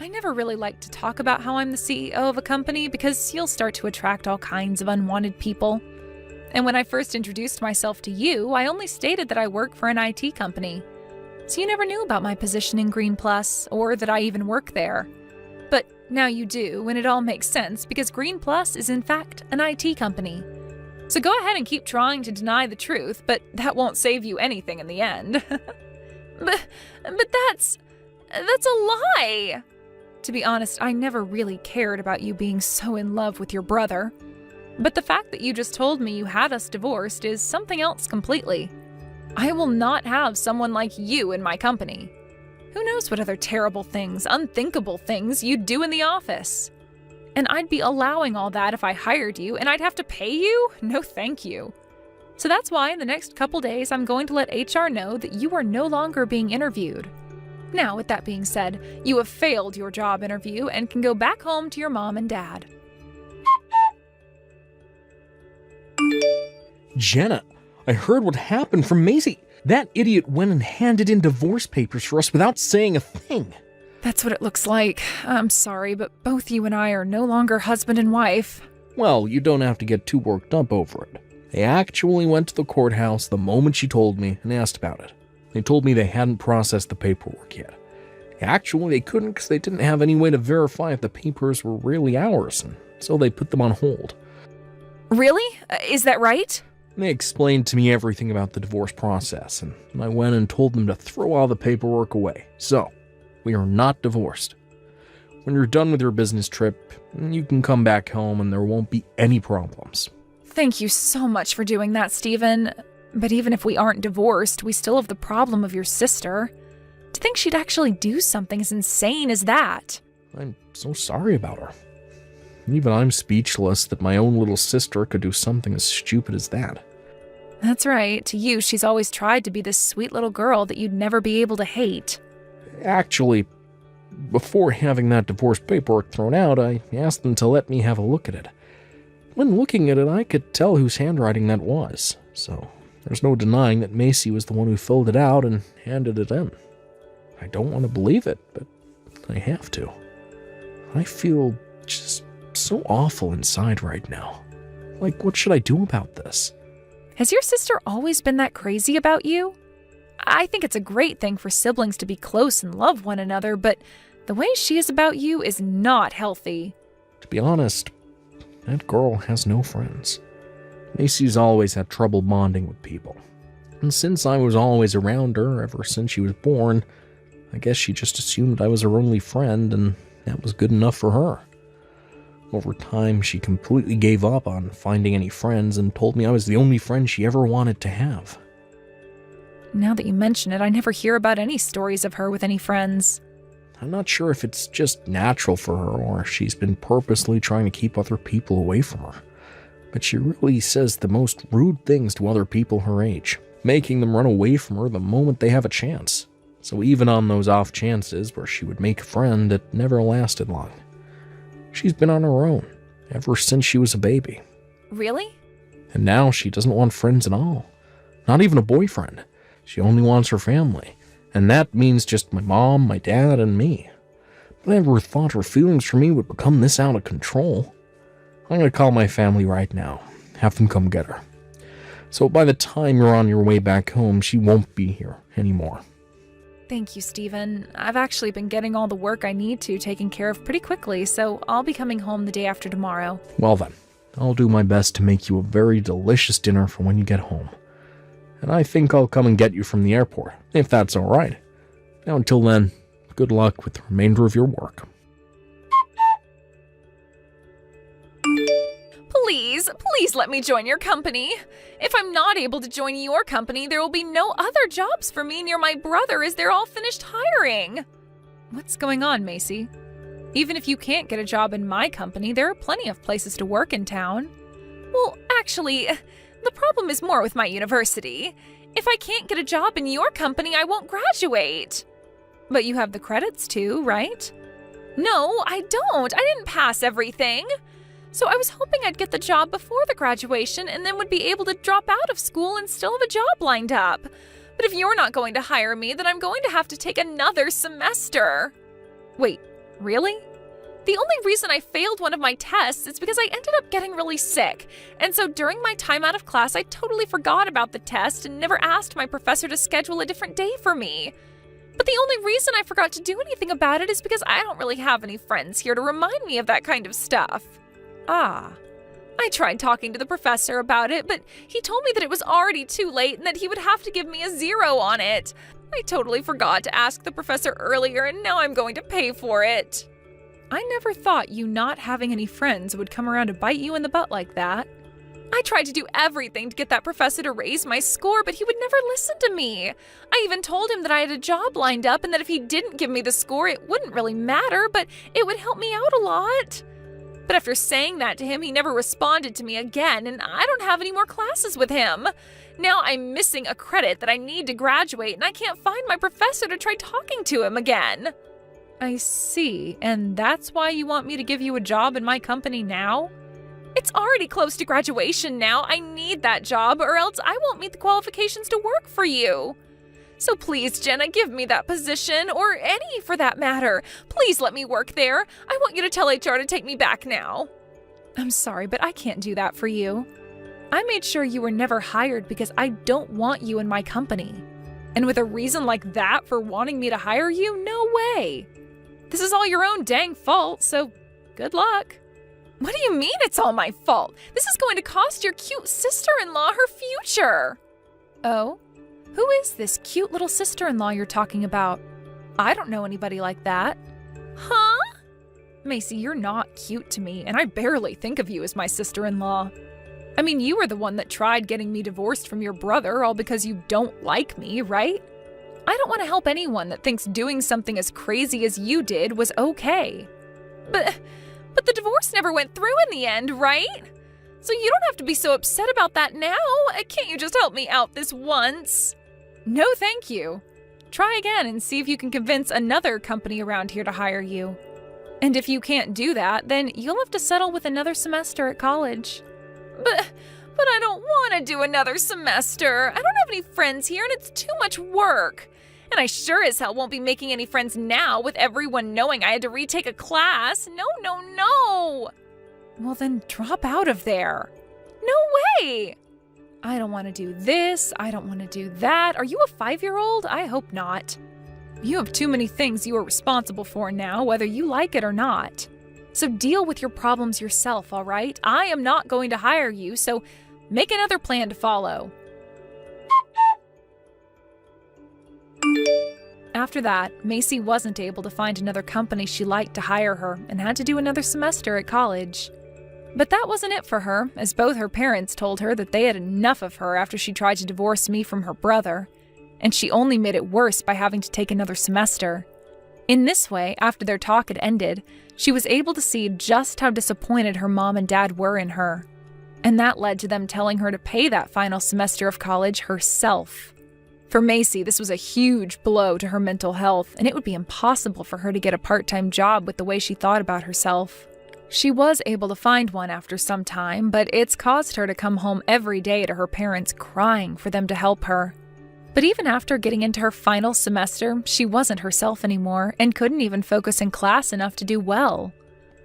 I never really like to talk about how I'm the CEO of a company because you'll start to attract all kinds of unwanted people. And when I first introduced myself to you, I only stated that I work for an IT company. So you never knew about my position in Green Plus or that I even work there. But now you do, and it all makes sense because Green Plus is in fact an IT company. So go ahead and keep trying to deny the truth, but that won't save you anything in the end. but that's a lie. To be honest, I never really cared about you being so in love with your brother. But the fact that you just told me you had us divorced is something else completely. I will not have someone like you in my company. Who knows what other terrible things, unthinkable things you'd do in the office? And I'd be allowing all that if I hired you, and I'd have to pay you? No thank you. So that's why in the next couple days I'm going to let HR know that you are no longer being interviewed. Now, with that being said, you have failed your job interview and can go back home to your mom and dad. Jenna, I heard what happened from Maisie. That idiot went and handed in divorce papers for us without saying a thing. That's what it looks like. I'm sorry, but both you and I are no longer husband and wife. Well, you don't have to get too worked up over it. They actually went to the courthouse the moment she told me and asked about it. They told me they hadn't processed the paperwork yet. Actually, they couldn't because they didn't have any way to verify if the papers were really ours, and so they put them on hold. Really? Is that right? They explained to me everything about the divorce process, and I went and told them to throw all the paperwork away. So, we are not divorced. When you're done with your business trip, you can come back home and there won't be any problems. Thank you so much for doing that, Stephen. But even if we aren't divorced, we still have the problem of your sister. To think she'd actually do something as insane as that. I'm so sorry about her. Even I'm speechless that my own little sister could do something as stupid as that. That's right. To you, she's always tried to be this sweet little girl that you'd never be able to hate. Actually, before having that divorce paperwork thrown out, I asked them to let me have a look at it. When looking at it, I could tell whose handwriting that was, so there's no denying that Macy was the one who filled it out and handed it in. I don't want to believe it, but I have to. I feel just so awful inside right now. Like, what should I do about this? Has your sister always been that crazy about you? I think it's a great thing for siblings to be close and love one another, but the way she is about you is not healthy. To be honest, that girl has no friends. Macy's always had trouble bonding with people. And since I was always around her ever since she was born, I guess she just assumed I was her only friend, and that was good enough for her. Over time, she completely gave up on finding any friends and told me I was the only friend she ever wanted to have. Now that you mention it, I never hear about any stories of her with any friends. I'm not sure if it's just natural for her or she's been purposely trying to keep other people away from her. But she really says the most rude things to other people her age, making them run away from her the moment they have a chance. So even on those off chances where she would make a friend, it never lasted long. She's been on her own ever since she was a baby. Really? And now she doesn't want friends at all. Not even a boyfriend. She only wants her family. And that means just my mom, my dad, and me. But I never thought her feelings for me would become this out of control. I'm going to call my family right now. Have them come get her. So by the time you're on your way back home, she won't be here anymore. Thank you, Stephen. I've actually been getting all the work I need to taken care of pretty quickly, so I'll be coming home the day after tomorrow. Well then, I'll do my best to make you a very delicious dinner for when you get home. And I think I'll come and get you from the airport, if that's all right. Now until then, good luck with the remainder of your work. Please let me join your company. If I'm not able to join your company, there will be no other jobs for me near my brother as they're all finished hiring. What's going on, Macy? Even if you can't get a job in my company, there are plenty of places to work in town. Well, actually, the problem is more with my university. If I can't get a job in your company, I won't graduate. But you have the credits too, right? No, I don't. I didn't pass everything. So I was hoping I'd get the job before the graduation and then would be able to drop out of school and still have a job lined up. But if you're not going to hire me, then I'm going to have to take another semester. Wait, really? The only reason I failed one of my tests is because I ended up getting really sick. And so during my time out of class, I totally forgot about the test and never asked my professor to schedule a different day for me. But the only reason I forgot to do anything about it is because I don't really have any friends here to remind me of that kind of stuff. I tried talking to the professor about it, but he told me that it was already too late and that he would have to give me a 0 on it. I totally forgot to ask the professor earlier, and now I'm going to pay for it. I never thought you not having any friends would come around to bite you in the butt like that. I tried to do everything to get that professor to raise my score, but he would never listen to me. I even told him that I had a job lined up and that if he didn't give me the score, it wouldn't really matter, but it would help me out a lot. But after saying that to him, he never responded to me again, and I don't have any more classes with him. Now I'm missing a credit that I need to graduate, and I can't find my professor to try talking to him again. I see, and that's why you want me to give you a job in my company now? It's already close to graduation now. I need that job or else I won't meet the qualifications to work for you. So please, Jenna, give me that position, or any for that matter. Please let me work there. I want you to tell HR to take me back now. I'm sorry, but I can't do that for you. I made sure you were never hired because I don't want you in my company. And with a reason like that for wanting me to hire you, no way. This is all your own dang fault, so good luck. What do you mean it's all my fault? This is going to cost your cute sister-in-law her future. Oh? Who is this cute little sister-in-law you're talking about? I don't know anybody like that. Huh? Macy, you're not cute to me, and I barely think of you as my sister-in-law. I mean, you were the one that tried getting me divorced from your brother, all because you don't like me, right? I don't want to help anyone that thinks doing something as crazy as you did was okay. But the divorce never went through in the end, right? So you don't have to be so upset about that now. Can't you just help me out this once? No, thank you. Try again and see if you can convince another company around here to hire you. And if you can't do that, then you'll have to settle with another semester at college. But I don't want to do another semester. I don't have any friends here and it's too much work. And I sure as hell won't be making any friends now with everyone knowing I had to retake a class. No. Well then drop out of there. No way! I don't want to do this. I don't want to do that. Are you a 5-year-old? I hope not. You have too many things you are responsible for now, whether you like it or not. So deal with your problems yourself, all right? I am not going to hire you, so make another plan to follow. After that, Macy wasn't able to find another company she liked to hire her and had to do another semester at college. But that wasn't it for her, as both her parents told her that they had enough of her after she tried to divorce me from her brother, and she only made it worse by having to take another semester. In this way, after their talk had ended, she was able to see just how disappointed her mom and dad were in her. And that led to them telling her to pay that final semester of college herself. For Macy, this was a huge blow to her mental health, and it would be impossible for her to get a part-time job with the way she thought about herself. She was able to find one after some time, but it's caused her to come home every day to her parents crying for them to help her. But even after getting into her final semester, she wasn't herself anymore and couldn't even focus in class enough to do well.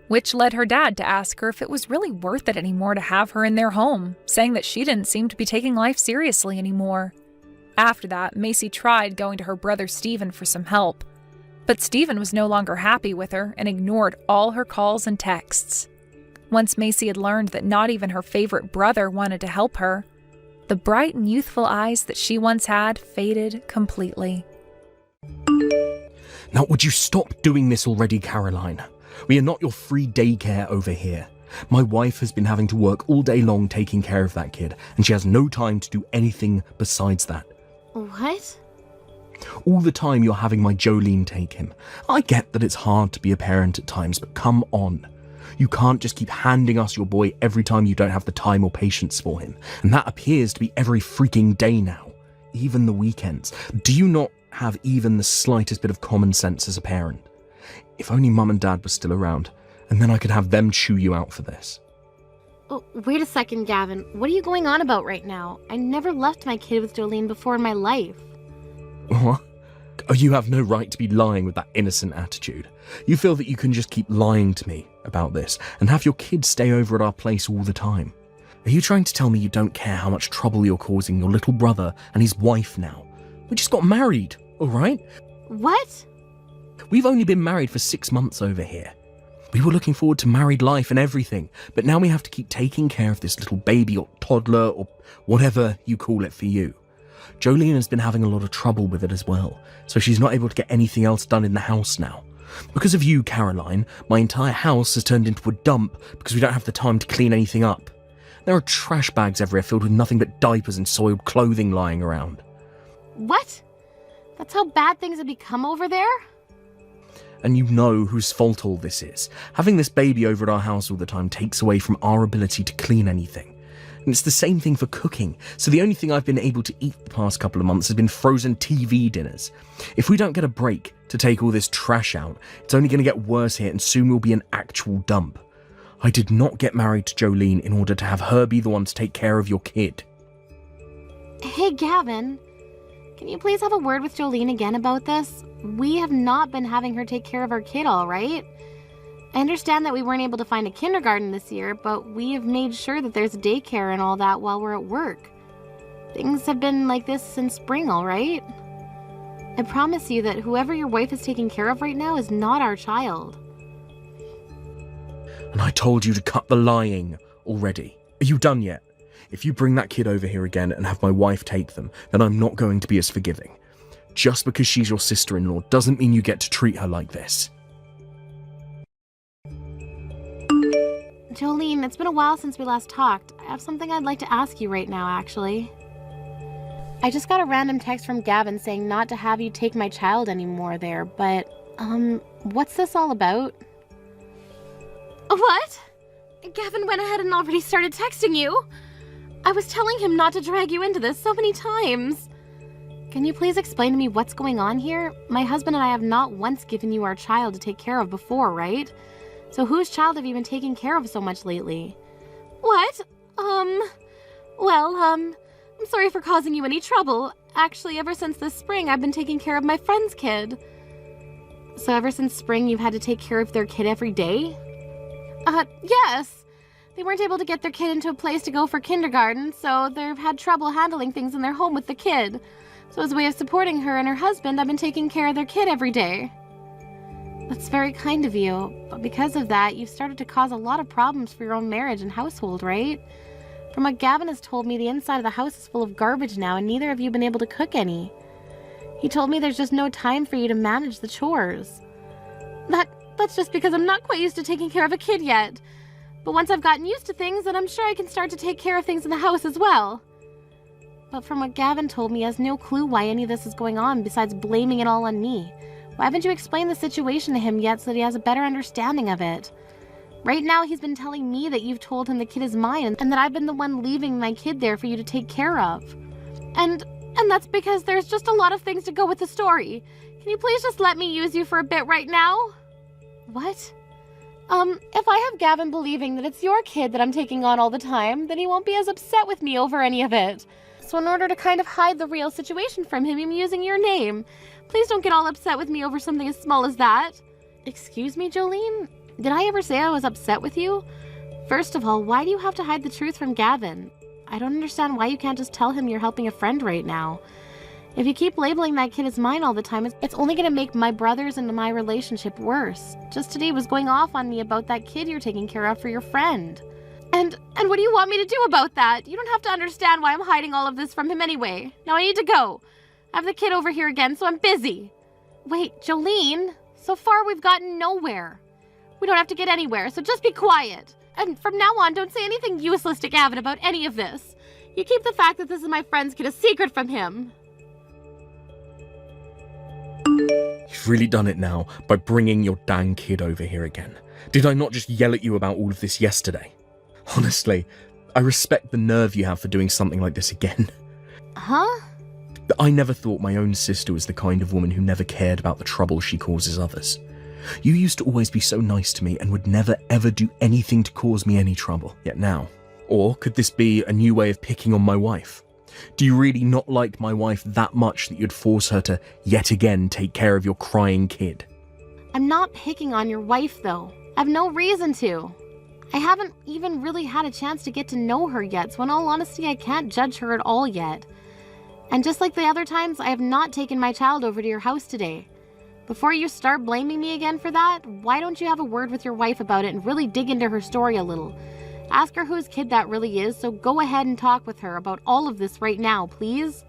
Which led her dad to ask her if it was really worth it anymore to have her in their home, saying that she didn't seem to be taking life seriously anymore. After that, Macy tried going to her brother Stephen for some help. But Stephen was no longer happy with her and ignored all her calls and texts. Once Macy had learned that not even her favorite brother wanted to help her, the bright and youthful eyes that she once had faded completely. Now, would you stop doing this already, Caroline? We are not your free daycare over here. My wife has been having to work all day long taking care of that kid, and she has no time to do anything besides that. What? All the time you're having my Jolene take him. I get that it's hard to be a parent at times, but come on. You can't just keep handing us your boy every time you don't have the time or patience for him. And that appears to be every freaking day now. Even the weekends. Do you not have even the slightest bit of common sense as a parent? If only Mum and Dad were still around, and then I could have them chew you out for this. Oh, wait a second, Gavin. What are you going on about right now? I never left my kid with Jolene before in my life. What? Oh, you have no right to be lying with that innocent attitude. You feel that you can just keep lying to me about this and have your kids stay over at our place all the time. Are you trying to tell me you don't care how much trouble you're causing your little brother and his wife now? We just got married, all right? What? We've only been married for 6 months over here. We were looking forward to married life and everything, but now we have to keep taking care of this little baby or toddler or whatever you call it for you. Jolene has been having a lot of trouble with it as well, so she's not able to get anything else done in the house now. Because of you, Caroline, my entire house has turned into a dump because we don't have the time to clean anything up. There are trash bags everywhere filled with nothing but diapers and soiled clothing lying around. What? That's how bad things have become over there? And you know whose fault all this is. Having this baby over at our house all the time takes away from our ability to clean anything. And it's the same thing for cooking, so the only thing I've been able to eat the past couple of months has been frozen TV dinners. If we don't get a break to take all this trash out, it's only going to get worse here and soon we'll be an actual dump. I did not get married to Jolene in order to have her be the one to take care of your kid. Hey, Gavin. Can you please have a word with Jolene again about this? We have not been having her take care of our kid, all right? I understand that we weren't able to find a kindergarten this year, but we have made sure that there's daycare and all that while we're at work. Things have been like this since spring, all right? I promise you that whoever your wife is taking care of right now is not our child. And I told you to cut the lying already. Are you done yet? If you bring that kid over here again and have my wife take them, then I'm not going to be as forgiving. Just because she's your sister-in-law doesn't mean you get to treat her like this. Jolene, it's been a while since we last talked. I have something I'd like to ask you right now, actually. I just got a random text from Gavin saying not to have you take my child anymore there, but, what's this all about? What? Gavin went ahead and already started texting you? I was telling him not to drag you into this so many times. Can you please explain to me what's going on here? My husband and I have not once given you our child to take care of before, right? So whose child have you been taking care of so much lately? What? I'm sorry for causing you any trouble. Actually, ever since this spring, I've been taking care of my friend's kid. So ever since spring, you've had to take care of their kid every day? Yes. They weren't able to get their kid into a place to go for kindergarten, so they've had trouble handling things in their home with the kid. So as a way of supporting her and her husband, I've been taking care of their kid every day. That's very kind of you, but because of that, you've started to cause a lot of problems for your own marriage and household, right? From what Gavin has told me, the inside of the house is full of garbage now, and neither of you have been able to cook any. He told me there's just no time for you to manage the chores. That's just because I'm not quite used to taking care of a kid yet. But once I've gotten used to things, then I'm sure I can start to take care of things in the house as well. But from what Gavin told me, he has no clue why any of this is going on besides blaming it all on me. Why haven't you explained the situation to him yet so that he has a better understanding of it? Right now, he's been telling me that you've told him the kid is mine and that I've been the one leaving my kid there for you to take care of. And that's because there's just a lot of things to go with the story. Can you please just let me use you for a bit right now? What? If I have Gavin believing that it's your kid that I'm taking on all the time, then he won't be as upset with me over any of it. So in order to kind of hide the real situation from him, I'm using your name. Please don't get all upset with me over something as small as that. Excuse me, Jolene? Did I ever say I was upset with you? First of all, why do you have to hide the truth from Gavin? I don't understand why you can't just tell him you're helping a friend right now. If you keep labeling that kid as mine all the time, it's only going to make my brothers and my relationship worse. Just today was going off on me about that kid you're taking care of for your friend. And what do you want me to do about that? You don't have to understand why I'm hiding all of this from him anyway. Now I need to go. I have the kid over here again, so I'm busy. Wait, Jolene, so far we've gotten nowhere. We don't have to get anywhere, so just be quiet. And from now on, don't say anything useless to Gavin about any of this. You keep the fact that this is my friend's kid a secret from him. You've really done it now by bringing your dang kid over here again. Did I not just yell at you about all of this yesterday? Honestly, I respect the nerve you have for doing something like this again. Huh? I never thought my own sister was the kind of woman who never cared about the trouble she causes others. You used to always be so nice to me and would never ever do anything to cause me any trouble, yet now. Or could this be a new way of picking on my wife? Do you really not like my wife that much that you'd force her to yet again take care of your crying kid? I'm not picking on your wife, though. I have no reason to. I haven't even really had a chance to get to know her yet, so in all honesty, I can't judge her at all yet. And just like the other times, I have not taken my child over to your house today. Before you start blaming me again for that, why don't you have a word with your wife about it and really dig into her story a little? Ask her whose kid that really is, so go ahead and talk with her about all of this right now, please.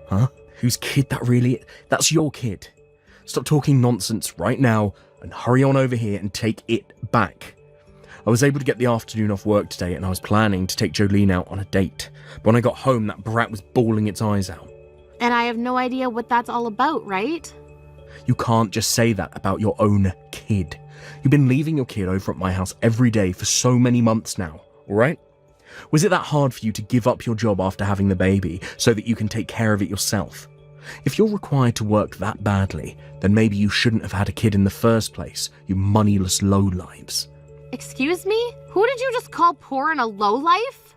Huh? Whose kid that really is? That's your kid. Stop talking nonsense right now and hurry on over here and take it back. I was able to get the afternoon off work today and I was planning to take Jolene out on a date. But when I got home, that brat was bawling its eyes out. And I have no idea what that's all about, right? You can't just say that about your own kid. You've been leaving your kid over at my house every day for so many months now, alright? Was it that hard for you to give up your job after having the baby so that you can take care of it yourself? If you're required to work that badly, then maybe you shouldn't have had a kid in the first place, you moneyless lowlives. Excuse me? Who did you just call poor and a lowlife?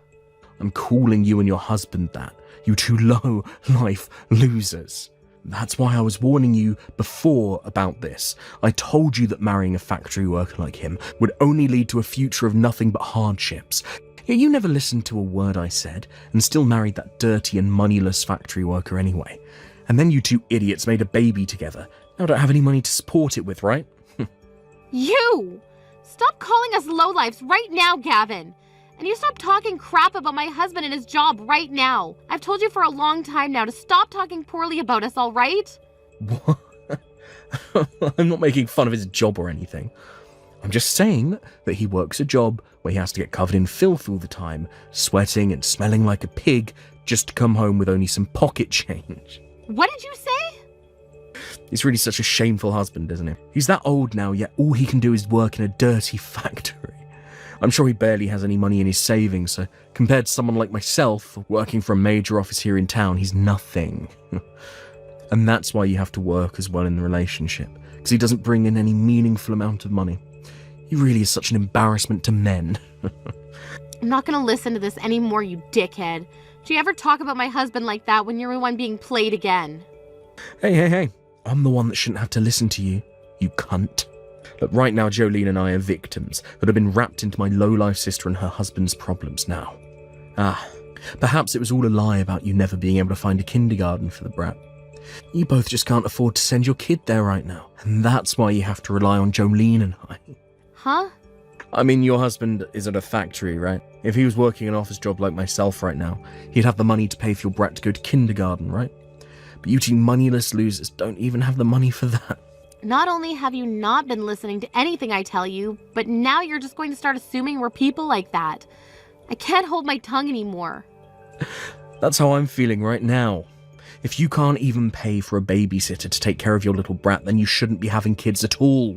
I'm calling you and your husband that. You two low-life losers. That's why I was warning you before about this. I told you that marrying a factory worker like him would only lead to a future of nothing but hardships. Yet you never listened to a word I said, and still married that dirty and moneyless factory worker anyway. And then you two idiots made a baby together. Now don't have any money to support it with, right? You! Stop calling us lowlifes right now, Gavin! And you stop talking crap about my husband and his job right now. I've told you for a long time now to stop talking poorly about us, all right? What? I'm not making fun of his job or anything. I'm just saying that he works a job where he has to get covered in filth all the time, sweating and smelling like a pig, just to come home with only some pocket change. What did you say? He's really such a shameful husband, isn't he? He's that old now, yet all he can do is work in a dirty factory. I'm sure he barely has any money in his savings, so compared to someone like myself, working for a major office here in town, he's nothing. And that's why you have to work as well in the relationship, because he doesn't bring in any meaningful amount of money. He really is such an embarrassment to men. I'm not gonna listen to this anymore, you dickhead. Do you ever talk about my husband like that when you're the one being played again? Hey. I'm the one that shouldn't have to listen to you, you cunt. But right now, Jolene and I are victims that have been wrapped into my low-life sister and her husband's problems now. Perhaps it was all a lie about you never being able to find a kindergarten for the brat. You both just can't afford to send your kid there right now, and that's why you have to rely on Jolene and I. Huh? I mean, your husband is at a factory, right? If he was working an office job like myself right now, he'd have the money to pay for your brat to go to kindergarten, right? But you two moneyless losers don't even have the money for that. Not only have you not been listening to anything I tell you, but now you're just going to start assuming we're people like that. I can't hold my tongue anymore. That's how I'm feeling right now. If you can't even pay for a babysitter to take care of your little brat, then you shouldn't be having kids at all.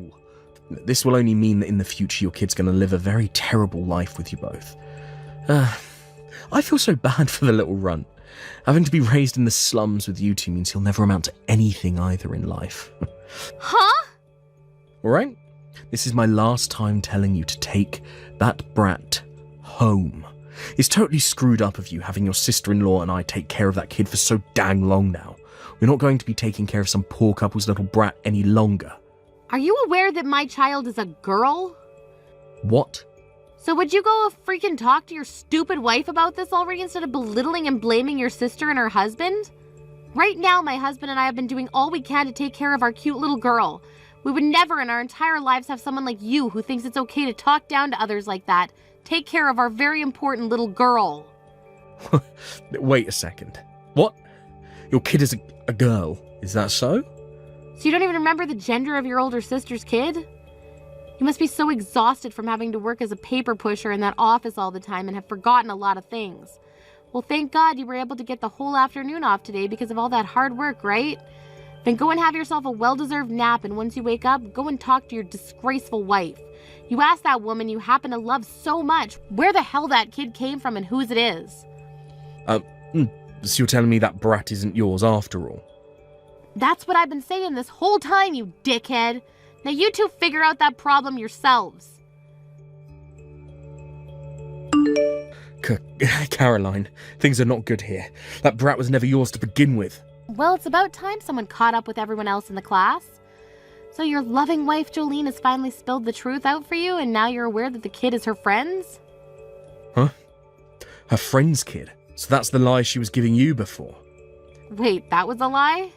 This will only mean that in the future your kid's going to live a very terrible life with you both. I feel so bad for the little runt. Having to be raised in the slums with you two means he'll never amount to anything either in life. Huh? Alright? This is my last time telling you to take that brat home. It's totally screwed up of you having your sister-in-law and I take care of that kid for so dang long now. We're not going to be taking care of some poor couple's little brat any longer. Are you aware that my child is a girl? What? So would you go freaking talk to your stupid wife about this already instead of belittling and blaming your sister and her husband? Right now, my husband and I have been doing all we can to take care of our cute little girl. We would never in our entire lives have someone like you who thinks it's okay to talk down to others like that. Take care of our very important little girl. Wait a second. What? Your kid is a girl, is that so? So you don't even remember the gender of your older sister's kid? You must be so exhausted from having to work as a paper pusher in that office all the time and have forgotten a lot of things. Well, thank God you were able to get the whole afternoon off today because of all that hard work, right? Then go and have yourself a well-deserved nap, and once you wake up, go and talk to your disgraceful wife. You ask that woman you happen to love so much where the hell that kid came from and whose it is. So you're telling me that brat isn't yours after all? That's what I've been saying this whole time, you dickhead. Now you two figure out that problem yourselves. Caroline, things are not good here. That brat was never yours to begin with. Well, it's about time someone caught up with everyone else in the class. So your loving wife Jolene has finally spilled the truth out for you, and now you're aware that the kid is her friend's? Huh? Her friend's kid? So that's the lie she was giving you before? Wait, that was a lie?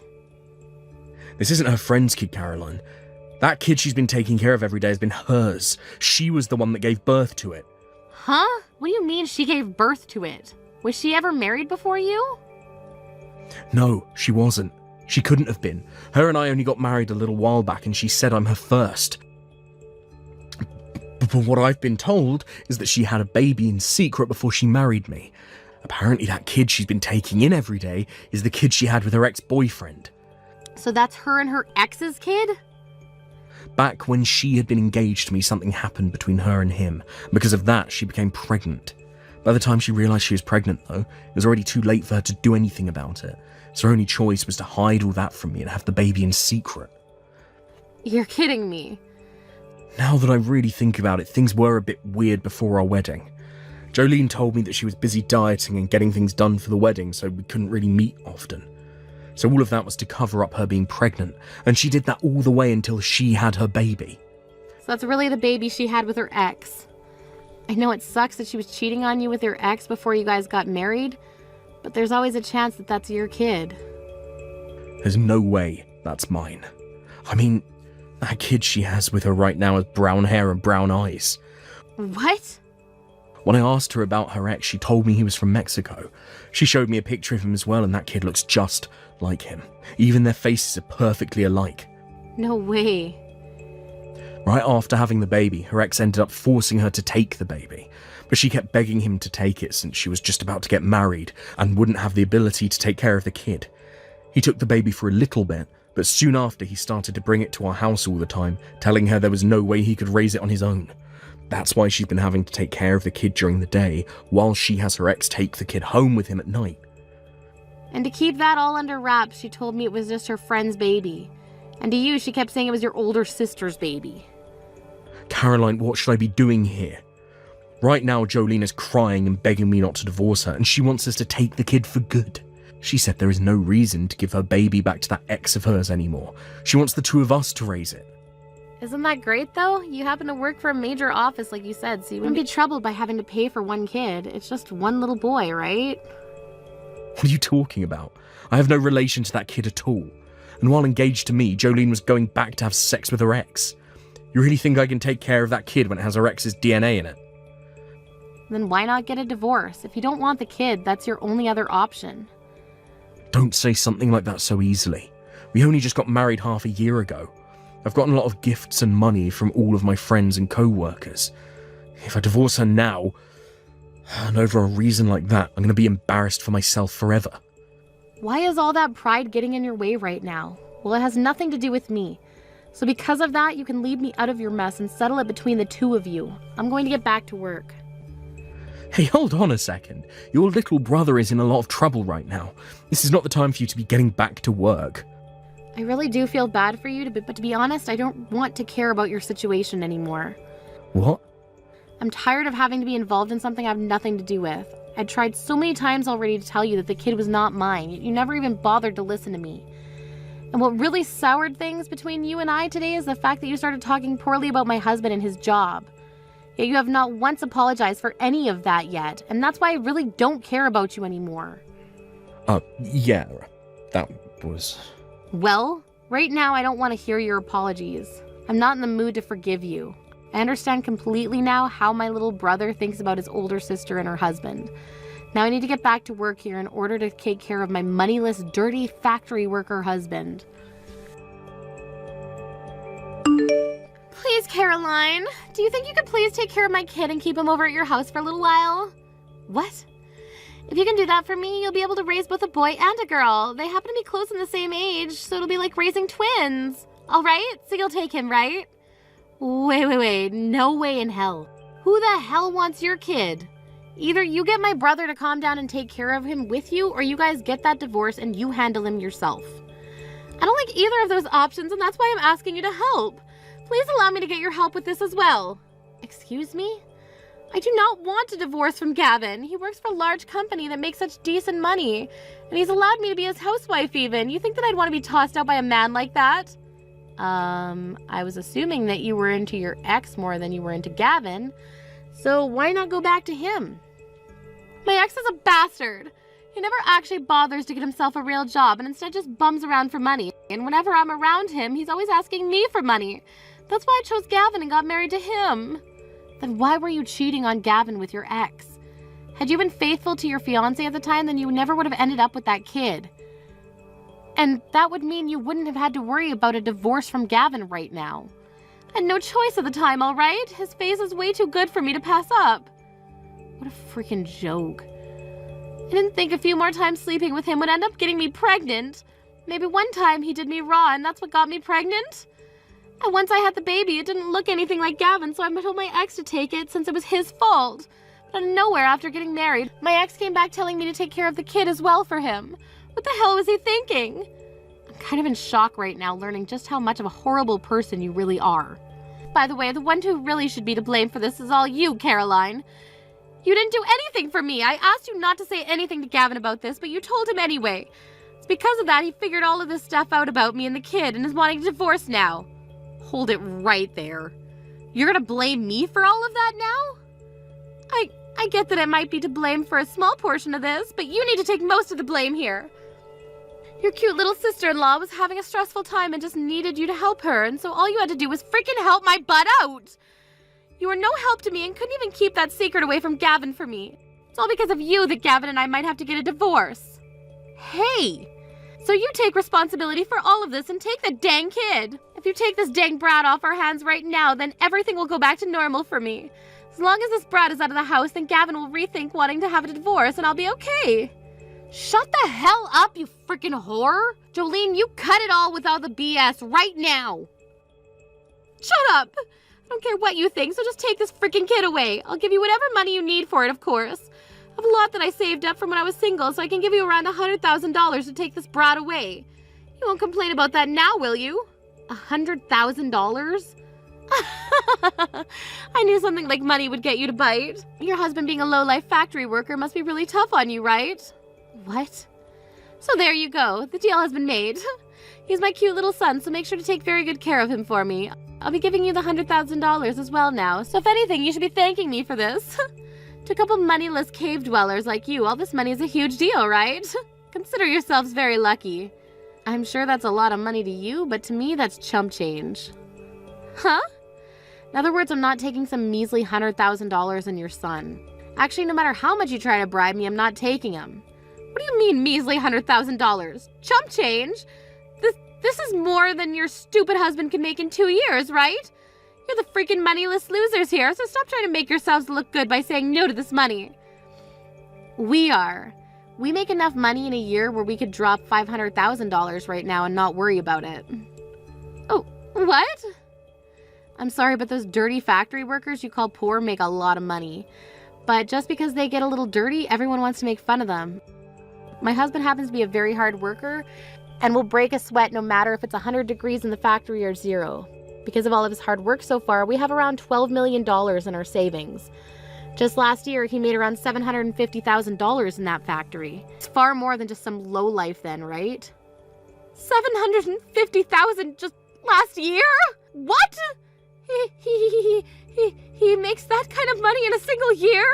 This isn't her friend's kid, Caroline. That kid she's been taking care of every day has been hers. She was the one that gave birth to it. Huh? What do you mean she gave birth to it? Was she ever married before you? No, she wasn't. She couldn't have been. Her and I only got married a little while back and she said I'm her first. But what I've been told is that she had a baby in secret before she married me. Apparently that kid she's been taking in every day is the kid she had with her ex-boyfriend. So that's her and her ex's kid? Back when she had been engaged to me, something happened between her and him. Because of that, she became pregnant. By the time she realised she was pregnant, though, it was already too late for her to do anything about it. So her only choice was to hide all that from me and have the baby in secret. You're kidding me. Now that I really think about it, things were a bit weird before our wedding. Jolene told me that she was busy dieting and getting things done for the wedding, so we couldn't really meet often. So all of that was to cover up her being pregnant, and she did that all the way until she had her baby. So that's really the baby she had with her ex. I know it sucks that she was cheating on you with your ex before you guys got married, but there's always a chance that that's your kid. There's no way that's mine. I mean, that kid she has with her right now has brown hair and brown eyes. What? When I asked her about her ex, she told me he was from Mexico. She showed me a picture of him as well, and that kid looks just like him. Even their faces are perfectly alike. No way. Right after having the baby, her ex ended up forcing her to take the baby, but she kept begging him to take it since she was just about to get married and wouldn't have the ability to take care of the kid. He took the baby for a little bit, but soon after he started to bring it to our house all the time, telling her there was no way he could raise it on his own. That's why she's been having to take care of the kid during the day, while she has her ex take the kid home with him at night. And to keep that all under wraps, she told me it was just her friend's baby. And to you, she kept saying it was your older sister's baby. Caroline, what should I be doing here? Right now, Jolene is crying and begging me not to divorce her, and she wants us to take the kid for good. She said there is no reason to give her baby back to that ex of hers anymore. She wants the two of us to raise it. Isn't that great, though? You happen to work for a major office, like you said, so you wouldn't be troubled by having to pay for one kid. It's just one little boy, right? What are you talking about? I have no relation to that kid at all. And while engaged to me, Jolene was going back to have sex with her ex. You really think I can take care of that kid when it has her ex's DNA in it? Then why not get a divorce? If you don't want the kid, that's your only other option. Don't say something like that so easily. We only just got married half a year ago. I've gotten a lot of gifts and money from all of my friends and co-workers. If I divorce her now, and over a reason like that, I'm going to be embarrassed for myself forever. Why is all that pride getting in your way right now? Well, it has nothing to do with me. So because of that, you can leave me out of your mess and settle it between the two of you. I'm going to get back to work. Hey, hold on a second. Your little brother is in a lot of trouble right now. This is not the time for you to be getting back to work. I really do feel bad for you, but to be honest, I don't want to care about your situation anymore. What? I'm tired of having to be involved in something I have nothing to do with. I tried so many times already to tell you that the kid was not mine. You never even bothered to listen to me. And what really soured things between you and I today is the fact that you started talking poorly about my husband and his job. Yet you have not once apologized for any of that yet, and that's why I really don't care about you anymore. Yeah, that was... Well, right now I don't want to hear your apologies. I'm not in the mood to forgive you. I understand completely now how my little brother thinks about his older sister and her husband. Now I need to get back to work here in order to take care of my moneyless, dirty factory worker husband. Please, Caroline, do you think you could please take care of my kid and keep him over at your house for a little while? What? If you can do that for me, you'll be able to raise both a boy and a girl. They happen to be close in the same age, so it'll be like raising twins. All right? So you'll take him, right? Wait. No way in hell. Who the hell wants your kid? Either you get my brother to calm down and take care of him with you, or you guys get that divorce and you handle him yourself. I don't like either of those options, and that's why I'm asking you to help. Please allow me to get your help with this as well. Excuse me? I do not want a divorce from Gavin. He works for a large company that makes such decent money, and he's allowed me to be his housewife even. You think that I'd want to be tossed out by a man like that? I was assuming that you were into your ex more than you were into Gavin, so why not go back to him? My ex is a bastard. He never actually bothers to get himself a real job and instead just bums around for money. And whenever I'm around him, he's always asking me for money. That's why I chose Gavin and got married to him. Then why were you cheating on Gavin with your ex? Had you been faithful to your fiancé at the time, then you never would have ended up with that kid. And that would mean you wouldn't have had to worry about a divorce from Gavin right now. I had no choice at the time, all right? His face is way too good for me to pass up. What a freaking joke. I didn't think a few more times sleeping with him would end up getting me pregnant. Maybe one time he did me raw and that's what got me pregnant. And once I had the baby, it didn't look anything like Gavin, so I told my ex to take it since it was his fault. But out of nowhere, after getting married, my ex came back telling me to take care of the kid as well for him. What the hell was he thinking? I'm kind of in shock right now, learning just how much of a horrible person you really are. By the way, the one who really should be to blame for this is all you, Caroline. You didn't do anything for me. I asked you not to say anything to Gavin about this, but you told him anyway. It's because of that he figured all of this stuff out about me and the kid and is wanting a divorce now. Hold it right there. You're gonna blame me for all of that now? I get that I might be to blame for a small portion of this, but you need to take most of the blame here. Your cute little sister-in-law was having a stressful time and just needed you to help her, and so all you had to do was freaking help my butt out. You were no help to me and couldn't even keep that secret away from Gavin for me. It's all because of you that Gavin and I might have to get a divorce. Hey! So you take responsibility for all of this and take the dang kid. If you take this dang brat off our hands right now, then everything will go back to normal for me. As long as this brat is out of the house, then Gavin will rethink wanting to have a divorce and I'll be okay. Shut the hell up, you freaking whore! Jolene, you cut it all with all the BS right now! Shut up! I don't care what you think, so just take this freaking kid away. I'll give you whatever money you need for it, of course. I have a lot that I saved up from when I was single, so I can give you around $100,000 to take this brat away. You won't complain about that now, will you? $100,000? I knew something like money would get you to bite. Your husband being a low-life factory worker must be really tough on you, right? What? So there you go. The deal has been made. He's my cute little son, so make sure to take very good care of him for me. I'll be giving you the $100,000 as well now, so if anything, you should be thanking me for this. To a couple moneyless cave dwellers like you, all this money is a huge deal, right? Consider yourselves very lucky. I'm sure that's a lot of money to you, but to me, that's chump change. Huh? In other words, I'm not taking some measly $100,000 in your son. Actually, no matter how much you try to bribe me, I'm not taking him. What do you mean, measly $100,000? Chump change? This is more than your stupid husband can make in 2 years, right? You're the freaking moneyless losers here, so stop trying to make yourselves look good by saying no to this money. We make enough money in a year where we could drop $500,000 right now and not worry about it. Oh, what? I'm sorry, but those dirty factory workers you call poor make a lot of money. But just because they get a little dirty, everyone wants to make fun of them. My husband happens to be a very hard worker and will break a sweat no matter if it's 100 degrees in the factory or 0. Because of all of his hard work so far, we have around $12 million in our savings. Just last year, he made around $750,000 in that factory. It's far more than just some lowlife then, right? $750,000 just last year? What? He makes that kind of money in a single year?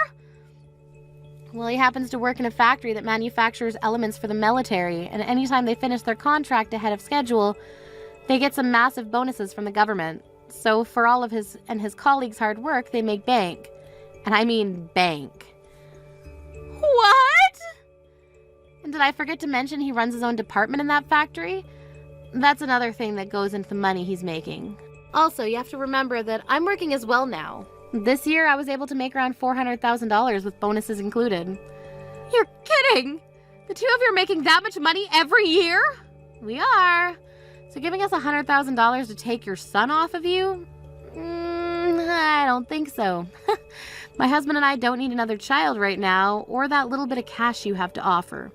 Well, he happens to work in a factory that manufactures elements for the military, and anytime they finish their contract ahead of schedule, they get some massive bonuses from the government. So for all of his and his colleagues' hard work, they make bank. And I mean bank. What? And did I forget to mention he runs his own department in that factory? That's another thing that goes into the money he's making. Also, you have to remember that I'm working as well now. This year, I was able to make around $400,000 with bonuses included. You're kidding! The two of you are making that much money every year? We are. So giving us $100,000 to take your son off of you? I don't think so. My husband and I don't need another child right now, or that little bit of cash you have to offer.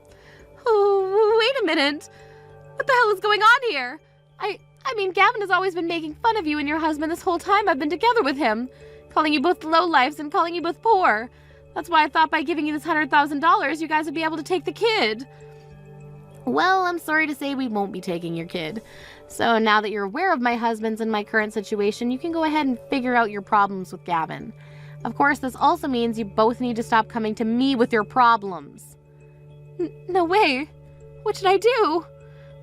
Oh, wait a minute. What the hell is going on here? I mean, Gavin has always been making fun of you and your husband this whole time I've been together with him, calling you both lowlifes and calling you both poor. That's why I thought by giving you this $100,000, you guys would be able to take the kid. Well, I'm sorry to say we won't be taking your kid. So now that you're aware of my husband's and my current situation, you can go ahead and figure out your problems with Gavin. Of course, this also means you both need to stop coming to me with your problems. No way. What should I do?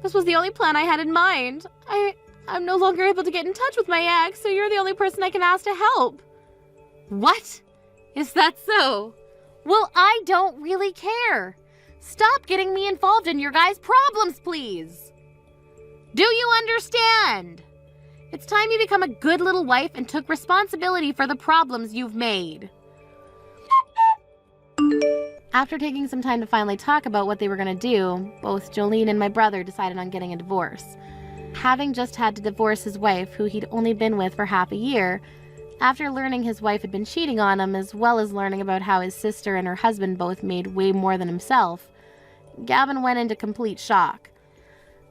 This was the only plan I had in mind. I'm no longer able to get in touch with my ex, so you're the only person I can ask to help. What? Is that so? Well, I don't really care. Stop getting me involved in your guys' problems, please. Do you understand? It's time you become a good little wife and took responsibility for the problems you've made. After taking some time to finally talk about what they were going to do, both Jolene and my brother decided on getting a divorce. Having just had to divorce his wife, who he'd only been with for half a year, after learning his wife had been cheating on him, as well as learning about how his sister and her husband both made way more than himself, Gavin went into complete shock.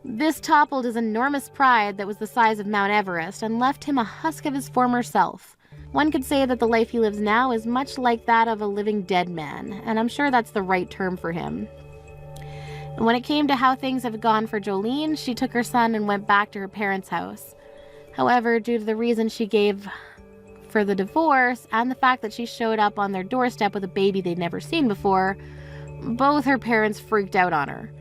This toppled his enormous pride that was the size of Mount Everest and left him a husk of his former self. One could say that the life he lives now is much like that of a living dead man, and I'm sure that's the right term for him. And when it came to how things have gone for Jolene, she took her son and went back to her parents' house. However, due to the reason she gave for the divorce and the fact that she showed up on their doorstep with a baby they'd never seen before, both her parents freaked out on her.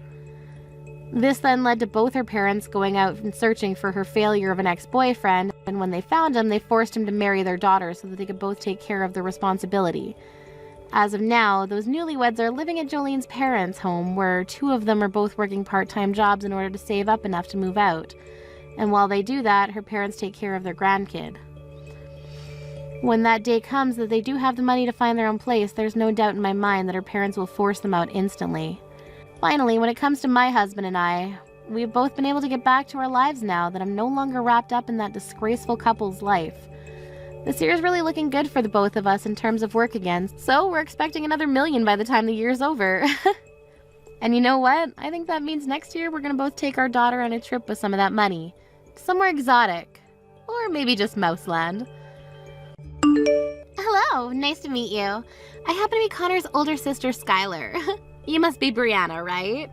This then led to both her parents going out and searching for her failure of an ex-boyfriend, and when they found him, they forced him to marry their daughter so that they could both take care of the responsibility. As of now, those newlyweds are living at Jolene's parents' home, where two of them are both working part-time jobs in order to save up enough to move out. And while they do that, her parents take care of their grandkid. When that day comes that they do have the money to find their own place, there's no doubt in my mind that her parents will force them out instantly. Finally, when it comes to my husband and I, we've both been able to get back to our lives now that I'm no longer wrapped up in that disgraceful couple's life. This year is really looking good for the both of us in terms of work again, so we're expecting another $1 million by the time the year's over. And you know what? I think that means next year we're gonna both take our daughter on a trip with some of that money. Somewhere exotic. Or maybe just Mouseland. Hello, nice to meet you. I happen to be Connor's older sister, Skylar. You must be Brianna, right?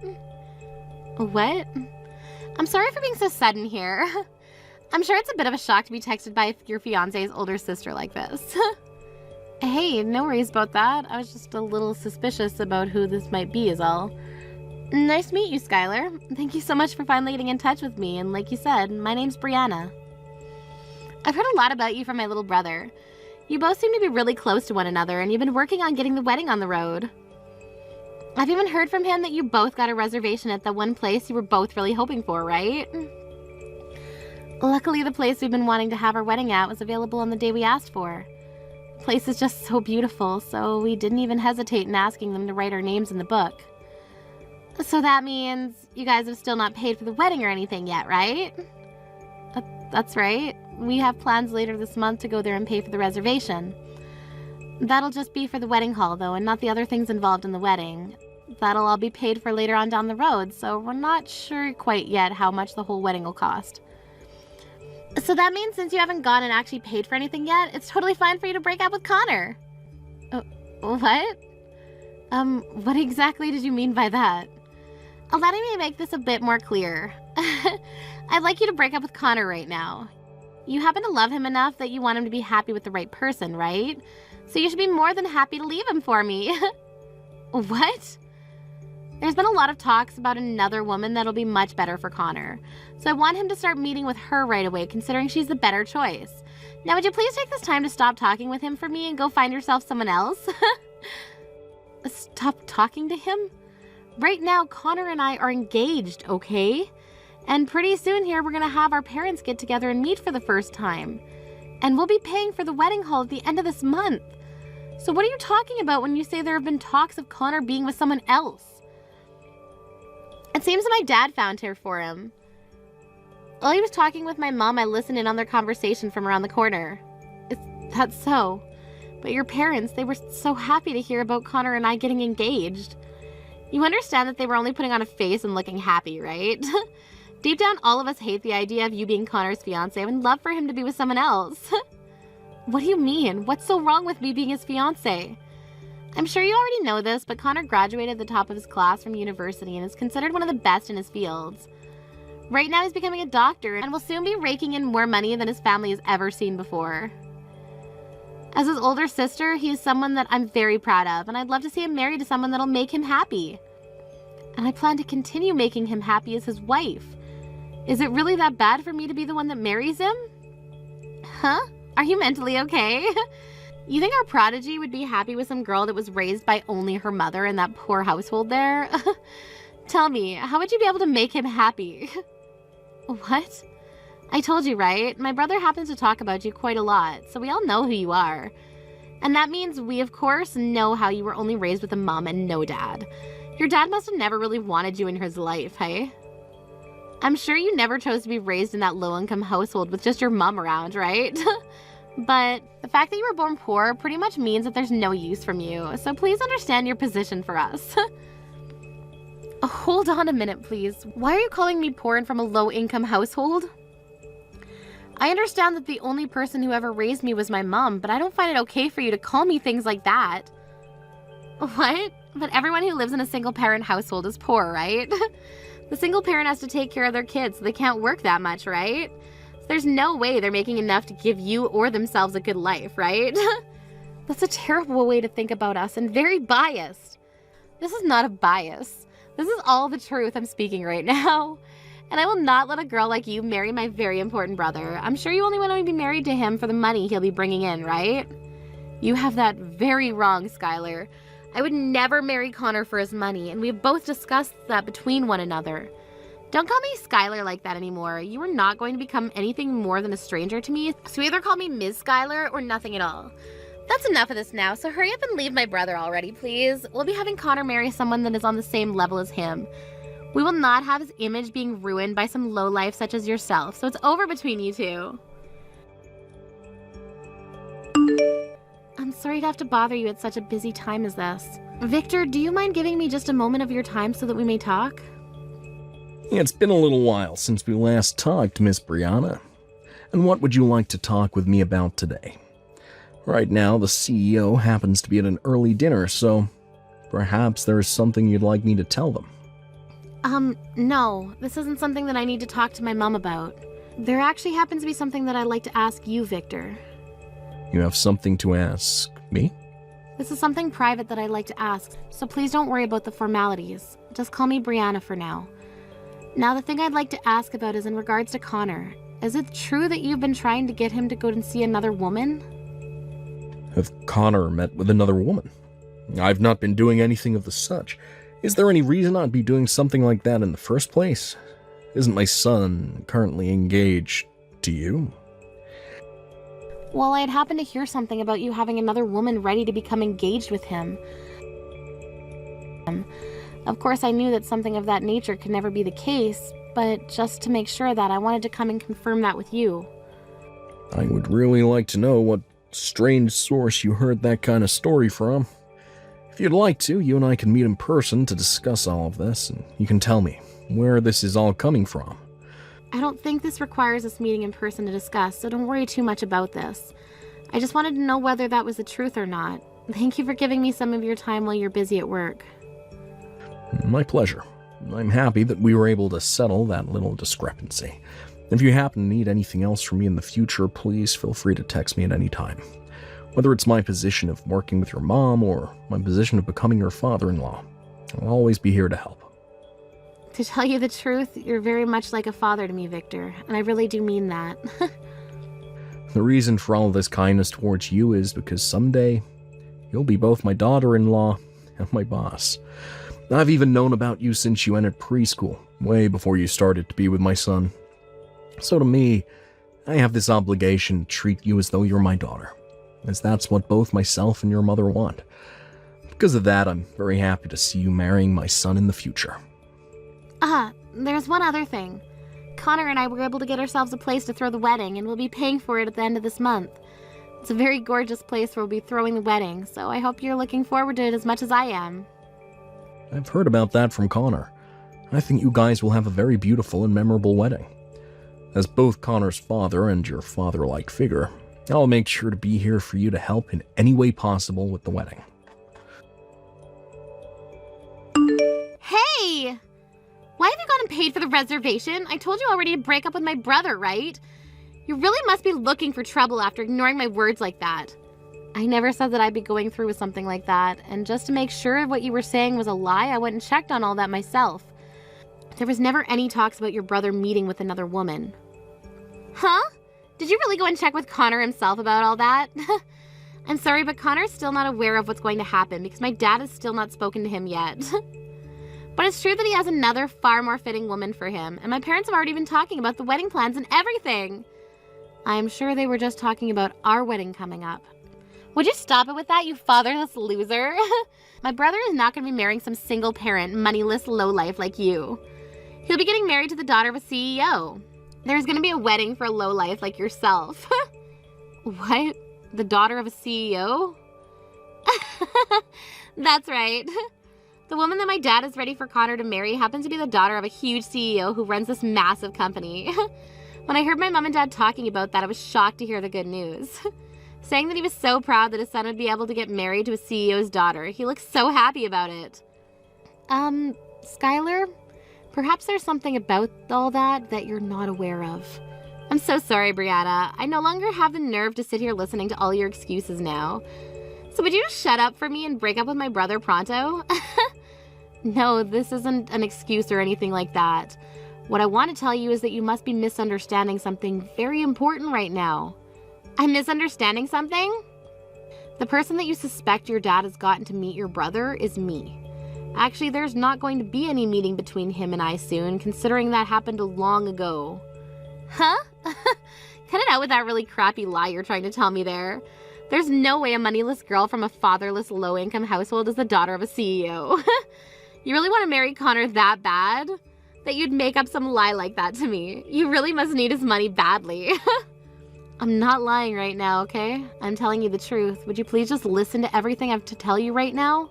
What? I'm sorry for being so sudden here. I'm sure it's a bit of a shock to be texted by your fiancé's older sister like this. Hey, no worries about that. I was just a little suspicious about who this might be is all. Nice to meet you, Skylar. Thank you so much for finally getting in touch with me, and like you said, my name's Brianna. I've heard a lot about you from my little brother. You both seem to be really close to one another, and you've been working on getting the wedding on the road. I've even heard from him that you both got a reservation at the one place you were both really hoping for, right? Luckily, the place we've been wanting to have our wedding at was available on the day we asked for. The place is just so beautiful, so we didn't even hesitate in asking them to write our names in the book. So that means you guys have still not paid for the wedding or anything yet, right? That's right. We have plans later this month to go there and pay for the reservation. That'll just be for the wedding hall, though, and not the other things involved in the wedding. That'll all be paid for later on down the road, so we're not sure quite yet how much the whole wedding will cost. So that means since you haven't gone and actually paid for anything yet, it's totally fine for you to break up with Connor. What? What exactly did you mean by that? Allow me to make this a bit more clear. I'd like you to break up with Connor right now. You happen to love him enough that you want him to be happy with the right person, right? So you should be more than happy to leave him for me. What? There's been a lot of talks about another woman that'll be much better for Connor. So I want him to start meeting with her right away, considering she's the better choice. Now would you please take this time to stop talking with him for me and go find yourself someone else? Stop talking to him? Right now, Connor and I are engaged, okay? And pretty soon here, we're gonna have our parents get together and meet for the first time. And we'll be paying for the wedding hall at the end of this month. So what are you talking about when you say there have been talks of Connor being with someone else? It seems that my dad found her for him. While he was talking with my mom, I listened in on their conversation from around the corner. That's so. But your parents, they were so happy to hear about Connor and I getting engaged. You understand that they were only putting on a face and looking happy, right? Deep down, all of us hate the idea of you being Connor's fiancé and would love for him to be with someone else. What do you mean? What's so wrong with me being his fiancé? I'm sure you already know this, but Connor graduated at the top of his class from university and is considered one of the best in his fields. Right now he's becoming a doctor and will soon be raking in more money than his family has ever seen before. As his older sister, he is someone that I'm very proud of, and I'd love to see him married to someone that'll make him happy. And I plan to continue making him happy as his wife. Is it really that bad for me to be the one that marries him? Huh? Are you mentally okay? You think our prodigy would be happy with some girl that was raised by only her mother in that poor household there? Tell me, how would you be able to make him happy? What? I told you, right? My brother happens to talk about you quite a lot, so we all know who you are. And that means we, of course, know how you were only raised with a mom and no dad. Your dad must have never really wanted you in his life, hey? I'm sure you never chose to be raised in that low-income household with just your mom around, right? But the fact that you were born poor pretty much means that there's no use from you, so please understand your position for us. Hold on a minute, please. Why are you calling me poor and from a low-income household? I understand that the only person who ever raised me was my mom, but I don't find it okay for you to call me things like that. What? But everyone who lives in a single-parent household is poor, right? The single parent has to take care of their kids, so they can't work that much, right? So there's no way they're making enough to give you or themselves a good life, right? That's a terrible way to think about us and very biased. This is not a bias. This is all the truth I'm speaking right now. And I will not let a girl like you marry my very important brother. I'm sure you only want to be married to him for the money he'll be bringing in, right? You have that very wrong, Skylar. I would never marry Connor for his money, and we've both discussed that between one another. Don't call me Skylar like that anymore. You are not going to become anything more than a stranger to me, so either call me Ms. Skylar or nothing at all. That's enough of this now, so hurry up and leave my brother already, please. We'll be having Connor marry someone that is on the same level as him. We will not have his image being ruined by some lowlife such as yourself, so it's over between you two. I'm sorry to have to bother you at such a busy time as this. Victor, do you mind giving me just a moment of your time so that we may talk? It's been a little while since we last talked, Miss Brianna. And what would you like to talk with me about today? Right now, the CEO happens to be at an early dinner, so perhaps there is something you'd like me to tell them. No. This isn't something that I need to talk to my mom about. There actually happens to be something that I'd like to ask you, Victor. You have something to ask me? This is something private that I'd like to ask, so please don't worry about the formalities. Just call me Brianna for now. Now, the thing I'd like to ask about is in regards to Connor. Is it true that you've been trying to get him to go and see another woman? Have Connor met with another woman? I've not been doing anything of the such. Is there any reason I'd be doing something like that in the first place? Isn't my son currently engaged to you? Well, I had happened to hear something about you having another woman ready to become engaged with him. Of course, I knew that something of that nature could never be the case, but just to make sure that, I wanted to come and confirm that with you. I would really like to know what strange source you heard that kind of story from. If you'd like to, you and I can meet in person to discuss all of this, and you can tell me where this is all coming from. I don't think this requires us meeting in person to discuss, so don't worry too much about this. I just wanted to know whether that was the truth or not. Thank you for giving me some of your time while you're busy at work. My pleasure. I'm happy that we were able to settle that little discrepancy. If you happen to need anything else from me in the future, please feel free to text me at any time. Whether it's my position of working with your mom or my position of becoming your father-in-law, I'll always be here to help. To tell you the truth, you're very much like a father to me, Victor, and I really do mean that. The reason for all this kindness towards you is because someday you'll be both my daughter-in-law and my boss. I've even known about you since you entered preschool, way before you started to be with my son. So to me, I have this obligation to treat you as though you're my daughter, as that's what both myself and your mother want. Because of that, I'm very happy to see you marrying my son in the future. There's one other thing. Connor and I were able to get ourselves a place to throw the wedding, and we'll be paying for it at the end of this month. It's a very gorgeous place where we'll be throwing the wedding, so I hope you're looking forward to it as much as I am. I've heard about that from Connor. I think you guys will have a very beautiful and memorable wedding. As both Connor's father and your father-like figure, I'll make sure to be here for you to help in any way possible with the wedding. Hey! Why have you gone and paid for the reservation? I told you already to break up with my brother, right? You really must be looking for trouble after ignoring my words like that. I never said that I'd be going through with something like that, and just to make sure what you were saying was a lie, I went and checked on all that myself. There was never any talks about your brother meeting with another woman. Huh? Did you really go and check with Connor himself about all that? I'm sorry, but Connor's still not aware of what's going to happen because my dad has still not spoken to him yet. But it's true that he has another far more fitting woman for him, and my parents have already been talking about the wedding plans and everything. I'm sure they were just talking about our wedding coming up. Would you stop it with that, you fatherless loser? My brother is not going to be marrying some single-parent, moneyless lowlife like you. He'll be getting married to the daughter of a CEO. There's going to be a wedding for a lowlife like yourself. What? The daughter of a CEO? That's right. The woman that my dad is ready for Connor to marry happens to be the daughter of a huge CEO who runs this massive company. When I heard my mom and dad talking about that, I was shocked to hear the good news. Saying that he was so proud that his son would be able to get married to a CEO's daughter. He looks so happy about it. Skylar, perhaps there's something about all that you're not aware of. I'm so sorry, Brianna. I no longer have the nerve to sit here listening to all your excuses now. So would you just shut up for me and break up with my brother pronto? No, this isn't an excuse or anything like that. What I want to tell you is that you must be misunderstanding something very important right now. I'm misunderstanding something? The person that you suspect your dad has gotten to meet your brother is me. Actually, there's not going to be any meeting between him and I soon, considering that happened long ago. Huh? Cut it out with that really crappy lie you're trying to tell me there. There's no way a moneyless girl from a fatherless, low-income household is the daughter of a CEO. You really want to marry Connor that bad? That you'd make up some lie like that to me. You really must need his money badly. I'm not lying right now, okay? I'm telling you the truth. Would you please just listen to everything I have to tell you right now?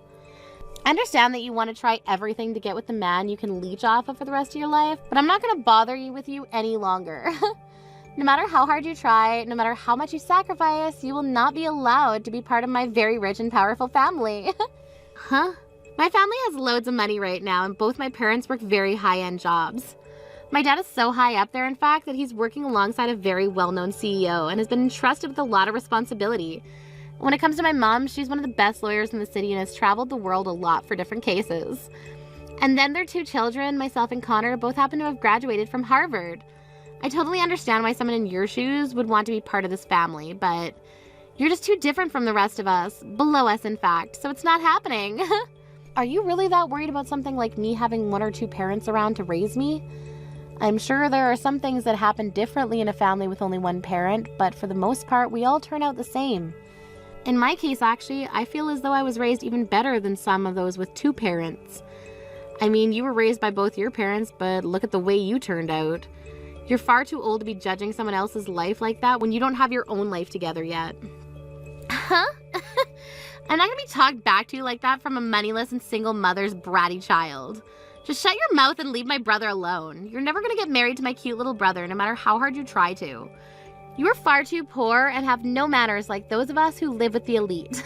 I understand that you want to try everything to get with the man you can leech off of for the rest of your life, but I'm not going to bother you with you any longer. No matter how hard you try, no matter how much you sacrifice, you will not be allowed to be part of my very rich and powerful family. Huh? My family has loads of money right now, and both my parents work very high-end jobs. My dad is so high up there, in fact, that he's working alongside a very well-known CEO and has been entrusted with a lot of responsibility. When it comes to my mom, she's one of the best lawyers in the city and has traveled the world a lot for different cases. And then their two children, myself and Connor, both happen to have graduated from Harvard. I totally understand why someone in your shoes would want to be part of this family, but you're just too different from the rest of us, below us in fact, so it's not happening. Are you really that worried about something like me having one or two parents around to raise me? I'm sure there are some things that happen differently in a family with only one parent, but for the most part, we all turn out the same. In my case, actually, I feel as though I was raised even better than some of those with two parents. I mean, you were raised by both your parents, but look at the way you turned out. You're far too old to be judging someone else's life like that when you don't have your own life together yet. Huh? I'm not gonna be talked back to like that from a moneyless and single mother's bratty child. Just shut your mouth and leave my brother alone. You're never gonna get married to my cute little brother, no matter how hard you try to. You are far too poor and have no manners like those of us who live with the elite.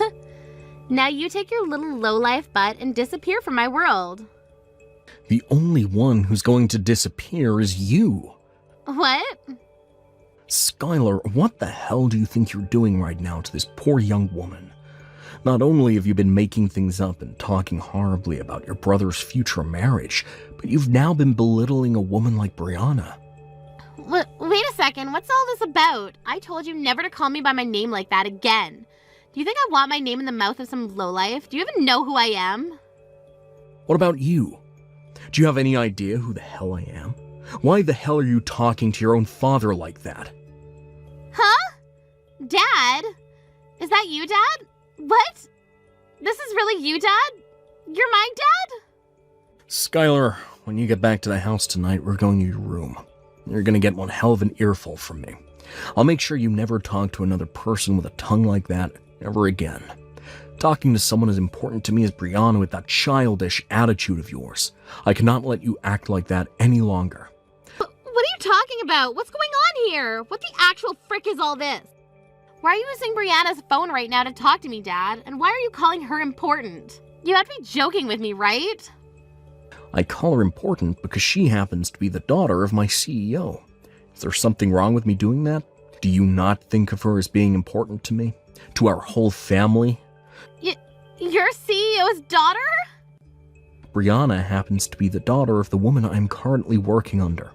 Now you take your little lowlife butt and disappear from my world. The only one who's going to disappear is you. What? Skylar, what the hell do you think you're doing right now to this poor young woman? Not only have you been making things up and talking horribly about your brother's future marriage, but you've now been belittling a woman like Brianna. Wait a second, what's all this about? I told you never to call me by my name like that again. Do you think I want my name in the mouth of some lowlife? Do you even know who I am? What about you? Do you have any idea who the hell I am? Why the hell are you talking to your own father like that? Huh? Dad? Is that you, Dad? What? This is really you, Dad? You're my dad? Skylar, when you get back to the house tonight, we're going to your room. You're going to get one hell of an earful from me. I'll make sure you never talk to another person with a tongue like that ever again. Talking to someone as important to me as Brianna with that childish attitude of yours. I cannot let you act like that any longer. What are you talking about? What's going on here? What the actual frick is all this? Why are you using Brianna's phone right now to talk to me, Dad? And why are you calling her important? You have to be joking with me, right? I call her important because she happens to be the daughter of my CEO. Is there something wrong with me doing that? Do you not think of her as being important to me? To our whole family? Your CEO's daughter? Brianna happens to be the daughter of the woman I'm currently working under.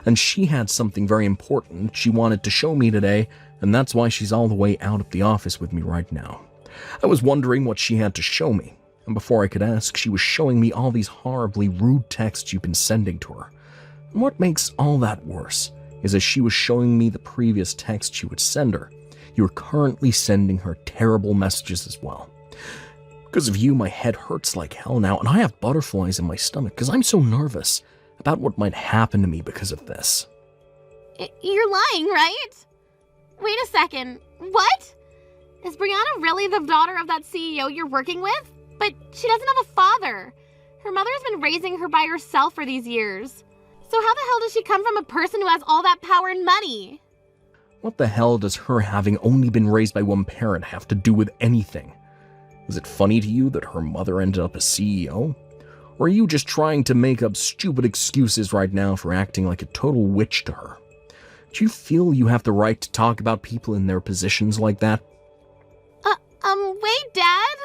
And she had something very important she wanted to show me today, and that's why she's all the way out of the office with me right now. I was wondering what she had to show me, and before I could ask, she was showing me all these horribly rude texts you've been sending to her. And what makes all that worse is as she was showing me the previous texts you would send her, you're currently sending her terrible messages as well. Because of you, my head hurts like hell now, and I have butterflies in my stomach because I'm so nervous about what might happen to me because of this. You're lying, right? Wait a second. What? Is Brianna really the daughter of that CEO you're working with? But she doesn't have a father. Her mother has been raising her by herself for these years. So how the hell does she come from a person who has all that power and money? What the hell does her having only been raised by one parent have to do with anything? Is it funny to you that her mother ended up a CEO? Or are you just trying to make up stupid excuses right now for acting like a total witch to her? Do you feel you have the right to talk about people in their positions like that? Wait, Dad?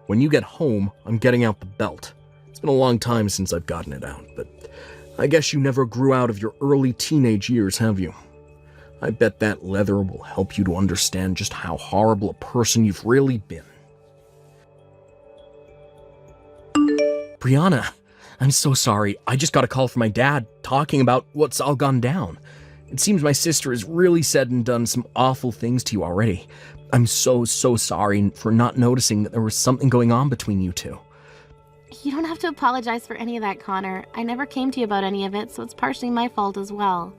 When you get home, I'm getting out the belt. It's been a long time since I've gotten it out, but I guess you never grew out of your early teenage years, have you? I bet that leather will help you to understand just how horrible a person you've really been. Brianna, I'm so sorry. I just got a call from my dad talking about what's all gone down. It seems my sister has really said and done some awful things to you already. I'm so sorry for not noticing that there was something going on between you two. You don't have to apologize for any of that, Connor. I never came to you about any of it, so it's partially my fault as well.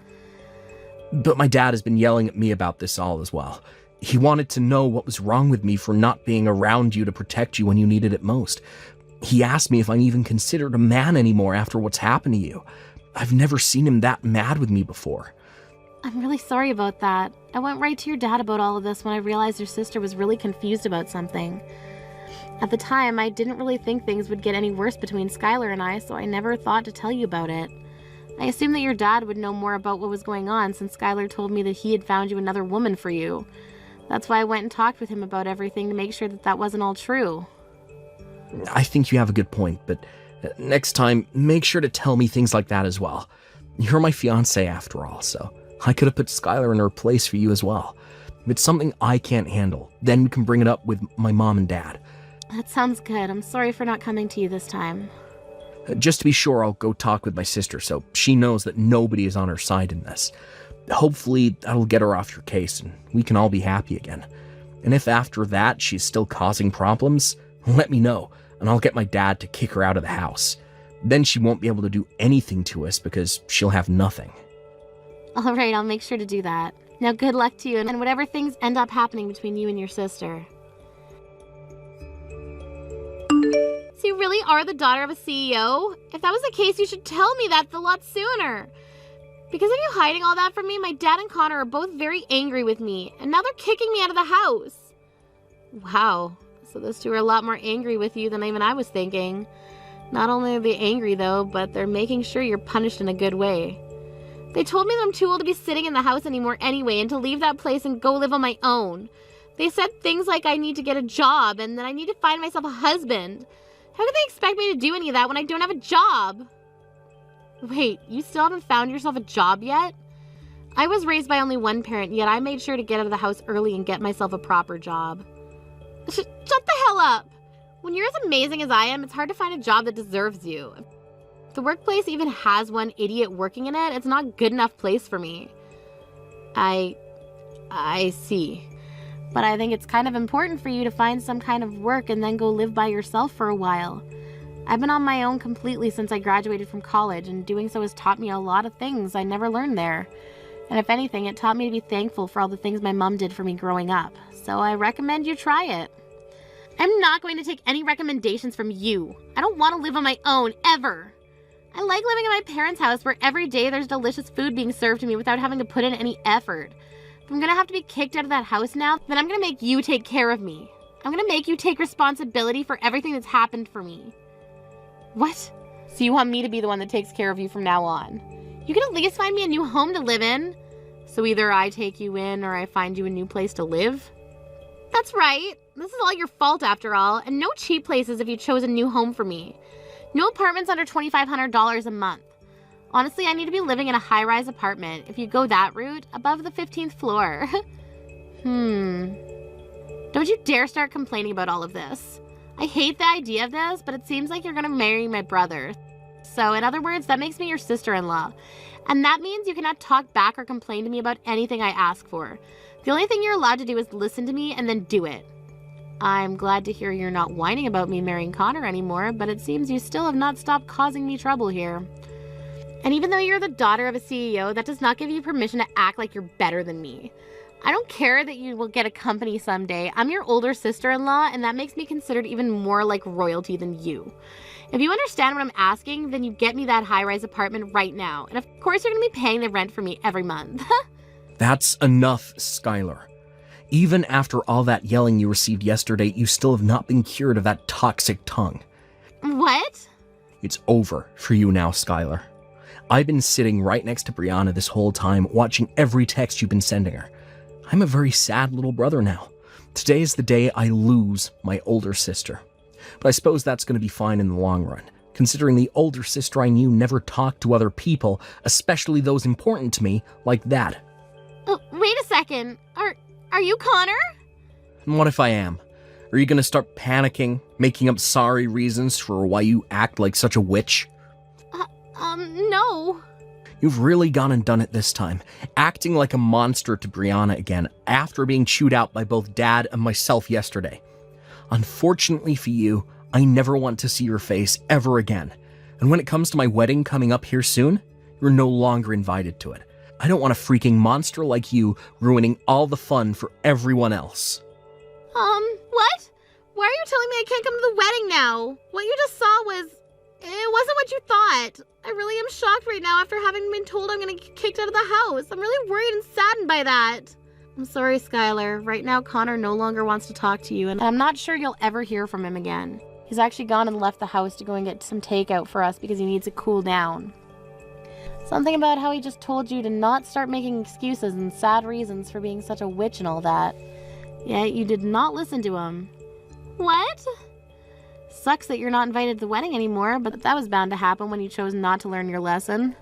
But my dad has been yelling at me about this all as well. He wanted to know what was wrong with me for not being around you to protect you when you needed it most. He asked me if I'm even considered a man anymore after what's happened to you. I've never seen him that mad with me before. I'm really sorry about that. I went right to your dad about all of this when I realized your sister was really confused about something. At the time, I didn't really think things would get any worse between Skylar and I, so I never thought to tell you about it. I assumed that your dad would know more about what was going on since Skylar told me that he had found you another woman for you. That's why I went and talked with him about everything to make sure that that wasn't all true. I think you have a good point, but next time, make sure to tell me things like that as well. You're my fiancé after all, so I could have put Skylar in her place for you as well. If it's something I can't handle, then we can bring it up with my mom and dad. That sounds good. I'm sorry for not coming to you this time. Just to be sure, I'll go talk with my sister so she knows that nobody is on her side in this. Hopefully, that'll get her off your case and we can all be happy again. And if after that she's still causing problems, let me know and I'll get my dad to kick her out of the house. Then she won't be able to do anything to us because she'll have nothing. All right, I'll make sure to do that. Now, good luck to you and whatever things end up happening between you and your sister. So you really are the daughter of a CEO? If that was the case, you should tell me that a lot sooner. Because of you hiding all that from me, my dad and Connor are both very angry with me, and now they're kicking me out of the house. Wow, so those two are a lot more angry with you than even I was thinking. Not only are they angry though, but they're making sure you're punished in a good way. They told me that I'm too old to be sitting in the house anymore anyway, and to leave that place and go live on my own. They said things like I need to get a job, and that I need to find myself a husband. How could they expect me to do any of that when I don't have a job? Wait, you still haven't found yourself a job yet? I was raised by only one parent, yet I made sure to get out of the house early and get myself a proper job. Shut the hell up! When you're as amazing as I am, it's hard to find a job that deserves you. If the workplace even has one idiot working in it, it's not a good enough place for me. I see. But I think it's kind of important for you to find some kind of work and then go live by yourself for a while. I've been on my own completely since I graduated from college, and doing so has taught me a lot of things I never learned there. And if anything, it taught me to be thankful for all the things my mom did for me growing up. So I recommend you try it. I'm not going to take any recommendations from you. I don't want to live on my own, ever. I like living in my parents' house where every day there's delicious food being served to me without having to put in any effort. If I'm gonna have to be kicked out of that house now, then I'm gonna make you take care of me. I'm gonna make you take responsibility for everything that's happened for me. What? So you want me to be the one that takes care of you from now on? You can at least find me a new home to live in. So either I take you in or I find you a new place to live? That's right. This is all your fault after all, and no cheap places if you chose a new home for me. No apartments under $2,500 a month. Honestly, I need to be living in a high-rise apartment, if you go that route, above the 15th floor. Don't you dare start complaining about all of this. I hate the idea of this, but it seems like you're gonna marry my brother. So, in other words, that makes me your sister-in-law. And that means you cannot talk back or complain to me about anything I ask for. The only thing you're allowed to do is listen to me and then do it. I'm glad to hear you're not whining about me marrying Connor anymore, but it seems you still have not stopped causing me trouble here. And even though you're the daughter of a CEO, that does not give you permission to act like you're better than me. I don't care that you will get a company someday. I'm your older sister-in-law, and that makes me considered even more like royalty than you. If you understand what I'm asking, then you get me that high-rise apartment right now. And of course, you're going to be paying the rent for me every month. That's enough, Skylar. Even after all that yelling you received yesterday, you still have not been cured of that toxic tongue. What? It's over for you now, Skylar. I've been sitting right next to Brianna this whole time, watching every text you've been sending her. I'm a very sad little brother now. Today is the day I lose my older sister. But I suppose that's going to be fine in the long run, considering the older sister I knew never talked to other people, especially those important to me, like that. Oh, wait a second. Are you Connor? And what if I am? Are you going to start panicking, making up sorry reasons for why you act like such a witch? No. You've really gone and done it this time, acting like a monster to Brianna again after being chewed out by both Dad and myself yesterday. Unfortunately for you, I never want to see your face ever again. And when it comes to my wedding coming up here soon, you're no longer invited to it. I don't want a freaking monster like you ruining all the fun for everyone else. What? Why are you telling me I can't come to the wedding now? What you just saw it wasn't what you thought. I really am shocked right now after having been told I'm gonna get kicked out of the house. I'm really worried and saddened by that. I'm sorry, Skylar. Right now, Connor no longer wants to talk to you, and I'm not sure you'll ever hear from him again. He's actually gone and left the house to go and get some takeout for us because he needs to cool down. Something about how he just told you to not start making excuses and sad reasons for being such a witch and all that. Yet you did not listen to him. What? Sucks that you're not invited to the wedding anymore, but that was bound to happen when you chose not to learn your lesson.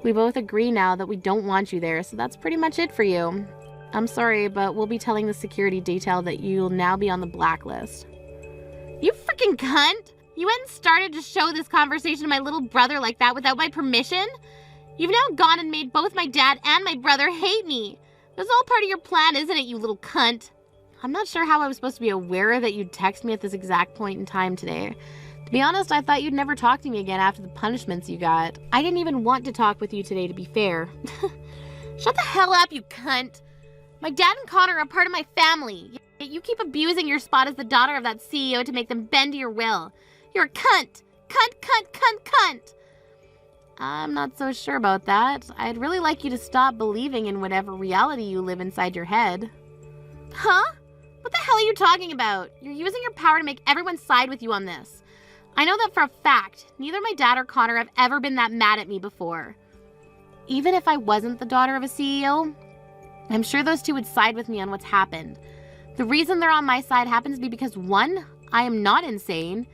We both agree now that we don't want you there, so that's pretty much it for you. I'm sorry, but we'll be telling the security detail that you'll now be on the blacklist. You freaking cunt! You hadn't started to show this conversation to my little brother like that without my permission? You've now gone and made both my dad and my brother hate me. That's all part of your plan, isn't it, you little cunt? I'm not sure how I was supposed to be aware that you'd text me at this exact point in time today. To be honest, I thought you'd never talk to me again after the punishments you got. I didn't even want to talk with you today, to be fair. Shut the hell up, you cunt! My dad and Connor are part of my family. Yet you keep abusing your spot as the daughter of that CEO to make them bend to your will. You're a cunt! Cunt, cunt, cunt, cunt! I'm not so sure about that. I'd really like you to stop believing in whatever reality you live inside your head. Huh? What the hell are you talking about? You're using your power to make everyone side with you on this. I know that for a fact. Neither my dad or Connor have ever been that mad at me before. Even if I wasn't the daughter of a CEO, I'm sure those two would side with me on what's happened. The reason they're on my side happens to be because 1, I am not insane,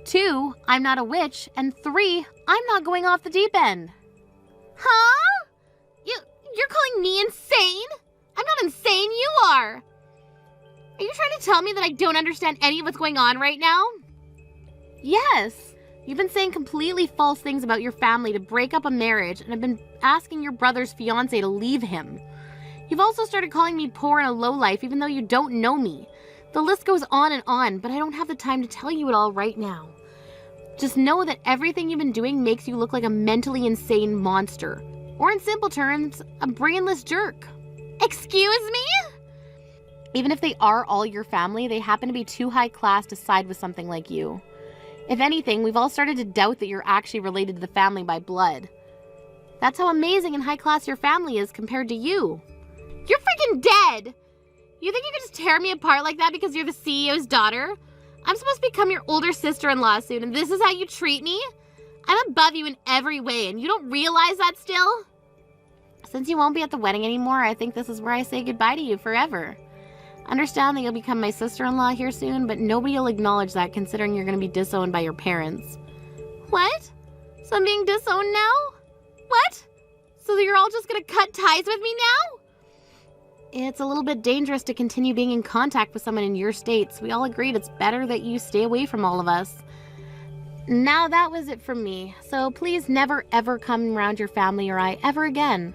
2, I'm not a witch, and 3, I'm not going off the deep end. Huh? You're calling me insane? I'm not insane, you are. Are you trying to tell me that I don't understand any of what's going on right now? Yes. You've been saying completely false things about your family to break up a marriage, and have been asking your brother's fiancé to leave him. You've also started calling me poor and a lowlife even though you don't know me. The list goes on, but I don't have the time to tell you it all right now. Just know that everything you've been doing makes you look like a mentally insane monster. Or in simple terms, a brainless jerk. Excuse me? Even if they are all your family, they happen to be too high class to side with something like you. If anything, we've all started to doubt that you're actually related to the family by blood. That's how amazing and high class your family is compared to you. You're freaking dead! You think you can just tear me apart like that because you're the CEO's daughter? I'm supposed to become your older sister-in-law soon, and this is how you treat me? I'm above you in every way, and you don't realize that still? Since you won't be at the wedding anymore, I think this is where I say goodbye to you forever. Understand that you'll become my sister-in-law here soon, but nobody will acknowledge that considering you're going to be disowned by your parents. What? So I'm being disowned now? What? So you're all just going to cut ties with me now? It's a little bit dangerous to continue being in contact with someone in your states. We all agreed it's better that you stay away from all of us. Now that was it from me, so please never ever come around your family or I ever again.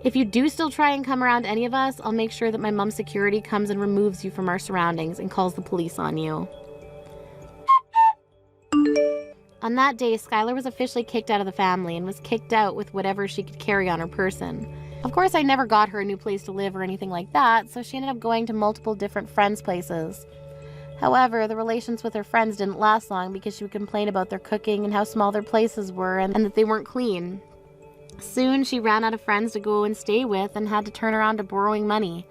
If you do still try and come around any of us, I'll make sure that my mom's security comes and removes you from our surroundings and calls the police on you. On that day, Skylar was officially kicked out of the family and was kicked out with whatever she could carry on her person. Of course, I never got her a new place to live or anything like that, so she ended up going to multiple different friends' places. However, the relations with her friends didn't last long because she would complain about their cooking and how small their places were and that they weren't clean. Soon, she ran out of friends to go and stay with and had to turn around to borrowing money.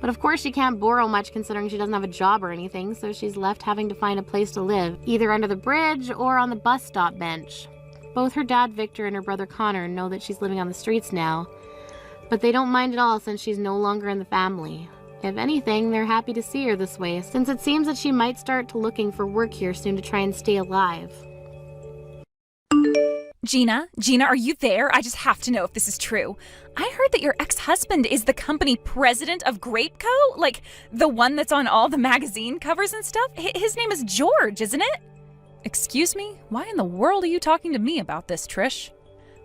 But of course, she can't borrow much considering she doesn't have a job or anything, so she's left having to find a place to live, either under the bridge or on the bus stop bench. Both her dad, Victor, and her brother, Connor, know that she's living on the streets now, but they don't mind at all since she's no longer in the family. If anything, they're happy to see her this way, since it seems that she might start to looking for work here soon to try and stay alive. Gina, are you there? I just have to know if this is true. I heard that your ex-husband is the company president of Grapeco? Like, the one that's on all the magazine covers and stuff? His name is George, isn't it? Excuse me? Why in the world are you talking to me about this, Trish?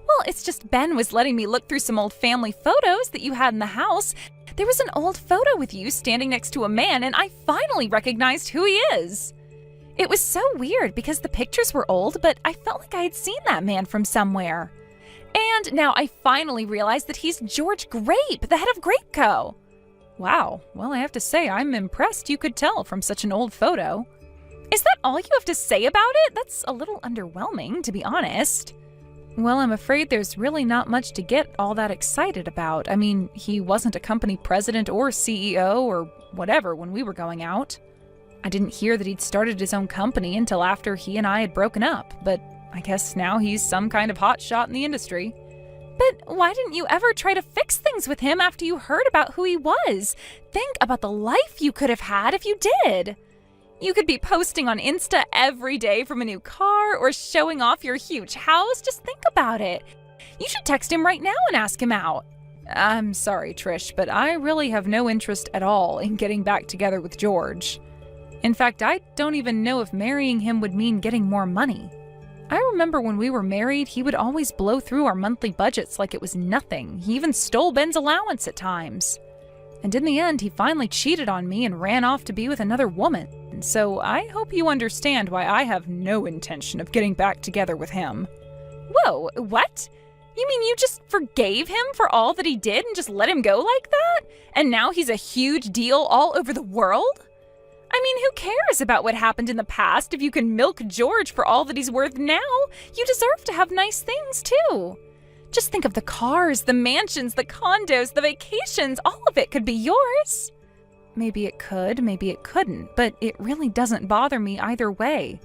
Well, it's just Ben was letting me look through some old family photos that you had in the house. There was an old photo with you standing next to a man, and I finally recognized who he is. It was so weird because the pictures were old, but I felt like I had seen that man from somewhere. And now I finally realized that he's George Grape, the head of Grapeco. Wow, well, I have to say I'm impressed you could tell from such an old photo. Is that all you have to say about it? That's a little underwhelming, to be honest. Well, I'm afraid there's really not much to get all that excited about. I mean, he wasn't a company president or CEO or whatever when we were going out. I didn't hear that he'd started his own company until after he and I had broken up, but I guess now he's some kind of hotshot in the industry. But why didn't you ever try to fix things with him after you heard about who he was? Think about the life you could have had if you did. You could be posting on Insta every day from a new car or showing off your huge house. Just think about it. You should text him right now and ask him out. I'm sorry, Trish, but I really have no interest at all in getting back together with George. In fact, I don't even know if marrying him would mean getting more money. I remember when we were married, he would always blow through our monthly budgets like it was nothing. He even stole Ben's allowance at times. And in the end, he finally cheated on me and ran off to be with another woman. So I hope you understand why I have no intention of getting back together with him. Whoa, what? You mean you just forgave him for all that he did and just let him go like that? And now he's a huge deal all over the world? I mean, who cares about what happened in the past if you can milk George for all that he's worth now? You deserve to have nice things, too. Just think of the cars, the mansions, the condos, the vacations. All of it could be yours. Maybe it could, maybe it couldn't, but it really doesn't bother me either way.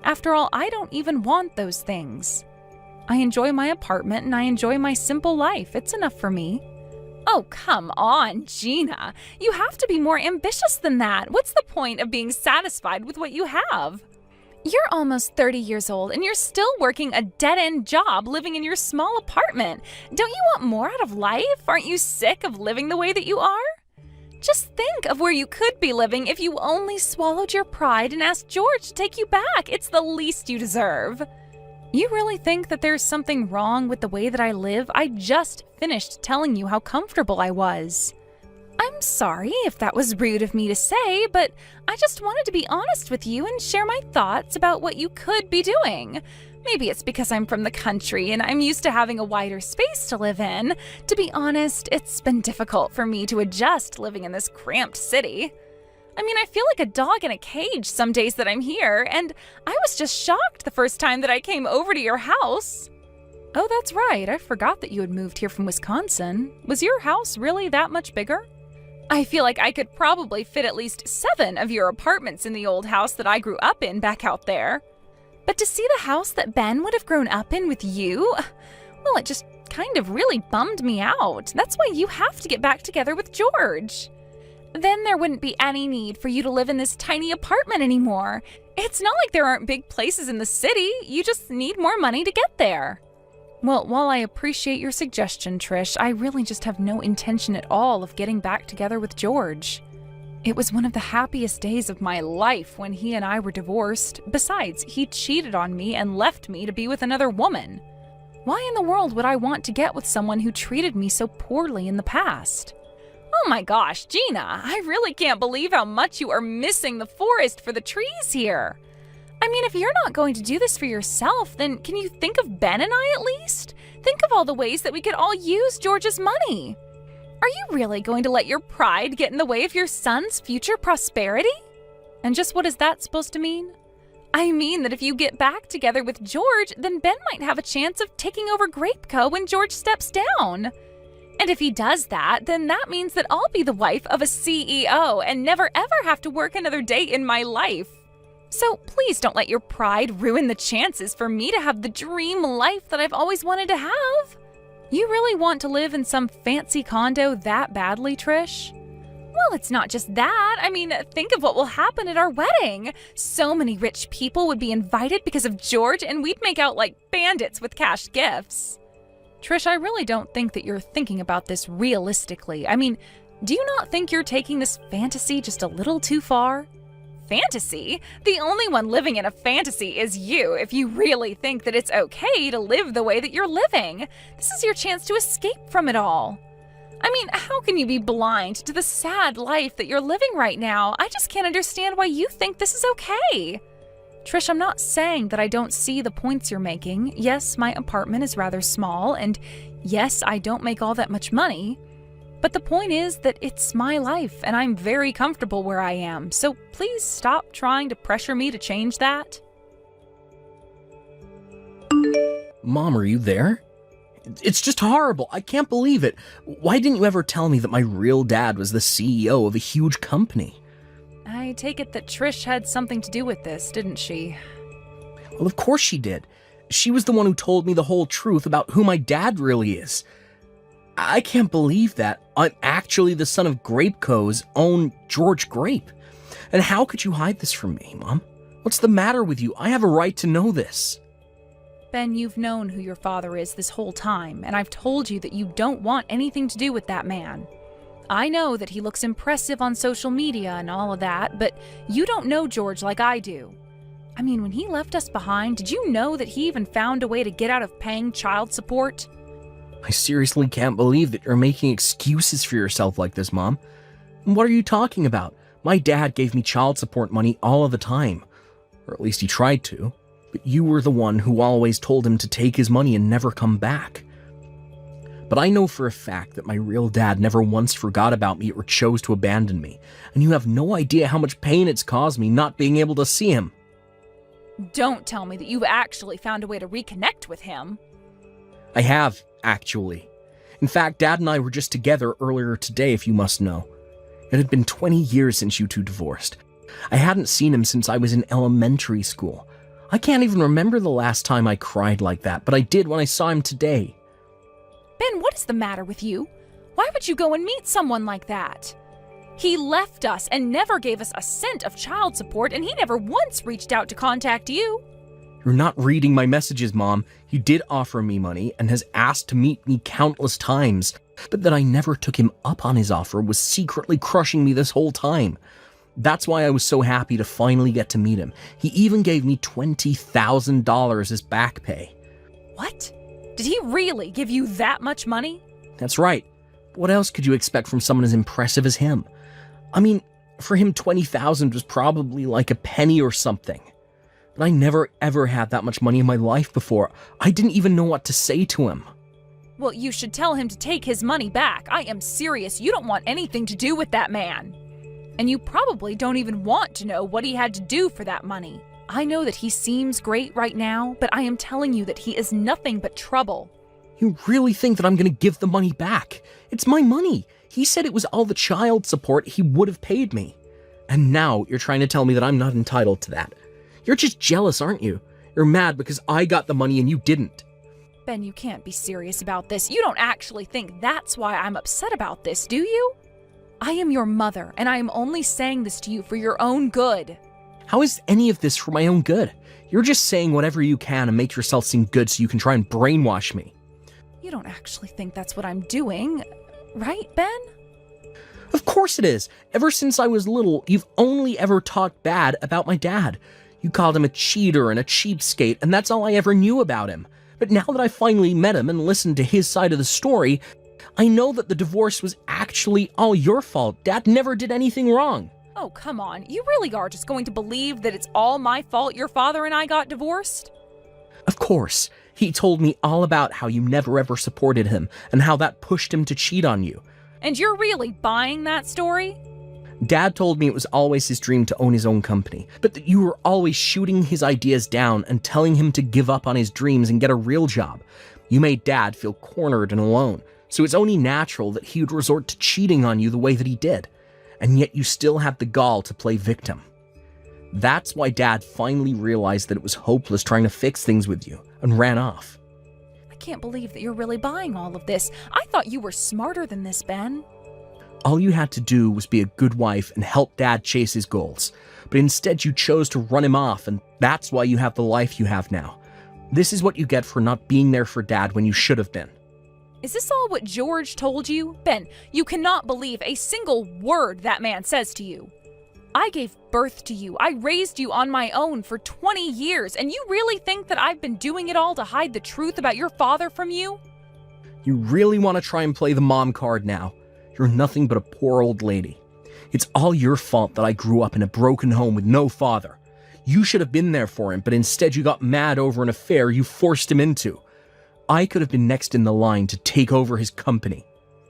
After all, I don't even want those things. I enjoy my apartment and I enjoy my simple life. It's enough for me. Oh, come on, Gina. You have to be more ambitious than that. What's the point of being satisfied with what you have? You're almost 30 years old and you're still working a dead-end job living in your small apartment. Don't you want more out of life? Aren't you sick of living the way that you are? Just think of where you could be living if you only swallowed your pride and asked George to take you back. It's the least you deserve. You really think that there's something wrong with the way that I live? I just finished telling you how comfortable I was. I'm sorry if that was rude of me to say, but I just wanted to be honest with you and share my thoughts about what you could be doing. Maybe it's because I'm from the country and I'm used to having a wider space to live in. To be honest, it's been difficult for me to adjust living in this cramped city. I mean, I feel like a dog in a cage some days that I'm here, and I was just shocked the first time that I came over to your house. Oh, that's right. I forgot that you had moved here from Wisconsin. Was your house really that much bigger? I feel like I could probably fit at least 7 of your apartments in the old house that I grew up in back out there. But to see the house that Ben would have grown up in with you, well, it just kind of really bummed me out. That's why you have to get back together with George. Then there wouldn't be any need for you to live in this tiny apartment anymore. It's not like there aren't big places in the city. You just need more money to get there. Well, while I appreciate your suggestion, Trish, I really just have no intention at all of getting back together with George. It was one of the happiest days of my life when he and I were divorced. Besides, he cheated on me and left me to be with another woman. Why in the world would I want to get with someone who treated me so poorly in the past? Oh my gosh, Gina, I really can't believe how much you are missing the forest for the trees here. I mean, if you're not going to do this for yourself, then can you think of Ben and I at least? Think of all the ways that we could all use George's money. Are you really going to let your pride get in the way of your son's future prosperity? And just what is that supposed to mean? I mean that if you get back together with George, then Ben might have a chance of taking over Grapeco when George steps down. And if he does that, then that means that I'll be the wife of a CEO and never ever have to work another day in my life. So please don't let your pride ruin the chances for me to have the dream life that I've always wanted to have. You really want to live in some fancy condo that badly, Trish? Well, it's not just that. I mean, think of what will happen at our wedding. So many rich people would be invited because of George, and we'd make out like bandits with cash gifts. Trish, I really don't think that you're thinking about this realistically. I mean, do you not think you're taking this fantasy just a little too far? Fantasy? The only one living in a fantasy is you, if you really think that it's okay to live the way that you're living. This is your chance to escape from it all. I mean, how can you be blind to the sad life that you're living right now? I just can't understand why you think this is okay. Trish, I'm not saying that I don't see the points you're making. Yes, my apartment is rather small, and yes, I don't make all that much money. But the point is that it's my life, and I'm very comfortable where I am, so please stop trying to pressure me to change that. Mom, are you there? It's just horrible. I can't believe it. Why didn't you ever tell me that my real dad was the CEO of a huge company? I take it that Trish had something to do with this, didn't she? Well, of course she did. She was the one who told me the whole truth about who my dad really is. I can't believe that. I'm actually the son of Grapeco's own George Grape. And how could you hide this from me, Mom? What's the matter with you? I have a right to know this. Ben, you've known who your father is this whole time, and I've told you that you don't want anything to do with that man. I know that he looks impressive on social media and all of that, but you don't know George like I do. I mean, when he left us behind, did you know that he even found a way to get out of paying child support? I seriously can't believe that you're making excuses for yourself like this, Mom. What are you talking about? My dad gave me child support money all of the time. Or at least he tried to. But you were the one who always told him to take his money and never come back. But I know for a fact that my real dad never once forgot about me or chose to abandon me. And you have no idea how much pain it's caused me not being able to see him. Don't tell me that you've actually found a way to reconnect with him. I have, actually. In fact, Dad and I were just together earlier today, if you must know. It had been 20 years since you two divorced. I hadn't seen him since I was in elementary school. I can't even remember the last time I cried like that, but I did when I saw him today. Ben, what is the matter with you? Why would you go and meet someone like that? He left us and never gave us a cent of child support, and he never once reached out to contact you. You're not reading my messages, Mom. He did offer me money and has asked to meet me countless times, but that I never took him up on his offer was secretly crushing me this whole time. That's why I was so happy to finally get to meet him. He even gave me $20,000 as back pay. What? Did he really give you that much money? That's right. What else could you expect from someone as impressive as him? I mean, for him, $20,000 was probably like a penny or something. But I never ever had that much money in my life before. I didn't even know what to say to him. Well, you should tell him to take his money back. I am serious. You don't want anything to do with that man. And you probably don't even want to know what he had to do for that money. I know that he seems great right now, but I am telling you that he is nothing but trouble. You really think that I'm going to give the money back? It's my money. He said it was all the child support he would have paid me. And now you're trying to tell me that I'm not entitled to that. You're just jealous, aren't you? You're mad because I got the money and you didn't. Ben, you can't be serious about this. You don't actually think that's why I'm upset about this, do you? I am your mother, and I am only saying this to you for your own good. How is any of this for my own good? You're just saying whatever you can to make yourself seem good so you can try and brainwash me. You don't actually think that's what I'm doing, right, Ben? Of course it is. Ever since I was little, you've only ever talked bad about my dad. You called him a cheater and a cheapskate, and that's all I ever knew about him. But now that I finally met him and listened to his side of the story, I know that the divorce was actually all your fault. Dad never did anything wrong. Oh, come on. You really are just going to believe that it's all my fault your father and I got divorced? Of course. He told me all about how you never ever supported him and how that pushed him to cheat on you. And you're really buying that story? Dad told me it was always his dream to own his own company, but that you were always shooting his ideas down and telling him to give up on his dreams and get a real job. You made Dad feel cornered and alone, so it's only natural that he would resort to cheating on you the way that he did. And yet you still had the gall to play victim. That's why Dad finally realized that it was hopeless trying to fix things with you and ran off. I can't believe that you're really buying all of this. I thought you were smarter than this, Ben. All you had to do was be a good wife and help Dad chase his goals. But instead you chose to run him off, and that's why you have the life you have now. This is what you get for not being there for Dad when you should have been. Is this all what George told you? Ben, you cannot believe a single word that man says to you. I gave birth to you. I raised you on my own for 20 years, and you really think that I've been doing it all to hide the truth about your father from you? You really want to try and play the mom card now. You're nothing but a poor old lady. It's all your fault that I grew up in a broken home with no father. You should have been there for him, but instead you got mad over an affair you forced him into. I could have been next in the line to take over his company.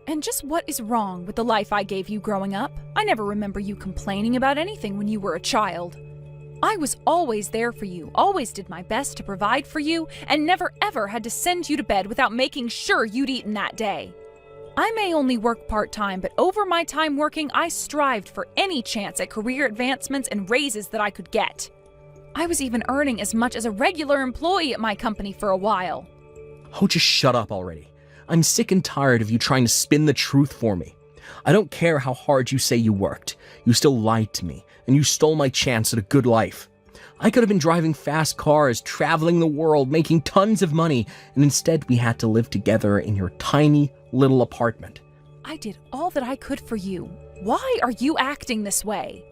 And just what is wrong with the life I gave you growing up? I never remember you complaining about anything when you were a child. I was always there for you, always did my best to provide for you, and never ever had to send you to bed without making sure you'd eaten that day. I may only work part-time, but over my time working, I strived for any chance at career advancements and raises that I could get. I was even earning as much as a regular employee at my company for a while. Oh, just shut up already. I'm sick and tired of you trying to spin the truth for me. I don't care how hard you say you worked. You still lied to me, and you stole my chance at a good life. I could have been driving fast cars, traveling the world, making tons of money, and instead we had to live together in your tiny little apartment. I did all that I could for you. Why are you acting this way?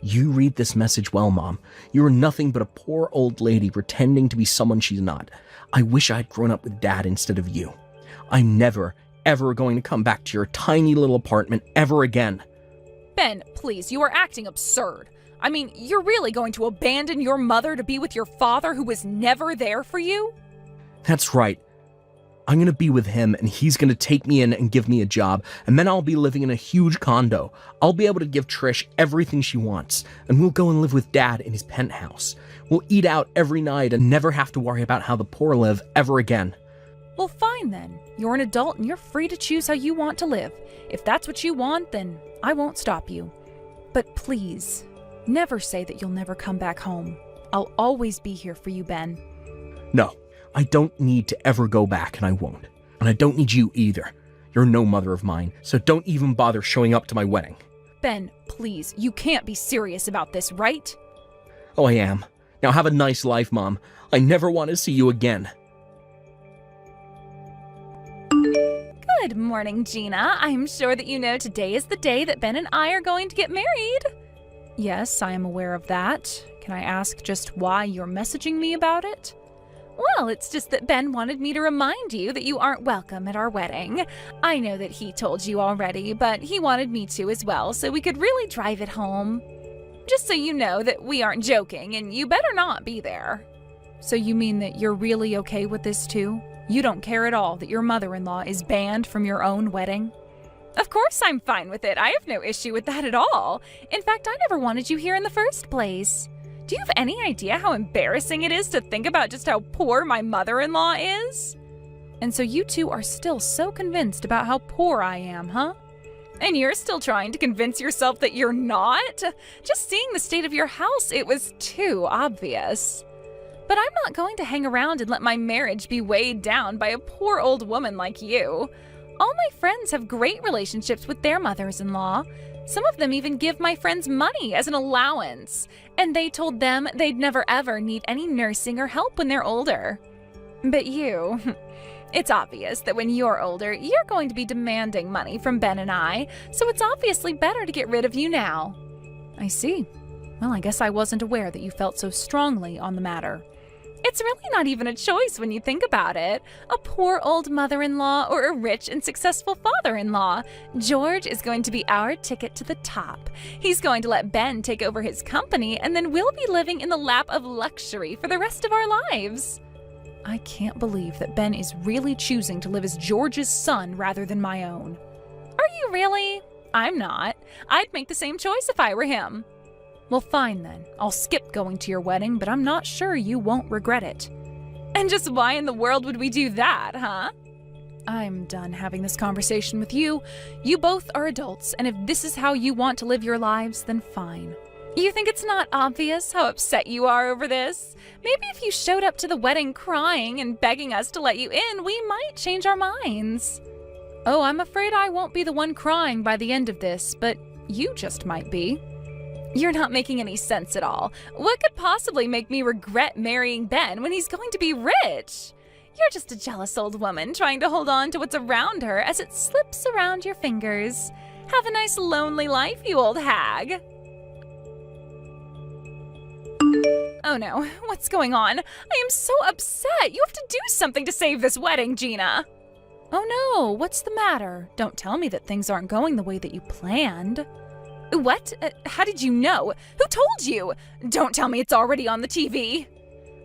You read this message well, Mom. You are nothing but a poor old lady pretending to be someone she's not. I wish I had grown up with Dad instead of you. I'm never, ever going to come back to your tiny little apartment ever again. Ben, please, you are acting absurd. I mean, you're really going to abandon your mother to be with your father who was never there for you? That's right. I'm going to be with him, and he's going to take me in and give me a job, and then I'll be living in a huge condo. I'll be able to give Trish everything she wants, and we'll go and live with Dad in his penthouse. We'll eat out every night and never have to worry about how the poor live ever again. Well, fine then. You're an adult and you're free to choose how you want to live. If that's what you want, then I won't stop you. But please, never say that you'll never come back home. I'll always be here for you, Ben. No, I don't need to ever go back, and I won't. And I don't need you either. You're no mother of mine, so don't even bother showing up to my wedding. Ben, please, you can't be serious about this, right? Oh, I am. Now have a nice life, Mom. I never want to see you again. Good morning, Gina. I'm sure that you know today is the day that Ben and I are going to get married. Yes, I am aware of that. Can I ask just why you're messaging me about it? Well, it's just that Ben wanted me to remind you that you aren't welcome at our wedding. I know that he told you already, but he wanted me to as well, so we could really drive it home. Just so you know that we aren't joking, and you better not be there. So you mean that you're really okay with this too? You don't care at all that your mother-in-law is banned from your own wedding? Of course I'm fine with it. I have no issue with that at all. In fact, I never wanted you here in the first place. Do you have any idea how embarrassing it is to think about just how poor my mother-in-law is? And so you two are still so convinced about how poor I am, huh? And you're still trying to convince yourself that you're not? Just seeing the state of your house, it was too obvious. But I'm not going to hang around and let my marriage be weighed down by a poor old woman like you. All my friends have great relationships with their mothers-in-law. Some of them even give my friends money as an allowance. And they told them they'd never ever need any nursing or help when they're older. But you, it's obvious that when you're older, you're going to be demanding money from Ben and I, so it's obviously better to get rid of you now. I see. Well, I guess I wasn't aware that you felt so strongly on the matter. It's really not even a choice when you think about it. A poor old mother-in-law or a rich and successful father-in-law. George is going to be our ticket to the top. He's going to let Ben take over his company, and then we'll be living in the lap of luxury for the rest of our lives. I can't believe that Ben is really choosing to live as George's son rather than my own. Are you really? I'm not. I'd make the same choice if I were him. Well, fine then. I'll skip going to your wedding, but I'm not sure you won't regret it. And just why in the world would we do that, huh? I'm done having this conversation with you. You both are adults, and if this is how you want to live your lives, then fine. You think it's not obvious how upset you are over this? Maybe if you showed up to the wedding crying and begging us to let you in, we might change our minds. Oh, I'm afraid I won't be the one crying by the end of this, but you just might be. You're not making any sense at all. What could possibly make me regret marrying Ben when he's going to be rich? You're just a jealous old woman trying to hold on to what's around her as it slips around your fingers. Have a nice lonely life, you old hag. Oh no, what's going on? I am so upset. You have to do something to save this wedding, Gina. Oh no, what's the matter? Don't tell me that things aren't going the way that you planned. What? How did you know? Who told you? Don't tell me it's already on the TV.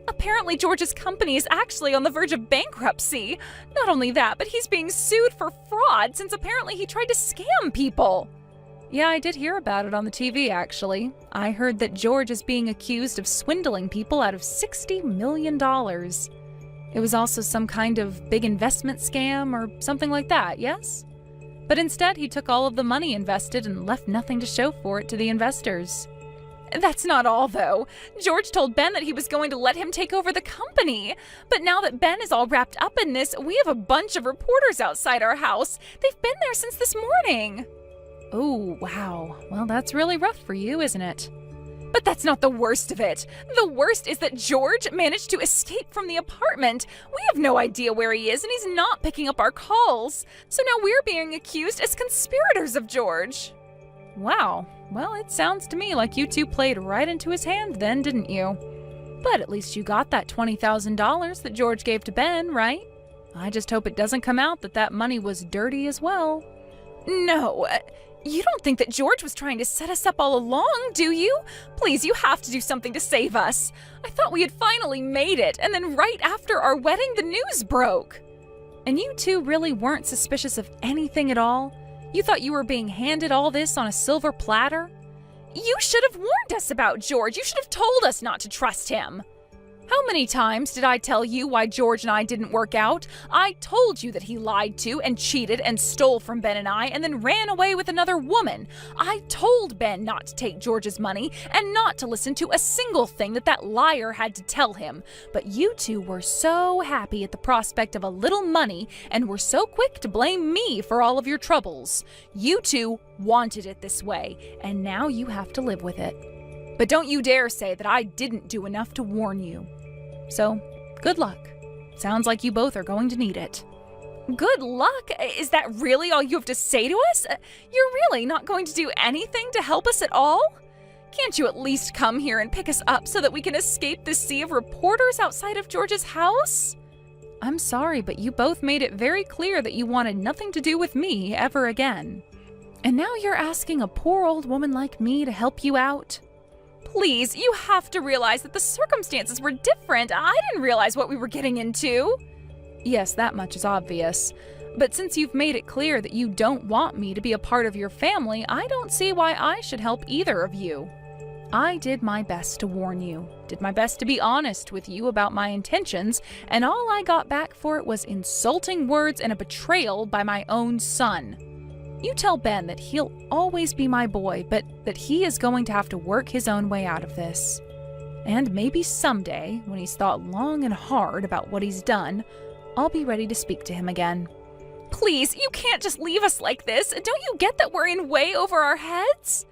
Apparently George's company is actually on the verge of bankruptcy. Not only that, but he's being sued for fraud since apparently he tried to scam people. Yeah, I did hear about it on the TV, actually. I heard that George is being accused of swindling people out of $60 million. It was also some kind of big investment scam or something like that, yes? But instead, he took all of the money invested and left nothing to show for it to the investors. That's not all, though. George told Ben that he was going to let him take over the company. But now that Ben is all wrapped up in this, we have a bunch of reporters outside our house. They've been there since this morning. Oh, wow. Well, that's really rough for you, isn't it? But that's not the worst of it. The worst is that George managed to escape from the apartment. We have no idea where he is, and he's not picking up our calls. So now we're being accused as conspirators of George. Wow. Well, it sounds to me like you two played right into his hand then, didn't you? But at least you got that $20,000 that George gave to Ben, right? I just hope it doesn't come out that that money was dirty as well. No, you don't think that George was trying to set us up all along, do you? Please, you have to do something to save us. I thought we had finally made it, and then right after our wedding, the news broke. And you two really weren't suspicious of anything at all? You thought you were being handed all this on a silver platter? You should have warned us about George. You should have told us not to trust him. How many times did I tell you why George and I didn't work out? I told you that he lied to and cheated and stole from Ben and I and then ran away with another woman. I told Ben not to take George's money and not to listen to a single thing that liar had to tell him. But you two were so happy at the prospect of a little money and were so quick to blame me for all of your troubles. You two wanted it this way, and now you have to live with it. But don't you dare say that I didn't do enough to warn you. So, good luck. Sounds like you both are going to need it. Good luck? Is that really all you have to say to us? You're really not going to do anything to help us at all? Can't you at least come here and pick us up so that we can escape this sea of reporters outside of George's house? I'm sorry, but you both made it very clear that you wanted nothing to do with me ever again. And now you're asking a poor old woman like me to help you out? Please, you have to realize that the circumstances were different. I didn't realize what we were getting into. Yes, that much is obvious. But since you've made it clear that you don't want me to be a part of your family, I don't see why I should help either of you. I did my best to warn you, did my best to be honest with you about my intentions, and all I got back for it was insulting words and a betrayal by my own son. You tell Ben that he'll always be my boy, but that he is going to have to work his own way out of this. And maybe someday, when he's thought long and hard about what he's done, I'll be ready to speak to him again. Please, you can't just leave us like this. Don't you get that we're in way over our heads?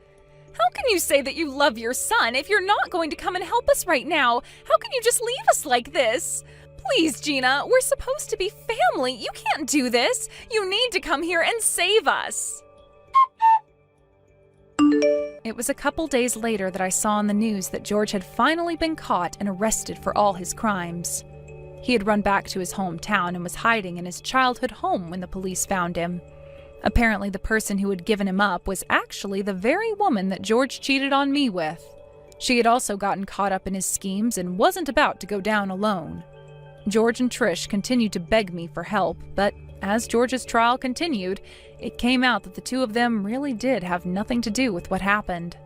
How can you say that you love your son if you're not going to come and help us right now? How can you just leave us like this? Please, Gina, we're supposed to be family. You can't do this. You need to come here and save us. It was a couple days later that I saw on the news that George had finally been caught and arrested for all his crimes. He had run back to his hometown and was hiding in his childhood home when the police found him. Apparently, the person who had given him up was actually the very woman that George cheated on me with. She had also gotten caught up in his schemes and wasn't about to go down alone. George and Trish continued to beg me for help, but as George's trial continued, it came out that the two of them really did have nothing to do with what happened.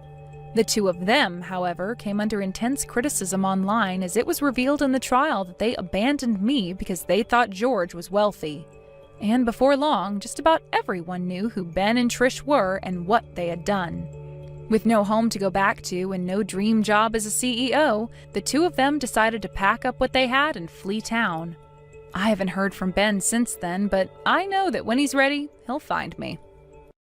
The two of them, however, came under intense criticism online as it was revealed in the trial that they abandoned me because they thought George was wealthy. And before long, just about everyone knew who Ben and Trish were and what they had done. With no home to go back to and no dream job as a CEO, the two of them decided to pack up what they had and flee town. I haven't heard from Ben since then, but I know that when he's ready, he'll find me.